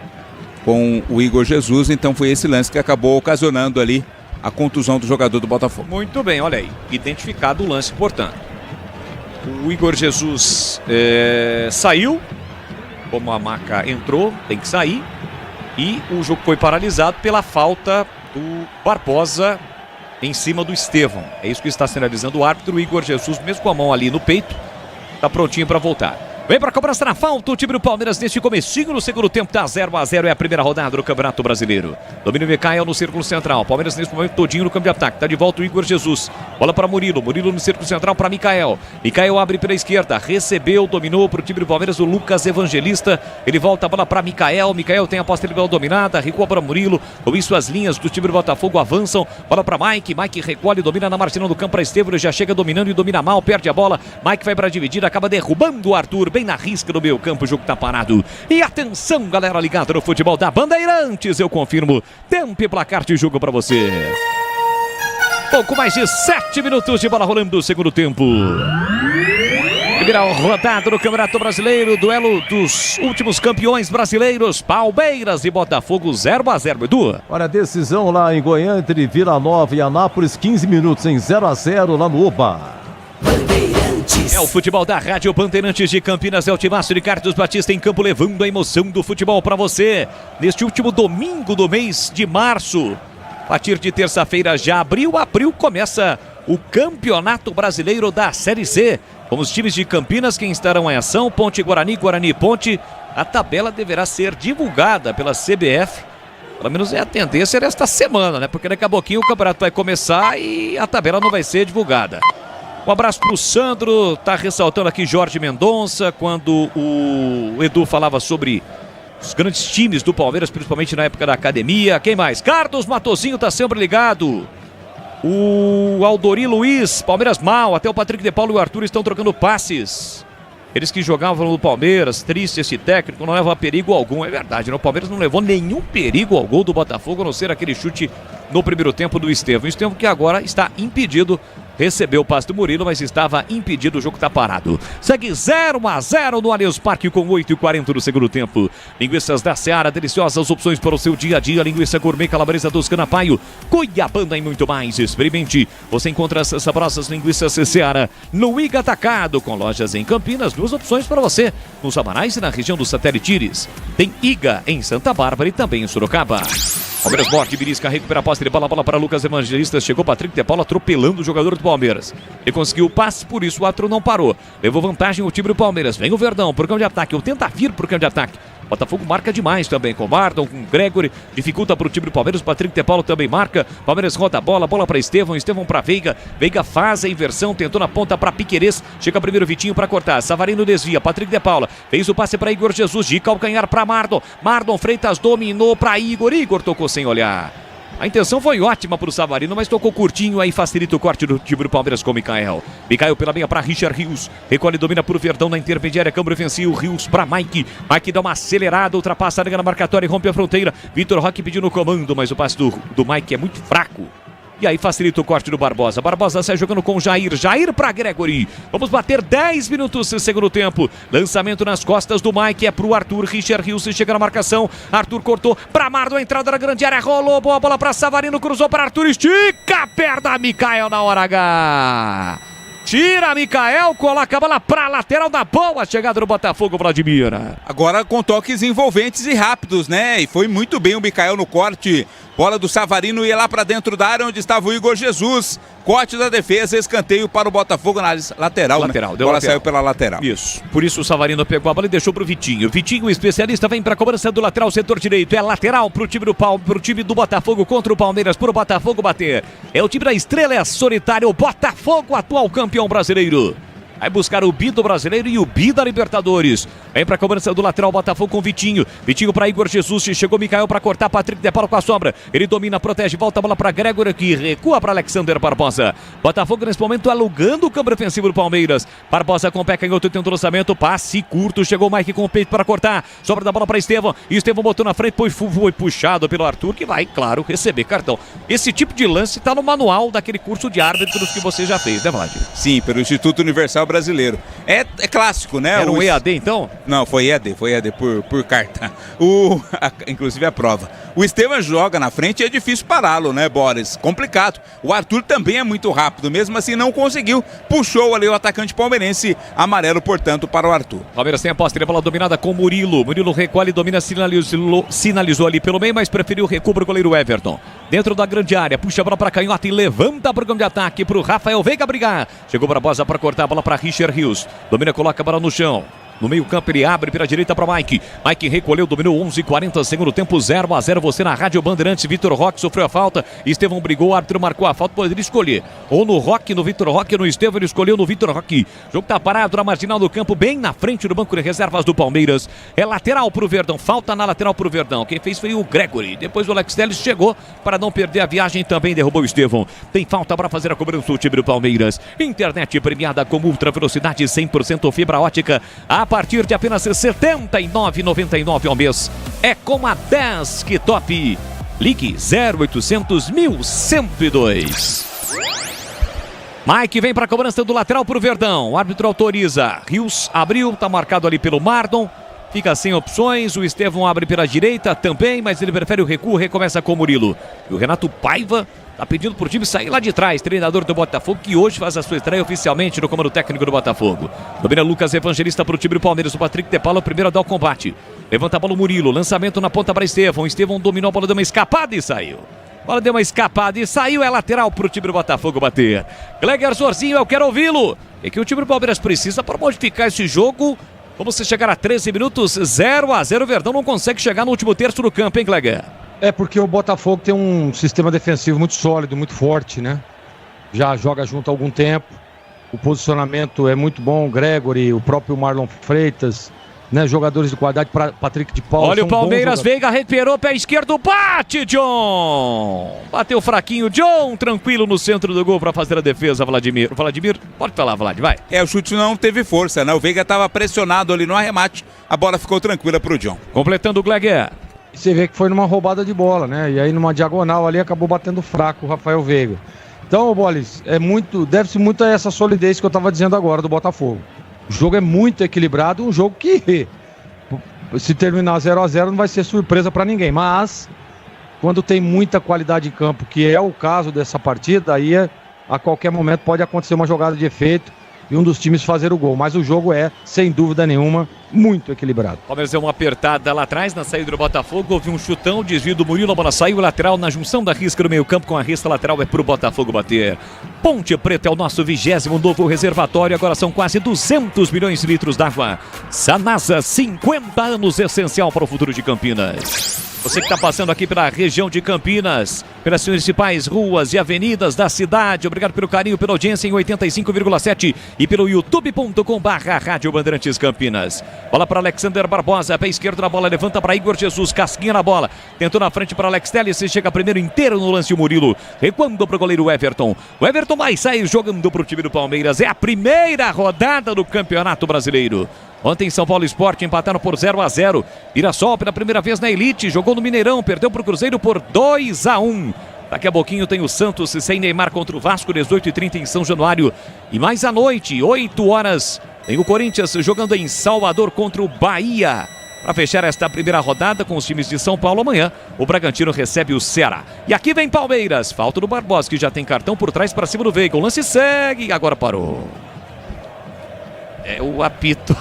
Com o Igor Jesus, então foi esse lance que acabou ocasionando ali a contusão do jogador do Botafogo. Muito bem, olha aí. Identificado o lance, portanto. O Igor Jesus saiu, como a maca entrou, tem que sair. E o jogo foi paralisado pela falta do Barbosa em cima do Estevão. É isso que está sinalizando o árbitro. O Igor Jesus, mesmo com a mão ali no peito, está prontinho para voltar. Vem para a cobrança na falta, o time do Palmeiras neste comecinho no segundo tempo tá 0-0, é a primeira rodada do Campeonato Brasileiro. Domínio Micael no círculo central, Palmeiras nesse momento todinho no campo de ataque, tá de volta o Igor Jesus, bola para Murilo no círculo central para Micael. Micael abre pela esquerda, recebeu, dominou para o time do Palmeiras o Lucas Evangelista, ele volta a bola para Micael tem a posse individual dominada, recua para Murilo, com isso as linhas do time do Botafogo avançam, bola para Mike recolhe, domina na marginal do campo para Estevão, ele já chega dominando e domina mal, perde a bola, Mike vai para dividir, acaba derrubando o Arthur, bem na risca do meio campo, o jogo tá parado. E atenção, galera ligada no futebol da Bandeirantes, eu confirmo, tempo e placar de jogo pra você. Pouco mais de 7 minutos de bola rolando do segundo tempo. Primeira rodada do Campeonato Brasileiro, duelo dos últimos campeões brasileiros, Palmeiras e Botafogo 0-0, Edu. Olha, decisão lá em Goiânia entre Vila Nova e Anápolis, 15 minutos em 0-0 lá no Oba. É o futebol da Rádio Bandeirantes de Campinas, é o timaço de Carlos Batista em campo, levando a emoção do futebol para você. Neste último domingo do mês de março, a partir de terça-feira já abril começa o Campeonato Brasileiro da Série C. Com os times de Campinas, quem estarão em ação, Ponte Guarani, Guarani Ponte. A tabela deverá ser divulgada pela CBF. Pelo menos é a tendência desta semana, né? Porque daqui a pouquinho o campeonato vai começar e a tabela não vai ser divulgada. Um abraço pro Sandro, tá ressaltando aqui Jorge Mendonça, quando o Edu falava sobre os grandes times do Palmeiras, principalmente na época da academia. Quem mais? Carlos Matozinho tá sempre ligado. O Aldori Luiz, Palmeiras mal, até o Patrick de Paulo e o Arthur estão trocando passes. Eles que jogavam no Palmeiras, triste esse técnico, não leva perigo algum. É verdade, né? O Palmeiras não levou nenhum perigo ao gol do Botafogo, a não ser aquele chute no primeiro tempo do Estevão. O Estevão que agora está impedido. Recebeu o passe do Murilo, mas estava impedido, o jogo está parado. Segue 0-0 no Allianz Parque com 8h40 do segundo tempo. Linguiças da Seara, deliciosas opções para o seu dia a dia. Linguiça gourmet, calabresa dos Canapaio, Cuiabana e muito mais. Experimente. Você encontra essas saborosas linguiças Seara no Iga Atacado, com lojas em Campinas, 2 opções para você. Nos Sabanais e na região do Satélite Íris. Tem Iga em Santa Bárbara e também em Sorocaba. Palmeiras Borte, Birisca recupera a posse de bola para Lucas Evangelista, chegou Patrick de Paula atropelando o jogador do Palmeiras. Ele conseguiu o passe, por isso o Atro não parou. Levou vantagem o time do Palmeiras. Vem o Verdão por campo de ataque, ou tenta vir por campo de ataque. Botafogo marca demais também com o Mardon, com o Gregory, dificulta para o time do Palmeiras, o Patrick de Paulo também marca, Palmeiras roda a bola para Estevão, Estevão para Veiga, Veiga faz a inversão, tentou na ponta para Piquerez, chega primeiro Vitinho para cortar, Savarino desvia, Patrick de Paula, fez o passe para Igor Jesus, de calcanhar para Mardon, Mardon Freitas dominou para Igor, Igor tocou sem olhar. A intenção foi ótima para o Savarino, mas tocou curtinho, aí facilita o corte do time do Palmeiras com o Micael. Micael pela meia para Richard Rios, recolhe e domina por Verdão na intermediária, câmbio ofensivo, Rios para Mike. Mike dá uma acelerada, ultrapassa a linha na marcatória e rompe a fronteira. Vitor Roque pediu no comando, mas o passe do Mike é muito fraco. E aí facilita o corte do Barbosa. Barbosa sai jogando com o Jair. Jair para Gregory. Vamos bater 10 minutos no segundo tempo. Lançamento nas costas do Mike. É pro Arthur. Richard Rios chega na marcação. Arthur cortou para Mardo. A entrada da grande área. Rolou. Boa bola para Savarino. Cruzou para Arthur. Estica a perna. Mikael na hora H. Tira Mikael, coloca a bola pra lateral da boa chegada do Botafogo, Vladimir. Agora com toques envolventes e rápidos, né? E foi muito bem o Mikael no corte. Bola do Savarino ia lá pra dentro da área onde estava o Igor Jesus. Corte da defesa, escanteio para o Botafogo na lateral. Lateral, né? deu bola lateral. saiu pela lateral. Isso. Por isso o Savarino pegou a bola e deixou pro Vitinho. Vitinho, o especialista, vem pra cobrança do lateral, setor direito. É lateral pro time do Botafogo contra o Palmeiras, pro Botafogo bater. É o time da estrela, é solitário. O Botafogo, atual campeão brasileiro. Vai buscar o bi do brasileiro e o bi da Libertadores. Vem pra cobrança do lateral, Botafogo com Vitinho. Vitinho pra Igor Jesus. Chegou Mikael pra cortar. Patrick de Paulo com a sombra. Ele domina, protege, volta a bola pra Gregory, que recua pra Alexander Barbosa. Botafogo nesse momento alugando o campo defensivo do Palmeiras. Barbosa com o pé canhoto, tenta o lançamento. Passe curto. Chegou o Mike com o peito pra cortar. Sobra da bola pra Estevão. Estevão botou na frente, foi puxado pelo Arthur, que vai, claro, receber cartão. Esse tipo de lance tá no manual daquele curso de árbitros que você já fez, né, Vlad? Sim, pelo Instituto Universal Brasileiro. É clássico, né? Era um EAD, então? Não, foi EAD por carta. Inclusive a prova. O Estevão joga na frente e é difícil pará-lo, né, Boris? Complicado. O Arthur também é muito rápido, mesmo assim não conseguiu. Puxou ali o atacante palmeirense, amarelo, portanto, para o Arthur. Palmeiras tem a posse, tem a bola dominada com Murilo. Murilo recolhe, domina, sinalizou ali pelo meio, mas preferiu o recuo pro goleiro Everton. Dentro da grande área, puxa a bola para canhota e levanta para o campo de ataque pro Rafael Veiga brigar. Chegou Barbosa para cortar a bola para Richard Rios. Domina, coloca a bola no chão. No meio campo ele abre pela direita para Mike. Mike recolheu, dominou 11:40, segundo tempo 0-0. Você na Rádio Bandeirantes. Vitor Roque sofreu a falta. Estevão brigou, o árbitro marcou a falta. Poderia escolher ou no Roque, no Vitor Roque, no Estevão. Ele escolheu no Vitor Roque. O jogo tá parado na marginal do campo, bem na frente do banco de reservas do Palmeiras. É lateral pro Verdão, falta na lateral pro Verdão. Quem fez foi o Gregory. Depois o Alex Telles chegou para não perder a viagem, também derrubou o Estevão. Tem falta para fazer a cobrança do time do Palmeiras. Internet premiada com ultra velocidade 100% fibra ótica a partir de apenas R$ 79,99 ao mês. É com a Desktop. Ligue 0800 1102. Mike vem para a cobrança do lateral para o Verdão. O árbitro autoriza. Rios abriu, está marcado ali pelo Mardon. Fica sem opções. O Estevão abre pela direita também, mas ele prefere o recuo. Recomeça com o Murilo. E o Renato Paiva está pedindo para o time sair lá de trás. Treinador do Botafogo, que hoje faz a sua estreia oficialmente no comando técnico do Botafogo. Domina Lucas Evangelista para o time do Palmeiras. O Patrick de Paulo, primeiro a dar o combate. Levanta a bola o Murilo. Lançamento na ponta para Estevão. Estevão dominou a bola, deu uma escapada e saiu. A bola deu uma escapada e saiu. É lateral para o time do Botafogo bater. Gleger Zorzinho, eu quero ouvi-lo. É que o time do Palmeiras precisa para modificar esse jogo. Vamos chegar a 13 minutos, 0-0. O Verdão não consegue chegar no último terço do campo, hein, Gleger? É porque o Botafogo tem um sistema defensivo muito sólido, muito forte, né? Já joga junto há algum tempo. O posicionamento é muito bom. O Gregory, o próprio Marlon Freitas, né? Jogadores de qualidade, Patrick de Paulo. Olha o Palmeiras, Veiga recuperou, pé esquerdo, bate, John! Bateu fraquinho, John, tranquilo no centro do gol para fazer a defesa, Vladimir. Vladimir, pode falar, Vlad, vai. O chute não teve força, né? O Veiga estava pressionado ali no arremate, a bola ficou tranquila pro John. Completando o Gleger. Você vê que foi numa roubada de bola, né? E aí numa diagonal ali acabou batendo fraco o Rafael Veiga. Então, Bolis, deve-se muito a essa solidez que eu estava dizendo agora do Botafogo. O jogo é muito equilibrado, um jogo que se terminar 0-0 não vai ser surpresa para ninguém, mas quando tem muita qualidade em campo, que é o caso dessa partida, aí a qualquer momento pode acontecer uma jogada de efeito e um dos times fazer o gol, mas o jogo é, sem dúvida nenhuma, muito equilibrado. Palmeiras deu uma apertada lá atrás na saída do Botafogo, houve um chutão, desvio do Murilo, a bola saiu lateral na junção da risca no meio campo com a risca lateral, é pro Botafogo bater. Ponte Preta é o nosso 20º novo reservatório, agora são quase 200 milhões de litros d'água. Sanasa, 50 anos, essencial para o futuro de Campinas. Você que está passando aqui pela região de Campinas, pelas principais ruas e avenidas da cidade, obrigado pelo carinho, pela audiência em 85,7 e pelo youtube.com/Rádio Bandeirantes Campinas. Bola para Alexander Barbosa, pé esquerdo na bola, levanta para Igor Jesus, casquinha na bola, tentou na frente para Alex Telles, chega primeiro inteiro no lance o Murilo, recuando para o goleiro Everton. O Everton vai sair jogando para o time do Palmeiras, é a primeira rodada do Campeonato Brasileiro. Ontem São Paulo Sport empataram por 0-0. Mirassol pela primeira vez na elite, jogou no Mineirão, perdeu para o Cruzeiro por 2-1. Daqui a pouquinho tem o Santos sem Neymar contra o Vasco, 18h30 em São Januário. E mais à noite, 8 horas, tem o Corinthians jogando em Salvador contra o Bahia. Para fechar esta primeira rodada com os times de São Paulo, amanhã o Bragantino recebe o Ceará. E aqui vem Palmeiras, falta do Barbosa, que já tem cartão por trás para cima do Veiga. O lance segue e agora parou. É o apito.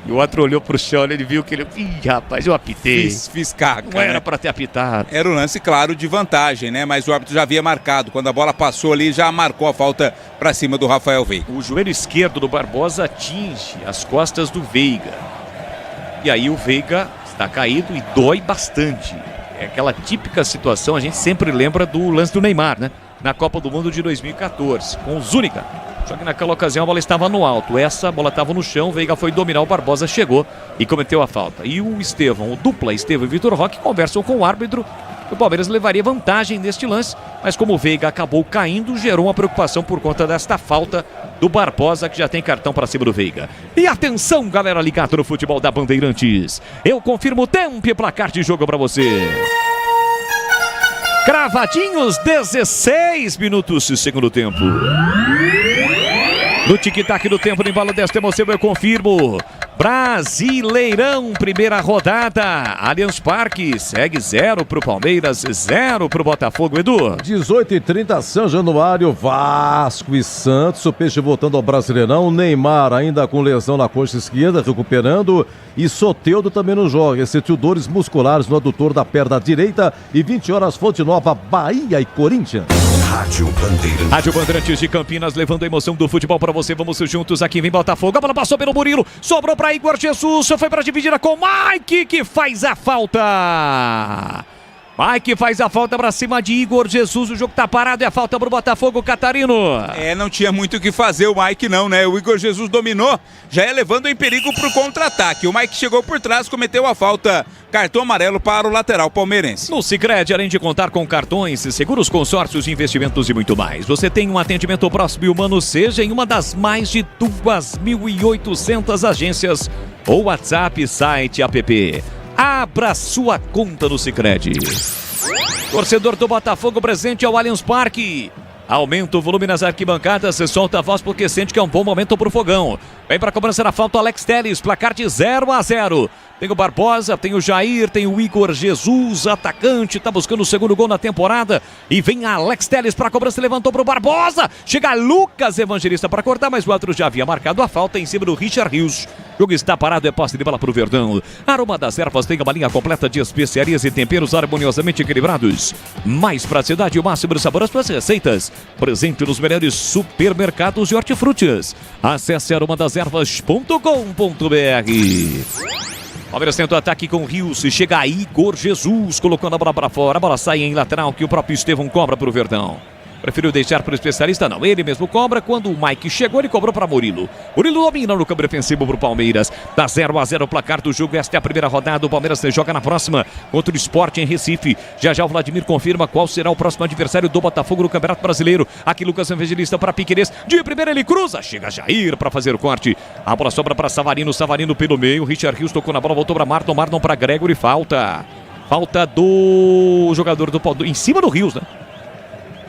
E o outro olhou pro chão, ele viu que ele... Ih, rapaz, eu apitei. Fiz caca. Não era para ter apitado. Era um lance, claro, de vantagem, né? Mas o árbitro já havia marcado. Quando a bola passou ali, já marcou a falta para cima do Rafael Veiga. O joelho esquerdo do Barbosa atinge as costas do Veiga. E aí o Veiga está caído e dói bastante. É aquela típica situação, a gente sempre lembra do lance do Neymar, né? Na Copa do Mundo de 2014, com o Zúñiga. Só que naquela ocasião a bola estava no alto. Essa bola estava no chão, o Veiga foi dominar, o Barbosa chegou e cometeu a falta. E o Estevão, o dupla Estevão e Vitor Roque conversam com o árbitro. O Palmeiras levaria vantagem neste lance, mas como o Veiga acabou caindo, gerou uma preocupação por conta desta falta do Barbosa, que já tem cartão para cima do Veiga. E atenção, galera ligada no futebol da Bandeirantes. Eu confirmo o tempo e placar de jogo para você. Cravadinhos, 16 minutos de segundo tempo. No tic-tac do tempo, no embalo desta emoção, eu confirmo. Brasileirão, primeira rodada. Allianz Parque segue 0 pro Palmeiras, 0 pro Botafogo, Edu. 18h30, São Januário, Vasco e Santos. O Peixe voltando ao Brasileirão. Neymar ainda com lesão na coxa esquerda, recuperando. E Soteldo também não joga. Sentiu dores musculares no adutor da perna direita. E 20 horas, Fonte Nova, Bahia e Corinthians. Rádio Bandeirantes. Rádio Bandeirantes de Campinas, levando a emoção do futebol para você. Vamos juntos aqui, vem Botafogo. A bola passou pelo Murilo, sobrou para Igor Jesus, foi para dividir com Mike, que faz a falta. Mike faz a falta para cima de Igor Jesus. O jogo tá parado, é a falta pro Botafogo, Catarino. Não tinha muito o que fazer o Mike não, né? O Igor Jesus dominou, já é levando em perigo pro contra-ataque. O Mike chegou por trás, cometeu a falta. Cartão amarelo para o lateral palmeirense. No Sicredi, além de contar com cartões, seguros, consórcios, investimentos e muito mais, você tem um atendimento próximo e humano, seja em uma das mais de 2.800 agências ou WhatsApp, site, app. Abra sua conta no Sicredi. Torcedor do Botafogo presente ao Allianz Parque. Aumenta o volume nas arquibancadas, solta a voz porque sente que é um bom momento pro fogão. Vem pra cobrança na falta o Alex Telles, placar de 0-0. Tem o Barbosa, tem o Jair, tem o Igor Jesus, atacante, tá buscando o segundo gol na temporada. E vem Alex Telles pra cobrança, levantou pro Barbosa. Chega Lucas Evangelista pra cortar, mas o outro já havia marcado a falta em cima do Richard Rios. O jogo está parado, é posse de bola pro Verdão. Aroma das Ervas tem uma linha completa de especiarias e temperos harmoniosamente equilibrados. Mais praticidade e o máximo de sabor às suas receitas. Presente nos melhores supermercados de hortifrutis. Acesse aromadasерvas.com.br. Palmeiras tenta o ataque com o Rios, chega Igor Jesus, colocando a bola para fora, a bola sai em lateral que o próprio Estevão cobra para o Verdão. Preferiu deixar para o especialista? Não, ele mesmo cobra. Quando o Mike chegou, ele cobrou para Murilo. Murilo domina no campo defensivo para o Palmeiras. Tá 0-0 o placar do jogo. Esta é a primeira rodada. O Palmeiras joga na próxima contra o Sport em Recife. Já já o Vladimir confirma qual será o próximo adversário do Botafogo no Campeonato Brasileiro. Aqui Lucas Evangelista para Piquerez. De primeira ele cruza. Chega Jair para fazer o corte. A bola sobra para Savarino. Savarino pelo meio. Richard Rios tocou na bola. Voltou para Marlon. Marlon para Gregory. Falta. Falta do jogador do em cima do Rios, né?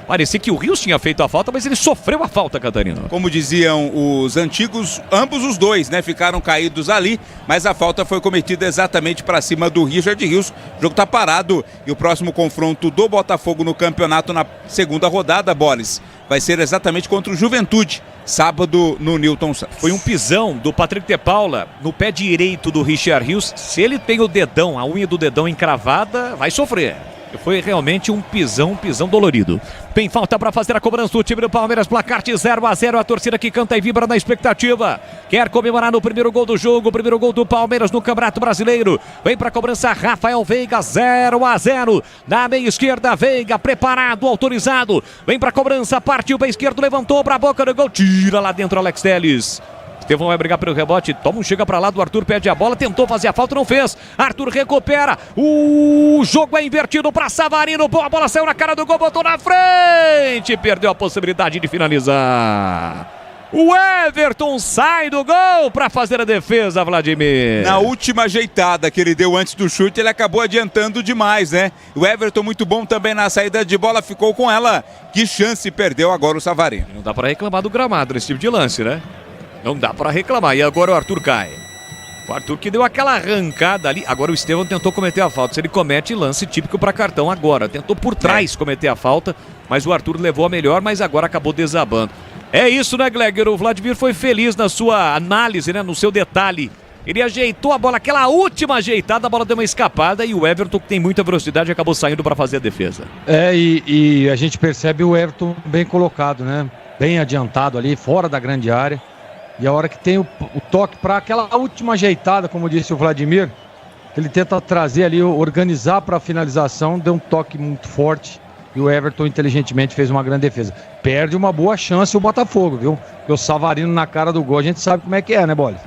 Parecia que o Rios tinha feito a falta, mas ele sofreu a falta, Catarina. Como diziam os antigos, ambos os dois, né, ficaram caídos ali, mas a falta foi cometida exatamente para cima do Richard Rios. O jogo tá parado e o próximo confronto do Botafogo no campeonato na segunda rodada, Boris, vai ser exatamente contra o Juventude, sábado no Newton Santos. Foi um pisão do Patrick de Paula no pé direito do Richard Rios. Se ele tem o dedão, a unha do dedão encravada, vai sofrer. Foi realmente um pisão dolorido. Tem falta para fazer a cobrança do time do Palmeiras. Placar de 0-0. A torcida que canta e vibra na expectativa. Quer comemorar no primeiro gol do jogo. O primeiro gol do Palmeiras no Campeonato Brasileiro. Vem para a cobrança Rafael Veiga. 0-0. Na meia esquerda, Veiga preparado, autorizado. Vem para a cobrança. Partiu para a esquerda, levantou para a boca do gol. Tira lá dentro Alex Telles. Estevão vai brigar pelo rebote, toma um chega pra lá do Arthur, pede a bola, tentou fazer a falta, não fez. Arthur recupera, o jogo é invertido pra Savarino, a bola saiu na cara do gol, botou na frente, perdeu a possibilidade de finalizar. O Everton sai do gol para fazer a defesa, Vladimir. Na última ajeitada que ele deu antes do chute, ele acabou adiantando demais, né? O Everton muito bom também na saída de bola, ficou com ela. Que chance perdeu agora o Savarino. Não dá para reclamar do gramado nesse tipo de lance, né? Não dá para reclamar. E agora o Arthur cai. O Arthur que deu aquela arrancada ali. Agora o Estevão tentou cometer a falta. Se ele comete, lance típico para cartão agora. Tentou por trás cometer a falta, mas o Arthur levou a melhor, mas agora acabou desabando. É isso, né, Gleger? O Vladimir foi feliz na sua análise, né? No seu detalhe. Ele ajeitou a bola, aquela última ajeitada, a bola deu uma escapada e o Everton, que tem muita velocidade, acabou saindo para fazer a defesa. E a gente percebe o Everton bem colocado, né? Bem adiantado ali, fora da grande área. E a hora que tem o toque para aquela última ajeitada, como disse o Vladimir, ele tenta trazer ali, organizar para a finalização, deu um toque muito forte. E o Everton inteligentemente fez uma grande defesa. Perde uma boa chance o Botafogo, viu? Porque o Savarino na cara do gol, a gente sabe como é que é, né, Bolis?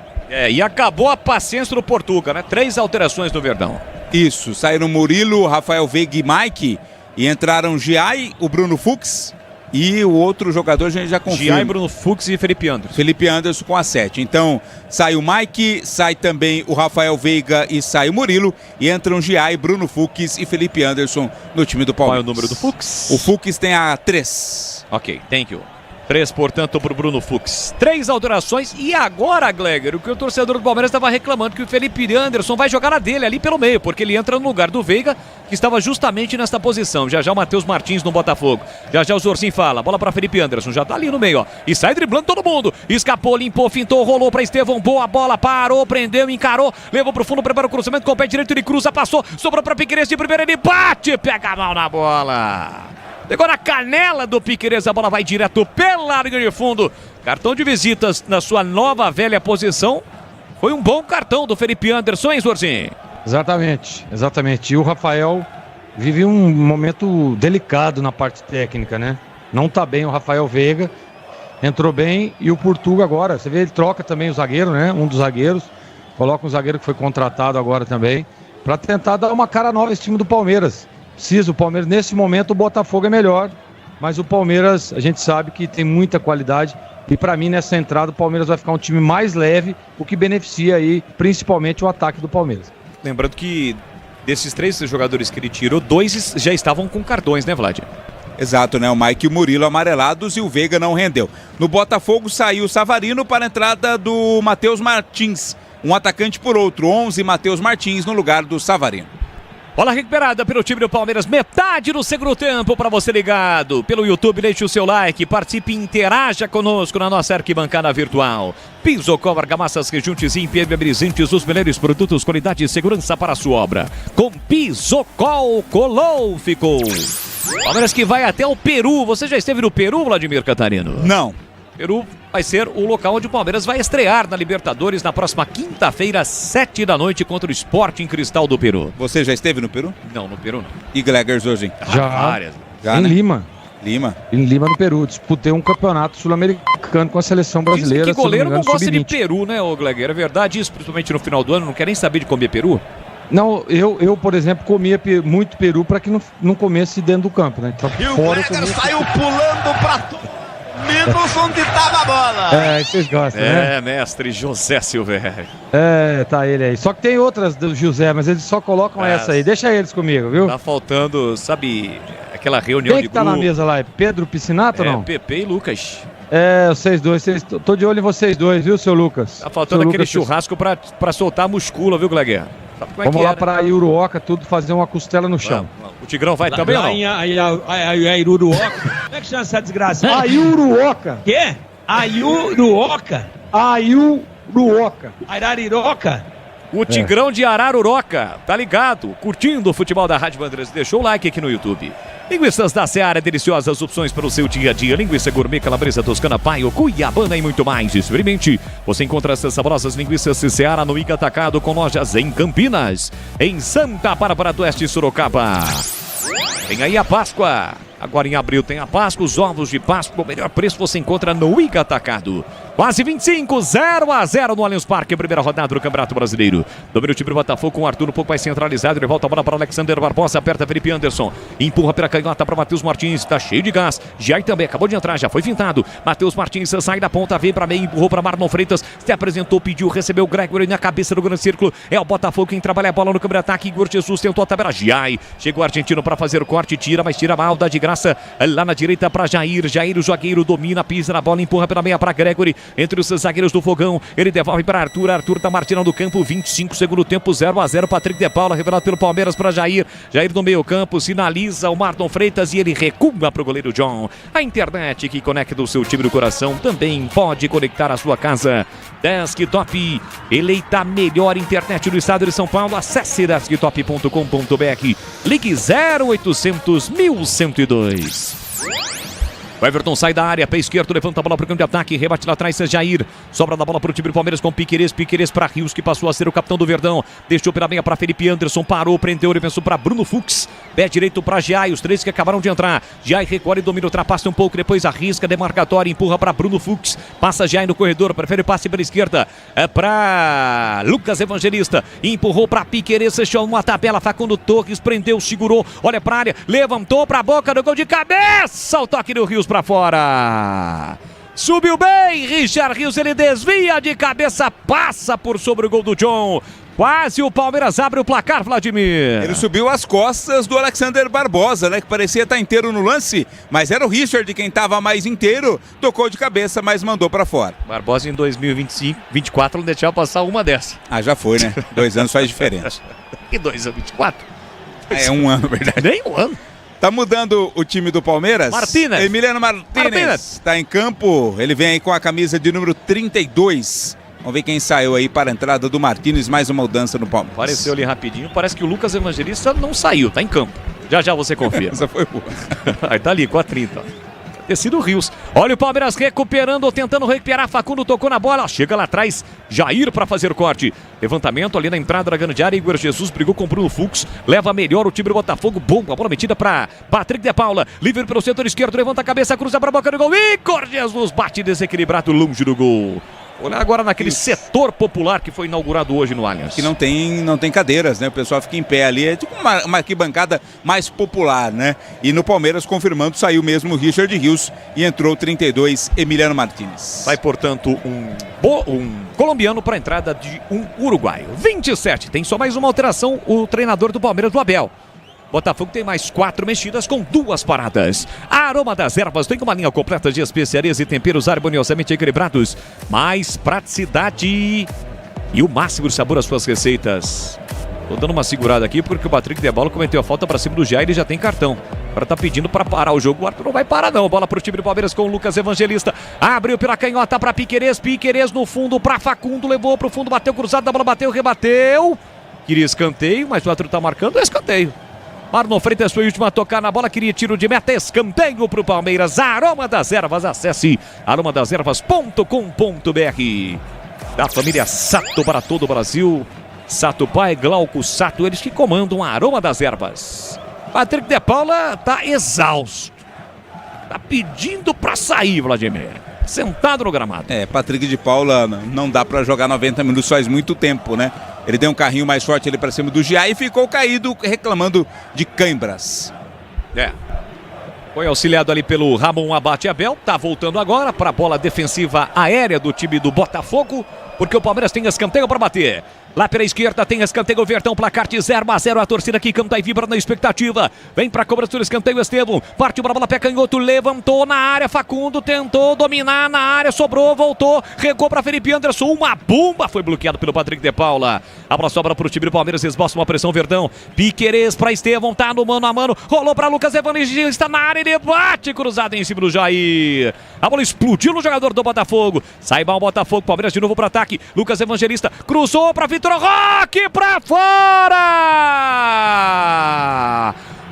E acabou a paciência do Portuga, né? 3 alterações no Verdão. Isso, saíram Murilo, Rafael Veiga e Mike. E entraram Giai, o Bruno Fux e o outro jogador a gente já confirma. Giai, Bruno Fux e Felipe Anderson. Felipe Anderson com a 7. Então, sai o Mike, sai também o Rafael Veiga e sai o Murilo. E entram Giai, Bruno Fux e Felipe Anderson no time do Palmeiras. Qual é o número do Fux? O Fux tem a 3. Ok, thank you. 3, portanto, para o Bruno Fux. 3 alterações. E agora, Gleger, o que o torcedor do Palmeiras estava reclamando, que o Felipe Anderson vai jogar na dele ali pelo meio, porque ele entra no lugar do Veiga, que estava justamente nesta posição. Já o Matheus Martins no Botafogo. Já o Zorzinho fala. Bola para Felipe Anderson. Já tá ali no meio, ó. E sai driblando todo mundo. Escapou, limpou, fintou, rolou para Estevão. Boa bola, parou, prendeu, encarou. Levou pro fundo, prepara o cruzamento. Com o pé direito, ele cruza, passou. Sobrou para Piquerez de primeira, ele bate. Pega a mão na bola. Pegou na canela do Piquerez, a bola vai direto pela linha de fundo. Cartão de visitas na sua nova velha posição. Foi um bom cartão do Felipe Anderson, hein, Zorzinho? Exatamente. E o Rafael vive um momento delicado na parte técnica, né? Não tá bem o Rafael Veiga. Entrou bem e o Portuga agora. Você vê, ele troca também o zagueiro, né? Um dos zagueiros. Coloca um zagueiro que foi contratado agora também. Para tentar dar uma cara nova a esse time do Palmeiras. Precisa, o Palmeiras, nesse momento o Botafogo é melhor, mas o Palmeiras, a gente sabe que tem muita qualidade e para mim nessa entrada o Palmeiras vai ficar um time mais leve, o que beneficia aí principalmente o ataque do Palmeiras. Lembrando que desses 3 jogadores que ele tirou, 2 já estavam com cartões, né, Vlad? Exato, né? O Mike e o Murilo amarelados e o Veiga não rendeu. No Botafogo saiu o Savarino para a entrada do Matheus Martins, um atacante por outro, 11 Matheus Martins no lugar do Savarino. Bola recuperada pelo time do Palmeiras, metade do segundo tempo para você ligado. Pelo YouTube, deixe o seu like, participe e interaja conosco na nossa arquibancada virtual. Pisocol, argamassas, rejuntes e impermeabilizantes, os melhores produtos, qualidade e segurança para a sua obra. Com Pisocol, colou, ficou. Palmeiras que vai até o Peru. Você já esteve no Peru, Vladimir Catarino? Não. Peru vai ser o local onde o Palmeiras vai estrear na Libertadores na próxima quinta-feira, 7 da noite, contra o Sporting Cristal do Peru. Você já esteve no Peru? Não, no Peru não. E Gleger hoje? Já. Várias. Já, em né? Lima, Em Lima, no Peru. Disputei um campeonato sul-americano com a seleção brasileira. Diz que goleiro não gosta de peru, né, ô Gleger? É verdade isso, principalmente no final do ano? Não quer nem saber de comer peru? Não, eu por exemplo, comia muito peru para que não comesse dentro do campo, né? Então, e o Gleger saiu pulando pra tudo. Menos onde tava a bola. Vocês gostam, né? Mestre José Silvério. Tá ele aí. Só que tem outras do José, mas eles só colocam essa aí. Deixa eles comigo, viu? Tá faltando, sabe, aquela reunião Quem de que tá grupo. na mesa lá? É Pedro Piscinato ou não? Pepe e Lucas. Vocês dois. Tô de olho em vocês dois, viu, seu Lucas? Tá faltando seu aquele Lucas, churrasco pra soltar a muscula, viu, Gleger? Vamos lá pra Iuruoca, tudo fazer uma costela no chão. O Tigrão vai também ou não? Iuruoca. Como é que chama essa desgraça? Iuruoca. Quê? Iuruoca? Iuruoca. Arariroca? O Tigrão de Araruroca, tá ligado? Curtindo o futebol da Rádio Bandeirantes. Deixou o like aqui no YouTube. Linguiças da Seara, deliciosas opções para o seu dia a dia. Linguiça gourmet, calabresa toscana, paio, cuiabana e muito mais. Experimente. Você encontra essas saborosas linguiças Seara no Ica Atacado com lojas em Campinas, em Santa Bárbara do Oeste, Sorocaba. Tem aí a Páscoa. Agora em abril tem a Páscoa, os ovos de Páscoa. O melhor preço você encontra no Ica Atacado. Quase 25, 0-0 no Allianz Parque, primeira rodada do Campeonato Brasileiro. Domina o time do Botafogo com o Arthur um pouco mais centralizado. Ele volta a bola para Alexander Barbosa, aperta Felipe Anderson. Empurra pela canhota para Matheus Martins, tá cheio de gás. Jair também acabou de entrar, já foi fintado. Matheus Martins sai da ponta, vem para meio, empurrou para Marlon Freitas. Se apresentou, pediu, recebeu o Gregory na cabeça do grande círculo. É o Botafogo quem trabalha a bola no câmbio de ataque. Igor Jesus tentou a tabela. Jair chegou o argentino para fazer o corte, tira, mas tira mal, dá de graça lá na direita para Jair. Jair, o zagueiro, domina, pisa na bola, empurra pela meia para Gregory. Entre os zagueiros do Fogão, ele devolve para Arthur. Arthur tá martinando o campo, 25 segundo tempo, 0-0. Patrick de Paula revelado pelo Palmeiras para Jair. Jair no meio campo, sinaliza o Marlon Freitas e ele recua para o goleiro John. A internet que conecta o seu time do coração também pode conectar a sua casa. Desktop, eleita a melhor internet do estado de São Paulo. Acesse desktop.com.br. Ligue 0800 1102. O Everton sai da área, pé esquerdo, levanta a bola para o campo de ataque, rebate lá atrás, Jair. Sobra da bola para o time do Palmeiras com Piquerez. Piquerez para Rios, que passou a ser o capitão do Verdão. Deixou pela meia para Felipe Anderson, parou, prendeu, ele pensou para Bruno Fux. Pé direito para Jair, os três que acabaram de entrar. Jair recolhe, domina, ultrapassa um pouco, depois arrisca, demarcatória, empurra para Bruno Fux. Passa Jair no corredor, prefere passe pela esquerda. É para Lucas Evangelista. Empurrou para Piquerez, fechou uma tabela. Facundo Torres prendeu, segurou, olha para a área, levantou para a boca do gol de cabeça. O toque do Rios para fora. Subiu bem, Richard Rios, ele desvia de cabeça, passa por sobre o gol do John. Quase o Palmeiras abre o placar, Vladimir. Ele subiu as costas do Alexander Barbosa, né? Que parecia estar inteiro no lance, mas era o Richard quem estava mais inteiro. Tocou de cabeça, mas mandou para fora. Barbosa em 2025, 24 não deixava passar uma dessa. Ah, já foi, né? 2 anos faz diferença. E 2 anos, 24? É 1 ano, verdade. Nem 1 ano. Tá mudando o time do Palmeiras. Martínez. Emiliano Martínez tá em campo. Ele vem aí com a camisa de número 32. Vamos ver quem saiu aí para a entrada do Martínez. Mais uma mudança no Palmeiras. Apareceu ali rapidinho. Parece que o Lucas Evangelista não saiu, tá em campo. Já já você confia. Essa foi boa. Aí tá ali, com a 30. Ter sido o Rios. Olha o Palmeiras recuperando, tentando recuperar. Facundo tocou na bola. Chega lá atrás. Jair para fazer o corte. Levantamento ali na entrada da grande área. Igor Jesus brigou com o Bruno Fux. Leva melhor o time do Botafogo. Bom, a bola metida para Patrick de Paula. Livre pelo setor esquerdo. Levanta a cabeça, cruza para a boca do gol. Igor Jesus bate desequilibrado longe do gol. Olha agora naquele setor popular que foi inaugurado hoje no Allianz. Que não tem cadeiras, né? O pessoal fica em pé ali. É tipo uma arquibancada mais popular, né? E no Palmeiras, confirmando, saiu mesmo o Richard Rios e entrou o 32, Emiliano Martínez. Sai, portanto, um colombiano para a entrada de um uruguaio. 27, tem só mais uma alteração, o treinador do Palmeiras, do Abel. Botafogo tem mais 4 mexidas com 2 paradas. A Aroma das Ervas tem uma linha completa de especiarias e temperos harmoniosamente equilibrados. Mais praticidade e o máximo de sabor às suas receitas. Tô dando uma segurada aqui porque o Patrick de Paula cometeu a falta para cima do Jair e já tem cartão. Agora tá pedindo para parar o jogo. O Arthur não vai parar não. Bola pro time do Palmeiras com o Lucas Evangelista. Abriu pela canhota para Piquerez. Piquerez no fundo para Facundo. Levou pro fundo, bateu cruzado, a bola bateu, rebateu. Queria escanteio, mas o Arthur tá marcando, é escanteio. Marlon Freitas foi o último a tocar na bola, queria tiro de meta, escanteio pro Palmeiras. Aroma das Ervas, acesse aromadeservas.com.br. Da família Sato para todo o Brasil. Sato pai, Glauco Sato, eles que comandam a Aroma das Ervas. Patrick de Paula tá exausto. Tá pedindo pra sair, Vladimir. Sentado no gramado. Patrick de Paula não dá pra jogar 90 minutos faz muito tempo, né? Ele deu um carrinho mais forte ali pra cima do Jair e ficou caído reclamando de cãibras. Foi auxiliado ali pelo Ramon Abate Abel. Tá voltando agora para a bola defensiva aérea do time do Botafogo, porque o Palmeiras tem escanteio para bater. Lá pela esquerda tem escanteio, Vertão, placar de 0-0. A torcida aqui canta e vibra na expectativa. Vem para a cobrança do escanteio, Estevão. Partiu para a bola, pé canhoto, levantou na área. Facundo tentou dominar na área, sobrou, voltou, recuou para Felipe Anderson. Uma bomba, foi bloqueado pelo Patrick de Paula. A bola sobra para o time do Palmeiras, esboça uma pressão, Verdão. Piquerez para Estevão, tá no mano a mano. Rolou para Lucas Evangelista na área, ele bate cruzado em cima do Jair. A bola explodiu no jogador do Botafogo. Sai mal o Botafogo, Palmeiras de novo para ataque. Lucas Evangelista cruzou para Vitor Roque para fora!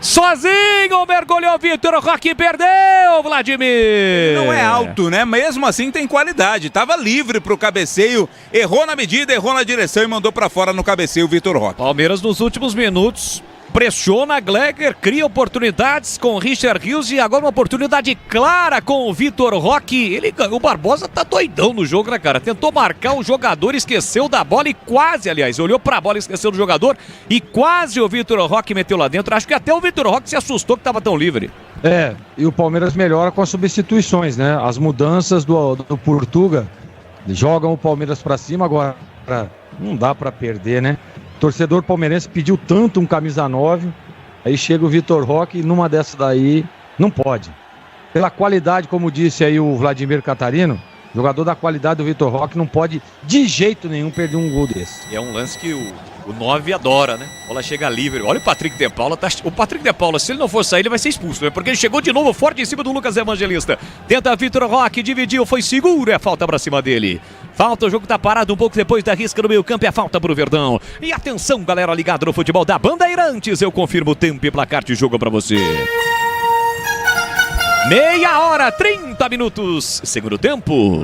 Sozinho mergulhou Vitor Roque, perdeu, Vladimir. Não é alto, né? Mesmo assim tem qualidade. Tava livre pro cabeceio, errou na medida, errou na direção e mandou para fora no cabeceio o Vitor Roque. Palmeiras nos últimos minutos Pressiona Gleger, cria oportunidades com Richard Rios e agora uma oportunidade clara com o Vitor Roque. O Barbosa tá doidão no jogo, né, cara? Tentou marcar o jogador, esqueceu da bola e quase, aliás, olhou pra bola, esqueceu do jogador e quase o Vitor Roque meteu lá dentro. Acho que até o Vitor Roque se assustou que tava tão livre. E o Palmeiras melhora com as substituições, né? As mudanças do Portuga jogam o Palmeiras pra cima agora. Não dá pra perder, né? O torcedor palmeirense pediu tanto um camisa 9, aí chega o Vitor Roque e numa dessa daí não pode. Pela qualidade, como disse aí o Vladimir Catarino, jogador da qualidade do Vitor Roque não pode de jeito nenhum perder um gol desse. E é um lance que o 9 adora, né? A bola chega livre. Olha o Patrick de Paula. O Patrick de Paula, se ele não for sair, ele vai ser expulso, né? Porque ele chegou de novo forte em cima do Lucas Evangelista. Tenta Vitor Roque, dividiu, foi seguro. É falta pra cima dele. Falta, o jogo tá parado um pouco depois da risca no meio campo. É falta pro Verdão. E atenção, galera ligada no futebol da Bandeirantes. Eu confirmo o tempo e placar de jogo pra você. 30 minutos. Segundo tempo.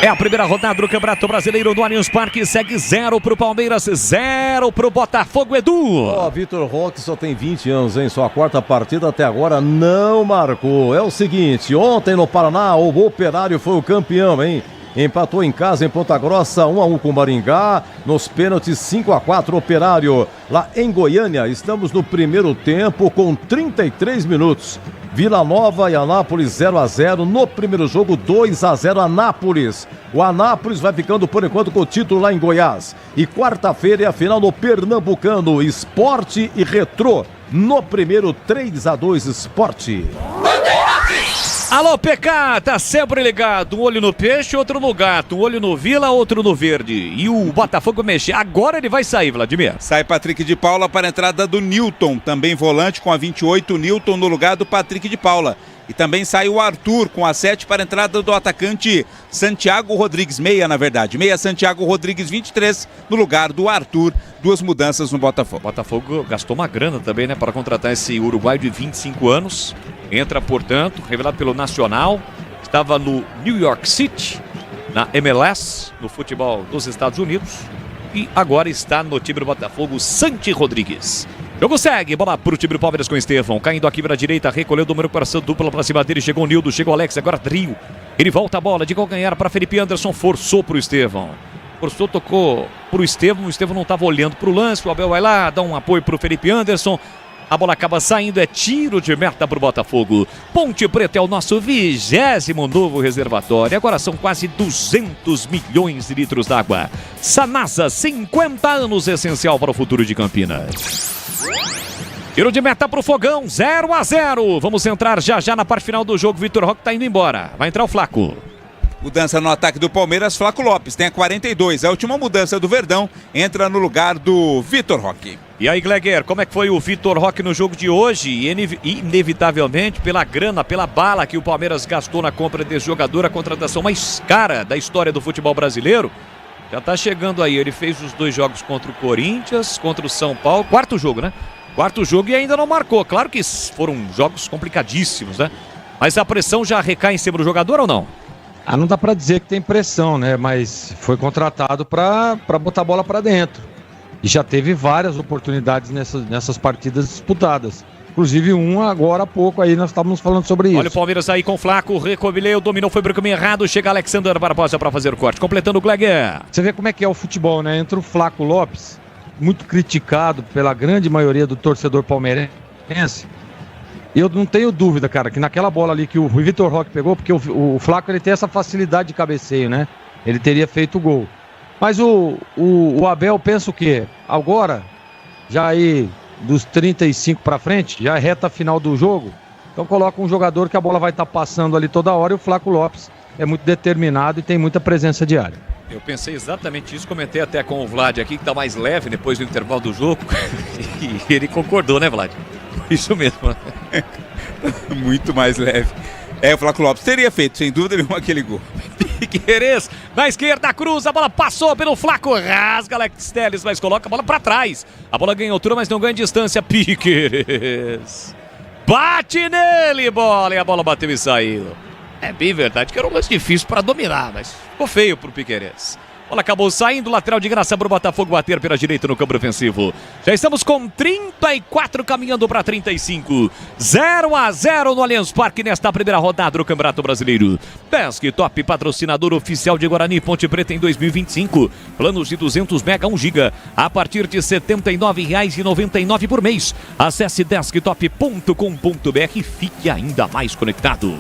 É a primeira rodada do Campeonato Brasileiro do Allianz Parque. Segue 0 pro Palmeiras, 0 pro Botafogo, Edu. Vitor Roque só tem 20 anos, hein? Sua quarta partida até agora não marcou. É o seguinte, ontem no Paraná o Operário foi o campeão, hein? Empatou em casa em Ponta Grossa, 1-1 com o Maringá. Nos pênaltis, 5-4 Operário. Lá em Goiânia, estamos no primeiro tempo com 33 minutos. Vila Nova e Anápolis 0-0. No primeiro jogo, 2-0 Anápolis. O Anápolis vai ficando por enquanto com o título lá em Goiás. E quarta-feira é a final no Pernambucano, Sport e Retrô. No primeiro, 3-2 Sport. Alô, PK, tá sempre ligado. Um olho no peixe, outro no gato. Um olho no Vila, outro no Verde. E o Botafogo mexer. Agora ele vai sair, Vladimir. Sai Patrick de Paula para a entrada do Newton. Também volante com a 28, Newton no lugar do Patrick de Paula. E também sai o Arthur com a 7 para a entrada do atacante Santiago Rodrigues. Meia, na verdade. Meia Santiago Rodrigues, 23, no lugar do Arthur. Duas mudanças no Botafogo. O Botafogo gastou uma grana também, né, para contratar esse uruguaio de 25 anos. Entra, portanto, revelado pelo Nacional. Estava no New York City, na MLS, no futebol dos Estados Unidos. E agora está no time do Botafogo, Santi Rodrigues. Jogo segue, bola pro time do Palmeiras com o Estevão. Caindo aqui para a direita, recolheu do número coração, dupla para cima dele. Chegou o Nildo, chegou o Alex, agora Trio. Ele volta a bola de calcanhar para Felipe Anderson, forçou pro Estevão. Forçou, tocou pro Estevão. O Estevão não estava olhando pro lance. O Abel vai lá, dá um apoio pro Felipe Anderson. A bola acaba saindo, é tiro de meta pro Botafogo. Ponte Preta é o nosso 20º novo reservatório. Agora são quase 200 milhões de litros d'água. Sanasa, 50 anos, essencial para o futuro de Campinas. Tiro de meta pro Fogão, 0-0. Vamos entrar já na parte final do jogo. Vitor Roque tá indo embora. Vai entrar o Flaco. Mudança no ataque do Palmeiras, Flaco Lopes tem a 42. A última mudança do Verdão entra no lugar do Vitor Roque. E aí, Gleger, como é que foi o Vitor Roque no jogo de hoje? Inevitavelmente, pela grana, pela bala que o Palmeiras gastou na compra desse jogador, a contratação mais cara da história do futebol brasileiro, já tá chegando aí. Ele fez os 2 jogos contra o Corinthians, contra o São Paulo. Quarto jogo, né? Quarto jogo e ainda não marcou. Claro que foram jogos complicadíssimos, né? Mas a pressão já recai em cima do jogador ou não? Não dá pra dizer que tem pressão, né? Mas foi contratado pra botar a bola pra dentro. E já teve várias oportunidades nessas partidas disputadas. Inclusive agora há pouco aí nós estávamos falando sobre isso. Olha o Palmeiras aí com o Flaco, recobilhou, dominou, foi pro caminho errado. Chega Alexander Barbosa pra fazer o corte, completando o Gleger. Você vê como é que é o futebol, né? Entra o Flaco Lopes, muito criticado pela grande maioria do torcedor palmeirense. Eu não tenho dúvida, cara, que naquela bola ali que o Vitor Roque pegou, porque o Flaco ele tem essa facilidade de cabeceio, né? Ele teria feito o gol. Mas o Abel pensa o quê? Agora, já aí dos 35 para frente, já é reta final do jogo, então coloca um jogador que a bola vai estar passando ali toda hora e o Flaco Lopes é muito determinado e tem muita presença diária. Eu pensei exatamente isso, comentei até com o Vlad aqui, que tá mais leve depois do intervalo do jogo, e ele concordou, né, Vlad? Isso mesmo. Muito mais leve. O Flaco Lopes teria feito, sem dúvida nenhuma, aquele gol. Piquerez, na esquerda, cruza, a bola passou pelo Flaco, rasga Alex Telles, mas coloca a bola pra trás. A bola ganha altura, mas não ganha distância. Piquerez bate nele, bola, e a bola bateu e saiu. É bem verdade que era um lance difícil para dominar, mas ficou feio pro Piquerez. Bola acabou saindo, lateral de graça para o Botafogo bater pela direita no campo ofensivo. Já estamos com 34 caminhando para 35. 0-0 no Allianz Parque nesta primeira rodada do Campeonato Brasileiro. Desktop, patrocinador oficial de Guarani Ponte Preta em 2025. Planos de 200 mega 1 giga a partir de R$ 79,99 por mês. Acesse desktop.com.br e fique ainda mais conectado.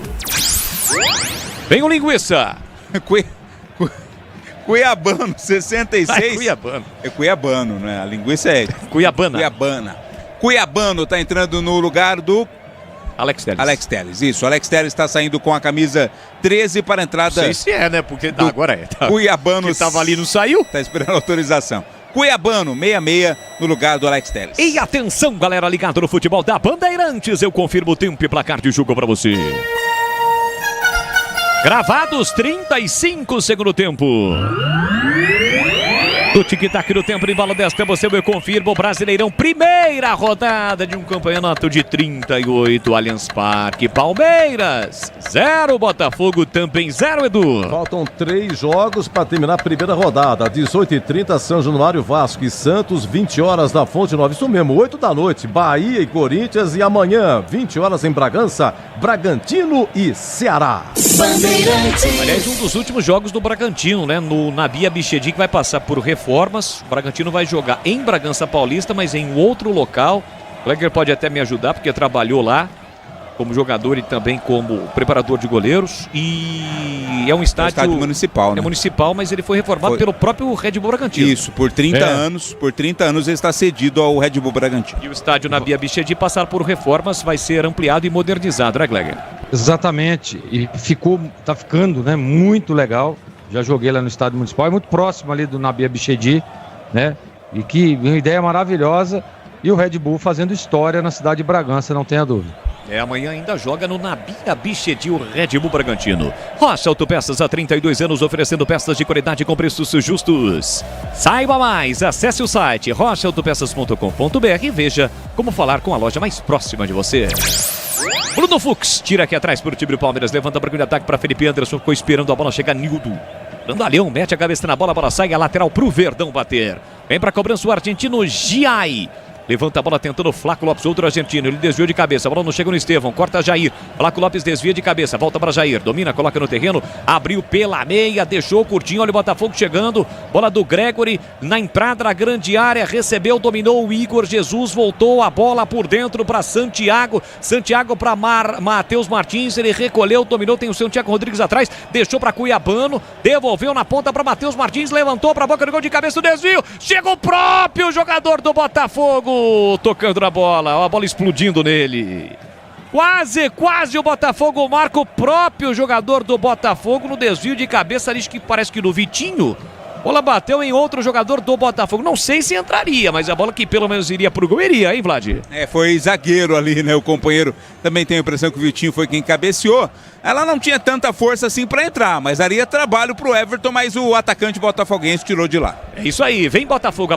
Vem o linguiça. Cuiabano, 66. Cuiabano. É Cuiabano, né? A linguiça é Cuiabana. Cuiabano tá entrando no lugar do Alex Telles, isso. Alex Telles está saindo com a camisa 13 para a entrada. Não sei se é, né? Porque agora é. Cuiabano. Que tava ali, não saiu? Tá esperando a autorização. Cuiabano, 66, no lugar do Alex Telles. E atenção, galera ligado no futebol da Bandeirantes. Eu confirmo o tempo e placar de jogo para você. Gravados 35 segundo tempo. Do tic-tac do tempo, em bala desta, você me confirma o Brasileirão. Primeira rodada de um campeonato de 38, Allianz Parque. Palmeiras, 0, Botafogo também 0, Edu. Faltam 3 jogos para terminar a primeira rodada. 18h30, São Januário, Vasco e Santos, 20 horas na Fonte Nova. Isso mesmo, 8 da noite, Bahia e Corinthians. E amanhã, 20 horas em Bragança, Bragantino e Ceará. Aliás, um dos últimos jogos do Bragantino, né? No Nabi Abichedi, que vai passar por reformas. O Bragantino vai jogar em Bragança Paulista, mas em outro local. O Gleger pode até me ajudar, porque trabalhou lá como jogador e também como preparador de goleiros. E é um estádio municipal, né? É municipal, mas ele foi reformado pelo próprio Red Bull Bragantino. Isso, por 30 anos. Por 30 anos ele está cedido ao Red Bull Bragantino. E o estádio Nabi Abichedi passar por reformas, vai ser ampliado e modernizado, né, Gleger? Exatamente. E tá ficando, né, muito legal. Já joguei lá no estádio municipal, é muito próximo ali do Nabi Abichedi, né? E que uma ideia maravilhosa. E o Red Bull fazendo história na cidade de Bragança, não tenha dúvida. Amanhã ainda joga no Nabi Abichedi, o Red Bull Bragantino. Rocha Autopeças, há 32 anos, oferecendo peças de qualidade com preços justos. Saiba mais, acesse o site rochaautopeças.com.br e veja como falar com a loja mais próxima de você. Bruno Fux, tira aqui atrás para o time do Palmeiras, levanta para o ataque para Felipe Anderson, ficou esperando a bola chegar, Nildo. Randalhão, mete a cabeça na bola sai, a lateral para o Verdão bater. Vem para a cobrança o argentino Giai. Levanta a bola tentando o Flaco Lopes, outro argentino. Ele desviou de cabeça, a bola não chega no Estevão. Corta Jair. Flaco Lopes desvia de cabeça, volta para Jair. Domina, coloca no terreno. Abriu pela meia, deixou curtinho. Olha o Botafogo chegando. Bola do Gregory na entrada da grande área. Recebeu, dominou o Igor Jesus. Voltou a bola por dentro para Santiago. Santiago para Matheus Martins. Ele recolheu, dominou. Tem o Santiago Rodrigues atrás. Deixou para Cuiabano. Devolveu na ponta para Matheus Martins. Levantou para a boca do gol de cabeça. O desvio. Chega o próprio jogador do Botafogo. Tocando na bola, a bola explodindo nele. Quase o Botafogo marca, o próprio jogador do Botafogo no desvio de cabeça, ali que parece que no Vitinho. Bola bateu em outro jogador do Botafogo. Não sei se entraria, mas a bola que pelo menos iria pro gol iria, hein, Vlad? Foi zagueiro ali, né? O companheiro também tem a impressão que o Vitinho foi quem cabeceou. Ela não tinha tanta força assim pra entrar, mas daria trabalho pro Everton, mas o atacante botafoguense tirou de lá. É isso aí, vem Botafogo.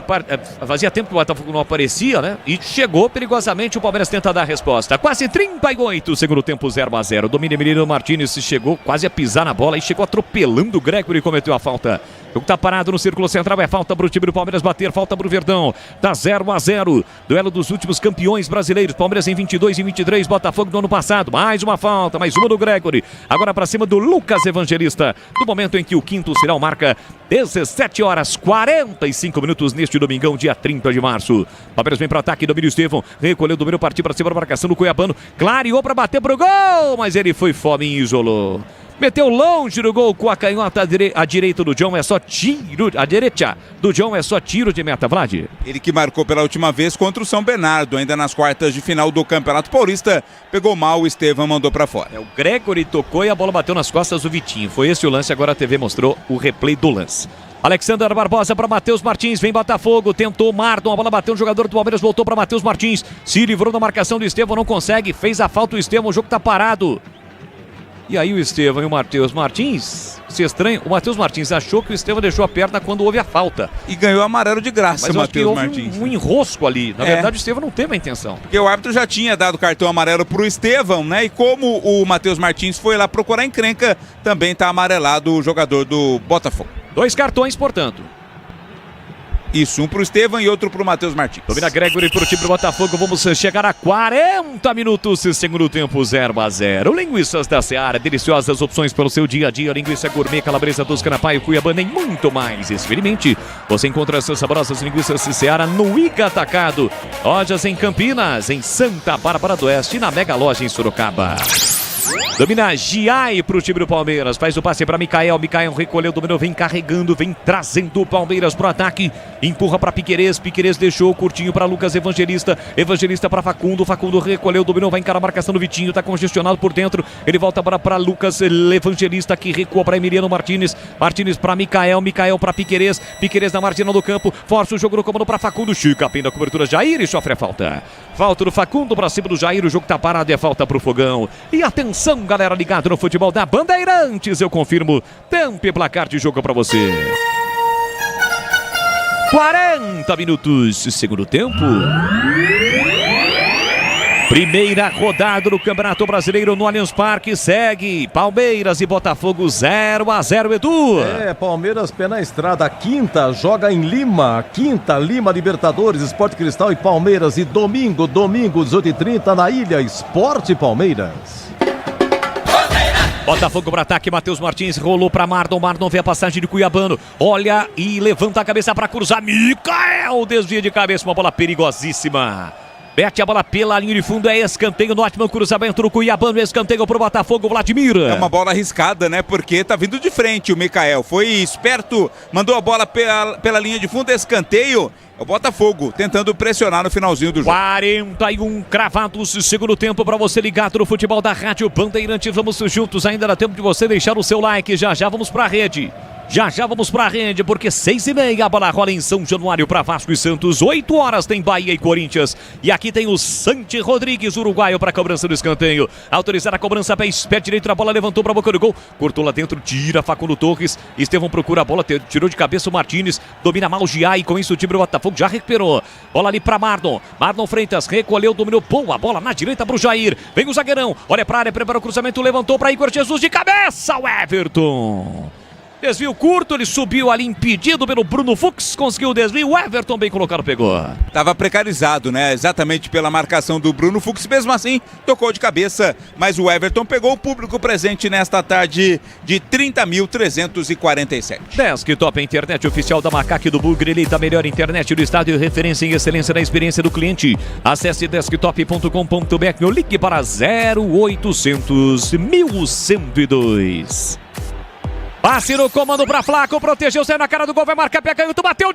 Fazia tempo que o Botafogo não aparecia, né? E chegou perigosamente, o Palmeiras tenta dar a resposta. Quase 38, segundo tempo, 0-0. Domínio Emiliano Martins chegou quase a pisar na bola e chegou atropelando o Gregory e cometeu a falta. O jogo tá parado no círculo central, é falta pro time do Palmeiras bater, falta pro Verdão. Tá 0-0. Duelo dos últimos campeões brasileiros. Palmeiras em 22 e 23, Botafogo do ano passado. Mais uma falta, mais uma do Gregory. Agora pra cima do Lucas Evangelista. No momento em que o quinto sinal marca 17 horas 45 minutos neste domingão, dia 30 de março. Palmeiras vem pro ataque, domínio Estevão. Recolheu, domínio, partiu pra cima da marcação do Cuiabano. Clareou pra bater pro gol, mas ele foi fome e isolou. Meteu longe do gol com a canhota à direita do John, é só tiro. A direita do John é só tiro de meta, Vlad. Ele que marcou pela última vez contra o São Bernardo, ainda nas quartas de final do Campeonato Paulista. Pegou mal, o Estevão mandou pra fora. O Gregory tocou e a bola bateu nas costas do Vitinho. Foi esse o lance, agora a TV mostrou o replay do lance. Alexander Barbosa para Matheus Martins, vem Botafogo, tentou Mardon, a bola bateu no jogador do Palmeiras, voltou para Matheus Martins. Se livrou da marcação do Estevão, não consegue, fez a falta o Estevão, o jogo tá parado. E aí o Estevão e o Matheus Martins, se estranho, o Matheus Martins achou que o Estevão deixou a perna quando houve a falta. E ganhou amarelo de graça, mas Matheus Martins. Um enrosco ali, na verdade o Estevão não teve a intenção. Porque o árbitro já tinha dado cartão amarelo pro Estevão, né? E como o Matheus Martins foi lá procurar encrenca, também tá amarelado o jogador do Botafogo. 2 cartões, portanto. Isso, um pro Estevam e outro pro Matheus Martins. Domina Gregory pro time do Botafogo. Vamos chegar a 40 minutos, segundo tempo, 0-0. Linguiças da Seara, deliciosas opções pelo seu dia a dia. Linguiça gourmet, calabresa toscana, paio, cuiabana e muito mais. Experimente. Você encontra essas saborosas linguiças Seara no Ica Atacado. Lojas em Campinas, em Santa Bárbara do Oeste e na Mega Loja em Sorocaba. Domina Giai pro time do Palmeiras. Faz o passe para Micael. Micael recolheu, dominou, vem carregando, vem trazendo o Palmeiras pro ataque. Empurra para Piquerez. Piquerez deixou curtinho para Lucas Evangelista. Evangelista para Facundo. Facundo recolheu, dominou, vai encarar a marcação do Vitinho. Tá congestionado por dentro. Ele volta para Lucas Evangelista, que recua para Emiliano Martínez. Martínez para Micael. Micael para Piquerez. Piquerez na marginal do campo. Força o jogo no comando para Facundo. Chica, pena a cobertura. Jair e sofre a falta. Falta do Facundo para cima do Jair. O jogo tá parado e é falta pro Fogão. E atenção, galera ligado no futebol da Bandeirantes, eu confirmo, tempo e placar de jogo para você. 40 minutos, segundo tempo. Primeira rodada do Campeonato Brasileiro no Allianz Parque, segue Palmeiras e Botafogo 0-0, Edu. Palmeiras pé na estrada, quinta, joga em Lima, Lima Libertadores, Sport Cristal e Palmeiras, e domingo, 18h30 na Ilha, Sport Palmeiras. Botafogo para ataque, Matheus Martins rolou para Mardon, Mardon vê a passagem de Cuiabano, olha e levanta a cabeça para cruzar, Micael desvia de cabeça, uma bola perigosíssima. Mete a bola pela linha de fundo, é escanteio no ótimo cruzamento do Cuiabano, escanteio pro Botafogo, Vladimir. É uma bola arriscada, né? Porque tá vindo de frente o Micael, foi esperto, mandou a bola pela linha de fundo, escanteio. É o Botafogo tentando pressionar no finalzinho do jogo. 41 cravados, segundo tempo para você ligado no futebol da Rádio Bandeirantes. Vamos juntos, ainda dá tempo de você deixar o seu like. Já vamos pra rede. Já vamos pra rede, porque 6h30 a bola rola em São Januário para Vasco e Santos. 8 horas tem Bahia e Corinthians. E aqui tem o Santi Rodrigues, uruguaio, para a cobrança do escanteio. Autorizar a cobrança, pé direito, a bola levantou para a boca do gol. Cortou lá dentro, tira Facundo Torres. Estevão procura a bola, tirou de cabeça o Martínez. Domina mal o Giai, e com isso o time do Botafogo já recuperou. Bola ali para Mardon. Mardon Freitas recolheu, dominou, boa bola na direita para o Jair. Vem o zagueirão, olha para a área, prepara o cruzamento, levantou para Igor Jesus de cabeça, o Everton. Desvio curto, ele subiu ali impedido pelo Bruno Fux, conseguiu o desvio, o Everton bem colocado pegou. Tava precarizado, né? Exatamente pela marcação do Bruno Fux, mesmo assim tocou de cabeça, mas o Everton pegou o público presente nesta tarde de 30.347. Desktop, a internet oficial da Macaque do Bugre, eleita a melhor internet do estado e referência em excelência na experiência do cliente. Acesse desktop.com.br ou ligue para 0800 1102. Passe no comando para Flaco, protegeu, saiu na cara do gol, vai marcar, pé canhoto, bateu,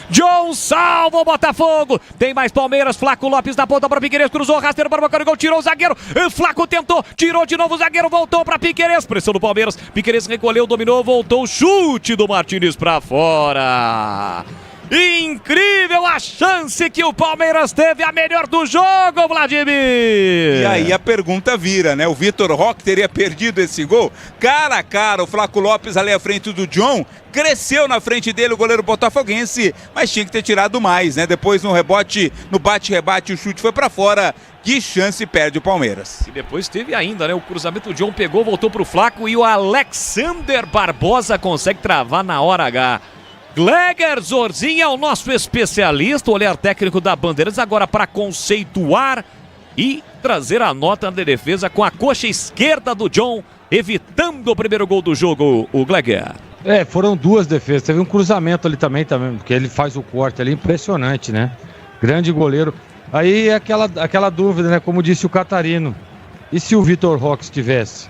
John salva o Botafogo, tem mais Palmeiras, Flaco Lopes na ponta para Piquerez, cruzou, rasteiro para o boca do gol, tirou o zagueiro, Flaco tentou, tirou de novo o zagueiro, voltou para Piquerez, pressão do Palmeiras, Piquerez recolheu, dominou, voltou, chute do Martínez para fora. Incrível a chance que o Palmeiras teve, a melhor do jogo, Vladimir! E aí a pergunta vira, né? O Vitor Roque teria perdido esse gol? Cara a cara, o Flaco Lopes ali à frente do John, cresceu na frente dele o goleiro botafoguense, mas tinha que ter tirado mais, né? Depois no rebote, no bate-rebate, o chute foi pra fora. Que chance perde o Palmeiras. E depois teve ainda, né? O cruzamento do John pegou, voltou pro Flaco e o Alexander Barbosa consegue travar na hora H. Gleger Zorzinho é o nosso especialista, o olhar técnico da Bandeirantes, agora para conceituar e trazer a nota de defesa com a coxa esquerda do John, evitando o primeiro gol do jogo, o Gleger. Foram duas defesas, teve um cruzamento ali também, porque ele faz o corte ali, impressionante, né? Grande goleiro. Aí é aquela dúvida, né? Como disse o Catarino, e se o Vitor Roque estivesse?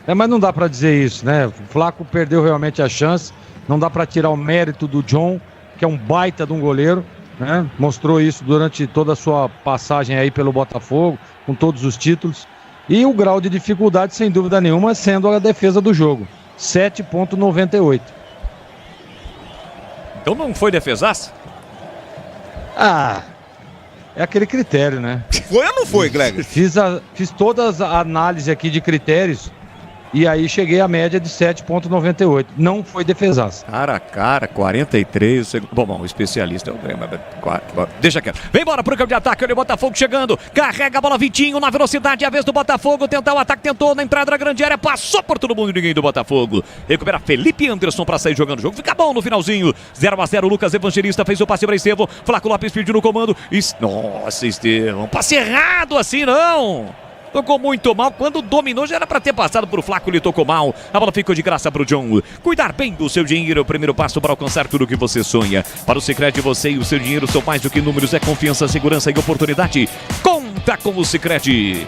Mas não dá para dizer isso, né? O Flaco perdeu realmente a chance. Não dá para tirar o mérito do John, que é um baita de um goleiro, né? Mostrou isso durante toda a sua passagem aí pelo Botafogo, com todos os títulos. E o grau de dificuldade, sem dúvida nenhuma, sendo a defesa do jogo. 7,98. Então não foi defesaço? É aquele critério, né? Foi ou não foi, Gleger? Fiz todas as análises aqui de critérios E aí cheguei à média de 7,98. Não foi defesaça. Cara a cara, 43 segundos. Bom, o especialista é o Grêmio. Deixa quieto. Vem embora pro campo de ataque. Olha o Botafogo chegando. Carrega a bola, Vitinho, na velocidade. A vez do Botafogo. Tentar o ataque, tentou na entrada da grande área. Passou por todo mundo e ninguém do Botafogo. Recupera Felipe Anderson pra sair jogando o jogo. Fica bom no finalzinho. 0-0. Lucas Evangelista fez o passe pra Estevão. Flaco Lopes pediu no comando. Nossa, Estevão. Passe errado assim, não. Tocou muito mal, quando dominou já era para ter passado por Flaco, ele tocou mal, a bola ficou de graça para o John. Cuidar bem do seu dinheiro, o primeiro passo para alcançar tudo o que você sonha. Para o Sicredi, você e o seu dinheiro são mais do que números, é confiança, segurança e oportunidade. Conta com o Sicredi.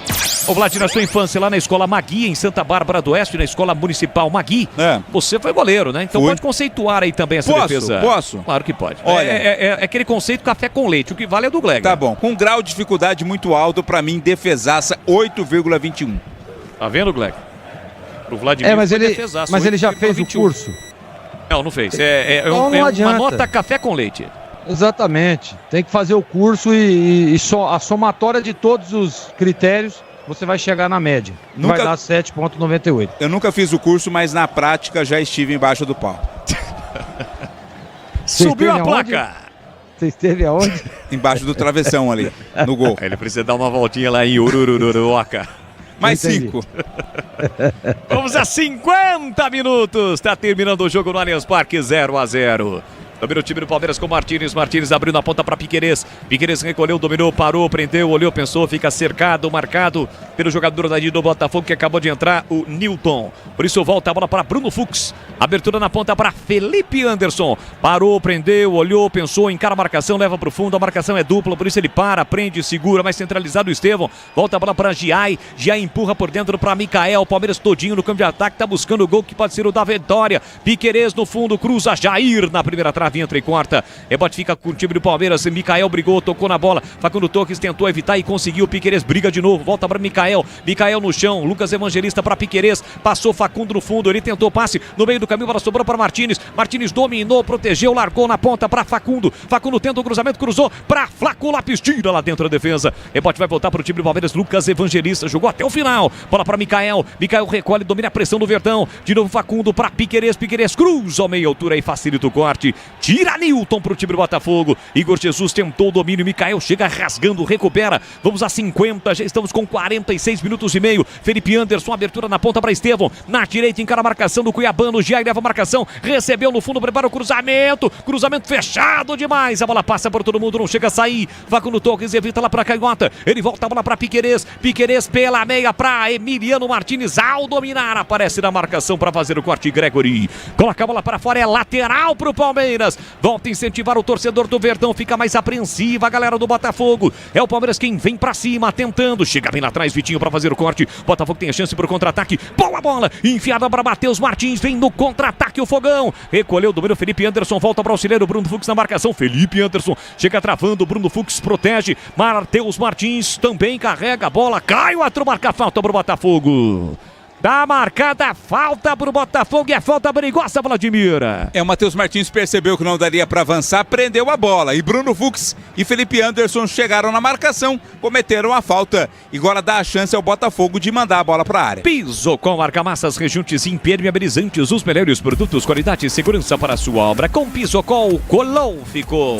Ô Vlad, na sua infância lá na escola Magui, em Santa Bárbara do Oeste, na escola municipal Magui, você foi goleiro, né? Então pode conceituar aí também essa defesa. Posso? Claro que pode. Olha, é aquele conceito café com leite, o que vale é do Gleg. Tá bom, com um grau de dificuldade muito alto, para mim, defesaça 8,21. Tá vendo, Gleg? Pro Vladimir mas ele já fez o curso. Não fez. Então não adianta. Uma nota café com leite. Exatamente. Tem que fazer o curso e só a somatória de todos os critérios, você vai chegar na média. Vai dar 7,98. Eu nunca fiz o curso, mas na prática já estive embaixo do pau. Subiu a placa. Você esteve aonde? Embaixo do travessão ali, no gol. Ele precisa dar uma voltinha lá em Ururururuoca. Mais 5. Vamos a 50 minutos. Tá terminando o jogo no Allianz Parque, 0-0. Domina o time do Palmeiras com Martínez. Martínez abriu na ponta para Piquerez. Piquerez recolheu, dominou, parou, prendeu, olhou, pensou, fica cercado, marcado pelo jogador do Botafogo que acabou de entrar, o Newton. Por isso volta a bola para Bruno Fux. Abertura na ponta para Felipe Anderson. Parou, prendeu, olhou, pensou, encara a marcação, leva para o fundo. A marcação é dupla, por isso ele para, prende, segura, mais centralizado o Estevão. Volta a bola para Giai. Giai empurra por dentro para Micael. Palmeiras todinho no campo de ataque, tá buscando o gol que pode ser o da vitória. Piquerez no fundo, cruza Jair na primeira trave. Entra e corta, rebote fica com o time do Palmeiras. Micael brigou, tocou na bola, Facundo Torres tentou evitar e conseguiu. Piquerez briga de novo, volta para Micael no chão, Lucas Evangelista para Piquerez, passou Facundo no fundo, ele tentou passe no meio do caminho, bola sobrou para Martínez. Martínez dominou, protegeu, largou na ponta para Facundo tenta o cruzamento, cruzou para Flaco Lopes, tira lá dentro da defesa, rebote vai voltar para o time do Palmeiras. Lucas Evangelista jogou até o final, bola para Micael recolhe, domina a pressão do Verdão, de novo Facundo para Piquerez cruza ao meio altura e facilita o corte. Tira Newton pro time do Botafogo. Igor Jesus tentou o domínio. Micael chega rasgando, recupera. Vamos a 50. Já estamos com 46 minutos e meio. Felipe Anderson, abertura na ponta para Estevão. Na direita, encara a marcação do Cuiabano. Giai leva a marcação. Recebeu no fundo, prepara o cruzamento. Cruzamento fechado demais. A bola passa por todo mundo, não chega a sair. Facundo Torres evita lá para Canhota. Ele volta a bola para Piquerez. Piquerez pela meia para Emiliano Martínez. Ao dominar, aparece na marcação para fazer o corte. Gregory coloca a bola para fora. É lateral pro Palmeiras. Volta a incentivar o torcedor do Verdão, fica mais apreensiva a galera do Botafogo. É o Palmeiras quem vem pra cima, tentando. Chega bem lá atrás, Vitinho pra fazer o corte. Botafogo tem a chance pro contra-ataque. Boa bola, enfiada para Matheus Martins. Vem no contra-ataque o Fogão. Recolheu, domina o Felipe Anderson. Volta para o auxiliar, o Bruno Fux na marcação. Felipe Anderson chega travando. Bruno Fux protege. Matheus Martins também carrega a bola. Cai o outro, marca a falta pro Botafogo. Tá marcada a falta pro Botafogo e a falta perigosa, Vladimir. O Matheus Martins percebeu que não daria para avançar, prendeu a bola. E Bruno Fux e Felipe Anderson chegaram na marcação, cometeram a falta. E agora dá a chance ao Botafogo de mandar a bola para a área. Pisocol, argamassas, rejuntes impermeabilizantes, os melhores produtos, qualidade e segurança para a sua obra. Com Pisocol, colou, ficou.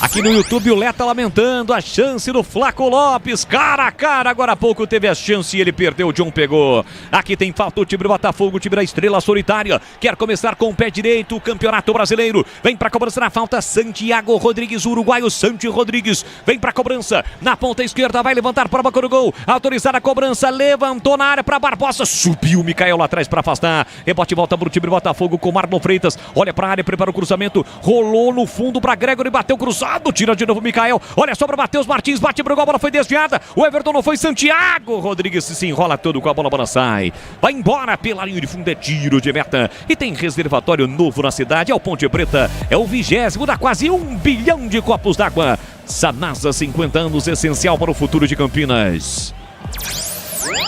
Aqui no YouTube o Leta lamentando a chance do Flaco Lopes. Cara a cara, agora há pouco teve a chance e ele perdeu, o John pegou. Aqui tem falta o time do Botafogo, o time da Estrela Solitária. Quer começar com o pé direito o Campeonato Brasileiro. Vem pra cobrança na falta Santiago Rodrigues, uruguaio Santi Rodrigues. Vem pra cobrança na ponta esquerda, vai levantar para a boca do gol. Autorizada a cobrança, levantou na área para Barbosa. Subiu Micael lá atrás para afastar. Rebote volta pro time do Botafogo com Marlon Freitas. Olha pra área, prepara o cruzamento. Rolou no fundo pra Gregory, bateu cruzado. Tira de novo Micael. Olha só pra Matheus Martins, bate pro gol, a bola foi desviada. O Everton não foi, Santiago Rodrigues se enrola todo com a bola sai. Vai embora pela linha de fundo, é tiro de meta. E tem reservatório novo na cidade, é o Ponte Preta. É o 20º, dá quase 1 bilhão de copos d'água. Sanasa, 50 anos, essencial para o futuro de Campinas.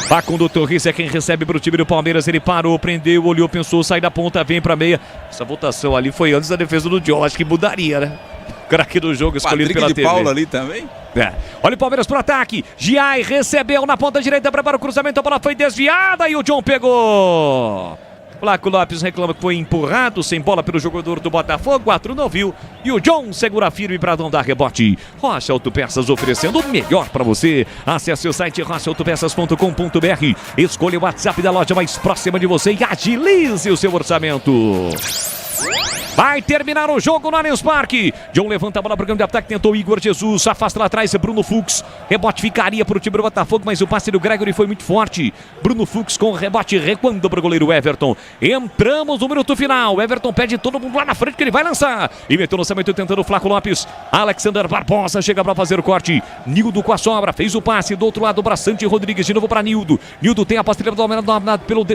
Facundo Torres é quem recebe para o time do Palmeiras. Ele parou, prendeu, olhou, pensou, sai da ponta, vem para meia. Essa votação ali foi antes da defesa do John, acho que mudaria, né? craque do jogo escolhido Patrick pela de TV. Paula ali também. Olha o Palmeiras pro ataque. Giai recebeu na ponta direita, prepara o cruzamento, a bola foi desviada e o John pegou. Flaco Lopes reclama que foi empurrado sem bola pelo jogador do Botafogo, 4 não viu. E o John segura firme para não dar rebote. Rocha Autopeças oferecendo o melhor para você. Acesse o site rochaautopeças.com.br. Escolha o WhatsApp da loja mais próxima de você e agilize o seu orçamento. Vai terminar o jogo no Allianz Parque. John levanta a bola para o campo de ataque, tentou Igor Jesus, afasta lá atrás, Bruno Fux. Rebote ficaria para o time do Botafogo, mas o passe do Gregory foi muito forte. Bruno Fux com o rebote recuando para o goleiro Everton. Entramos no minuto final. Everton pede todo mundo lá na frente que ele vai lançar. E meteu o lançamento tentando o Flaco Lopes. Alexander Barbosa chega para fazer o corte. Nildo com a sobra, fez o passe. Do outro lado, Braçante Rodrigues de novo para Nildo. Nildo tem a pastilha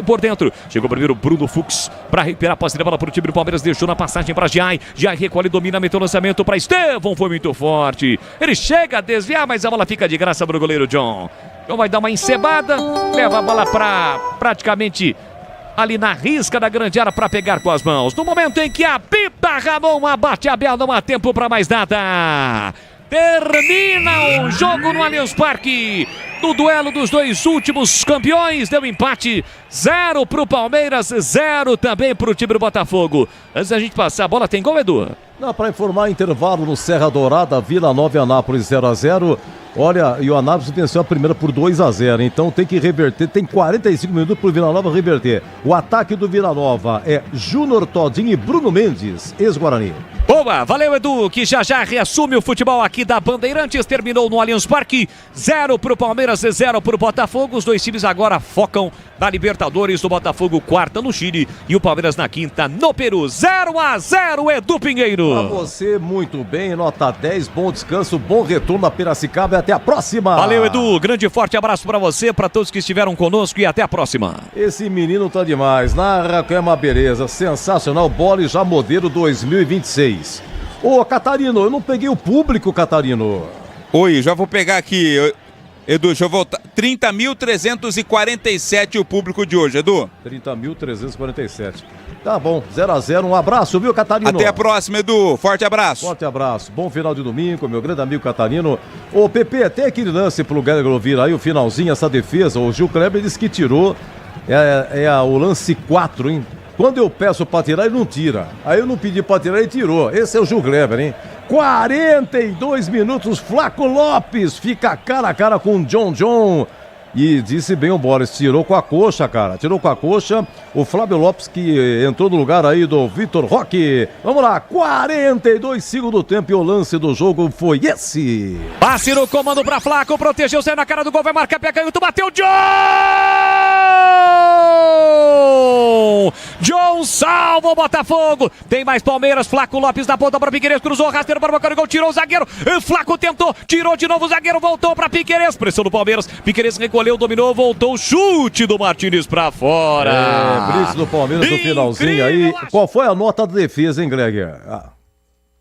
por dentro. Chegou primeiro Bruno Fux para recuperar a pastilha para o time do Palmeiras. Deixou na passagem para Giai. Giai recolhe, domina, meteu o lançamento para Estevão. Foi muito forte. Ele chega a desviar, mas a bola fica de graça para o goleiro John. John vai dar uma encebada. Leva a bola para praticamente ali na risca da grande área para pegar com as mãos. No momento em que apita Ramon, abate a Bel, não há tempo para mais nada. Termina o jogo no Allianz Parque. No duelo dos dois últimos campeões, deu empate. 0 pro Palmeiras, 0 também pro time do Botafogo. Antes da gente passar a bola, tem gol, Edu? Não, para informar, intervalo no Serra Dourada, Vila Nova e Anápolis 0-0. Olha, e o Anápolis venceu a primeira por 2-0, então tem que reverter, tem 45 minutos pro Vila Nova reverter. O ataque do Vila Nova é Júnior Todinho e Bruno Mendes, ex-Guarani. Boa, valeu Edu, que já reassume o futebol aqui da Bandeirantes, terminou no Allianz Parque, 0 pro Palmeiras e 0 pro Botafogo, os dois times agora focam na Libertadores, do Botafogo quarta no Chile e o Palmeiras na quinta no Peru, 0-0 Edu Pinheiro. Pra você, muito bem, nota 10, bom descanso, bom retorno a Piracicaba e até a próxima. Valeu Edu, grande e forte abraço pra você, pra todos que estiveram conosco e até a próxima. Esse menino tá demais, narra que é uma beleza, sensacional, bola e já modelo 2026. Ô, Catarino, eu não peguei o público, Catarino. Oi, já vou pegar aqui, Edu, deixa eu voltar. 30.347 o público de hoje, Edu. 30.347. Tá bom, 0-0, um abraço, viu, Catarino? Até a próxima, Edu, forte abraço. Forte abraço, bom final de domingo, meu grande amigo Catarino. Ô, Pepe, até aquele lance pro Gregory ouvir aí, o finalzinho, essa defesa, o Gil Kleber disse que tirou, o lance 4, hein? Quando eu peço pra tirar, ele não tira. Aí eu não pedi pra tirar, ele tirou. Esse é o Gil Kleber, hein? 42 minutos, Flaco Lopes fica cara a cara com o John. E disse bem o Boris, tirou com a coxa, cara. Tirou com a coxa o Flávio Lopes, que entrou no lugar aí do Vitor Roque. Vamos lá, 42 segundos do tempo e o lance do jogo foi esse. Passe no comando pra Flaco, protegeu, saiu na cara do gol, vai marcar, pé canhoto, bateu, John! John salva o Botafogo. Tem mais Palmeiras, Flaco Lopes na ponta para Piquerez, cruzou, rasteiro para o gol, tirou o zagueiro. Flaco tentou, tirou de novo o zagueiro, voltou para Piquerez, pressão do Palmeiras. Piquerez recolheu, dominou, voltou, chute do Martínez para fora. Blitz do Palmeiras no finalzinho aí. Qual foi a nota da defesa, hein, Greg?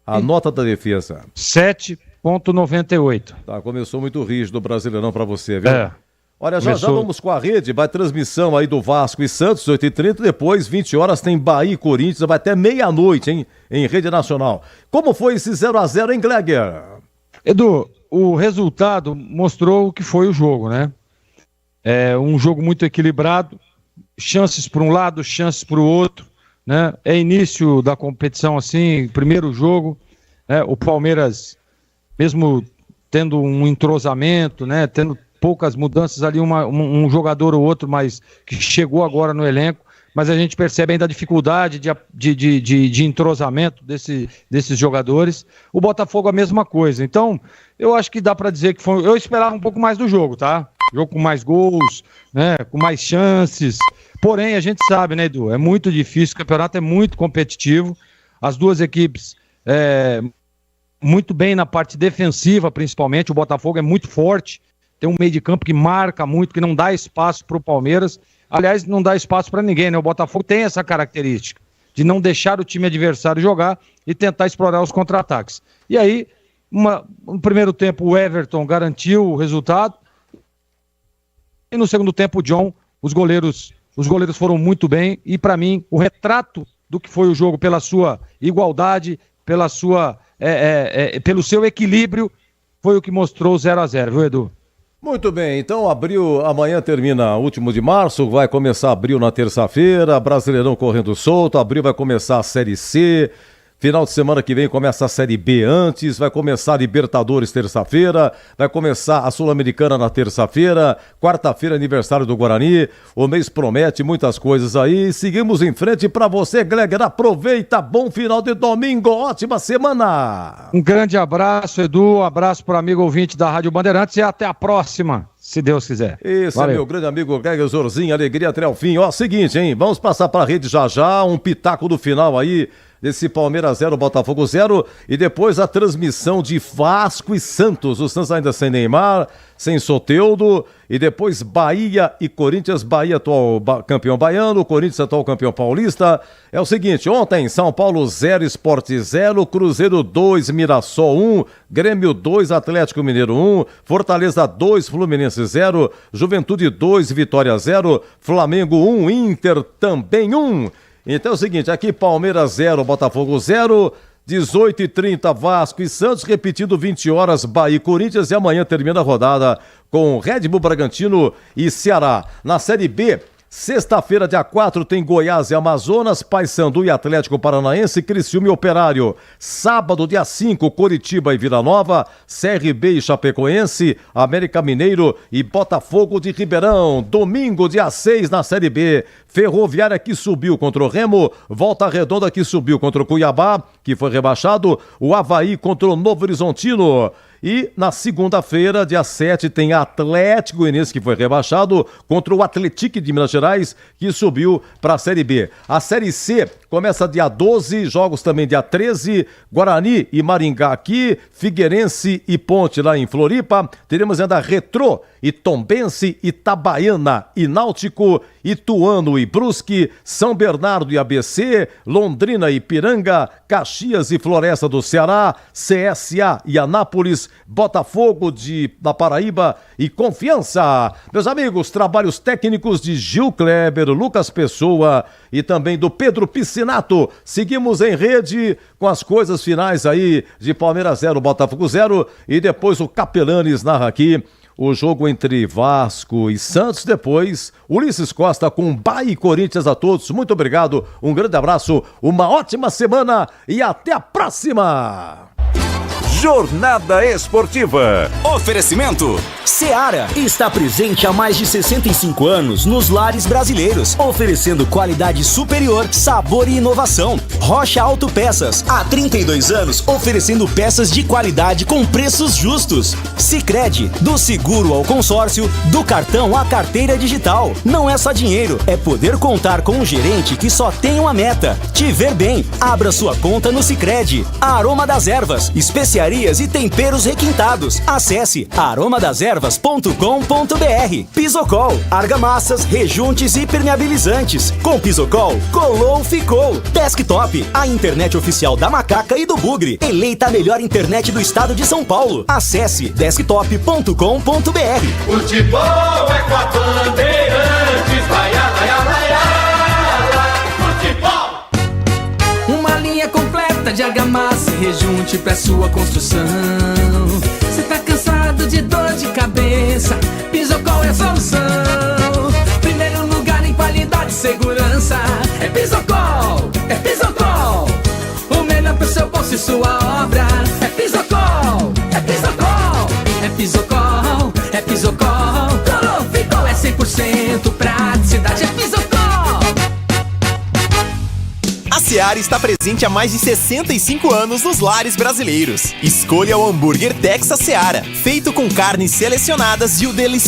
A nota da defesa. 7,98. Tá, começou muito rígido o Brasileirão para você, viu? Olha, já vamos com a rede, vai transmissão aí do Vasco e Santos, 8h30, depois 20 horas tem Bahia e Corinthians, vai até meia-noite, hein, em rede nacional. Como foi esse 0-0, hein, Gleger? Edu, o resultado mostrou o que foi o jogo, né? É um jogo muito equilibrado, chances para um lado, chances para o outro, né? É início da competição assim, primeiro jogo, né? O Palmeiras, mesmo tendo um entrosamento, né? Tendo poucas mudanças ali, um jogador ou outro, mas que chegou agora no elenco, mas a gente percebe ainda a dificuldade de entrosamento desses jogadores. O Botafogo a mesma coisa. Então, eu acho que dá para dizer que foi... Eu esperava um pouco mais do jogo, tá? Jogo com mais gols, né? Com mais chances. Porém, a gente sabe, né, Edu? É muito difícil, o campeonato é muito competitivo. As duas equipes muito bem na parte defensiva, principalmente. O Botafogo é muito forte. Tem um meio de campo que marca muito, que não dá espaço para o Palmeiras. Aliás, não dá espaço para ninguém, né? O Botafogo tem essa característica de não deixar o time adversário jogar e tentar explorar os contra-ataques. E aí, no primeiro tempo, o Everton garantiu o resultado. E no segundo tempo, o John, os goleiros foram muito bem. E para mim, o retrato do que foi o jogo pela sua igualdade, pela sua pelo seu equilíbrio, foi o que mostrou o 0-0, viu, Edu? Muito bem, então abril, amanhã termina último de março, vai começar abril na terça-feira, Brasileirão correndo solto, abril vai começar a Série C, final de semana que vem começa a Série B antes, vai começar a Libertadores terça-feira, vai começar a Sul-Americana na terça-feira, quarta-feira aniversário do Guarani, o mês promete muitas coisas aí, seguimos em frente pra você, Gleger, aproveita, bom final de domingo, ótima semana! Um grande abraço, Edu, um abraço pro amigo ouvinte da Rádio Bandeirantes e até a próxima, se Deus quiser. Esse é meu grande amigo Gleger Zorzinho, alegria até o fim. Ó, seguinte, hein, vamos passar pra rede já, um pitaco do final aí, desse Palmeiras 0, Botafogo 0, e depois a transmissão de Vasco e Santos. O Santos ainda sem Neymar, sem Soteldo, e depois Bahia e Corinthians. Bahia atual campeão baiano, Corinthians atual campeão paulista. É o seguinte, ontem São Paulo 0, Sport 0, Cruzeiro 2, Mirassol 1, Grêmio 2, Atlético Mineiro 1, Fortaleza 2, Fluminense 0, Juventude 2, Vitória 0, Flamengo 1, Inter também 1. Então é o seguinte, aqui Palmeiras 0, Botafogo 0, 18h30 Vasco e Santos, repetindo 20 horas Bahia e Corinthians, e amanhã termina a rodada com Red Bull Bragantino e Ceará. Na Série B, sexta-feira, dia 4, tem Goiás e Amazonas, Paysandu e Atlético Paranaense, Criciúma e Operário. Sábado, dia 5, Coritiba e Vila Nova, CRB e Chapecoense, América Mineiro e Botafogo de Ribeirão. Domingo, dia 6, na Série B, Ferroviária que subiu contra o Remo, Volta Redonda que subiu contra o Cuiabá, que foi rebaixado, o Avaí contra o Novo Horizontino. E na segunda-feira, dia 7, tem Atlético Goianiense, que foi rebaixado, contra o Atlético de Minas Gerais, que subiu para a Série B. A Série C começa dia 12, jogos também dia 13, Guarani e Maringá aqui, Figueirense e Ponte lá em Floripa. Teremos ainda Retrô e Tombense, Itabaiana e Náutico, Ituano e Brusque, São Bernardo e ABC, Londrina e Piranga, Caxias e Floresta do Ceará, CSA e Anápolis, Botafogo da Paraíba e Confiança. Meus amigos, trabalhos técnicos de Gil Kleber, Lucas Pessoa e também do Pedro Piscinato. Seguimos em rede com as coisas finais aí de Palmeiras 0, Botafogo 0, e depois o Capelanes narra aqui o jogo entre Vasco e Santos. Depois, Ulisses Costa com Bahia e Corinthians. A todos, muito obrigado, um grande abraço, uma ótima semana e até a próxima! Jornada Esportiva. Oferecimento Seara está presente há mais de 65 anos nos lares brasileiros, oferecendo qualidade superior, sabor e inovação. Rocha Autopeças, há 32 anos, oferecendo peças de qualidade com preços justos. Sicredi, do seguro ao consórcio, do cartão à carteira digital. Não é só dinheiro, é poder contar com um gerente que só tem uma meta: te ver bem. Abra sua conta no Sicredi. Aroma das Ervas, especiarias e temperos requintados. Acesse aromadeservas.com.br. Pisocol, argamassas, rejuntes e permeabilizantes. Com Pisocol, colou, ficou. Desktop, a internet oficial da Macaca e do Bugre. Eleita a melhor internet do estado de São Paulo. Acesse desktop.com.br. Futebol é com a Bandeirantes, vai, vai, vai, futebol. Uma linha completa de argamassa e rejunte pra sua construção. Cê tá cansado de dor de cabeça? Pisocol é a solução. Primeiro lugar em qualidade e segurança. É Pisocol, é Pisocol. O melhor pro seu bolso e sua obra. É Pisocol, é Pisocol. É Pisocol, é Pisocol. Colou, ficou, é 100% praticidade. É Pisocol. A Seara está presente há mais de 65 anos nos lares brasileiros. Escolha o hambúrguer Texas Seara, feito com carnes selecionadas e o delicioso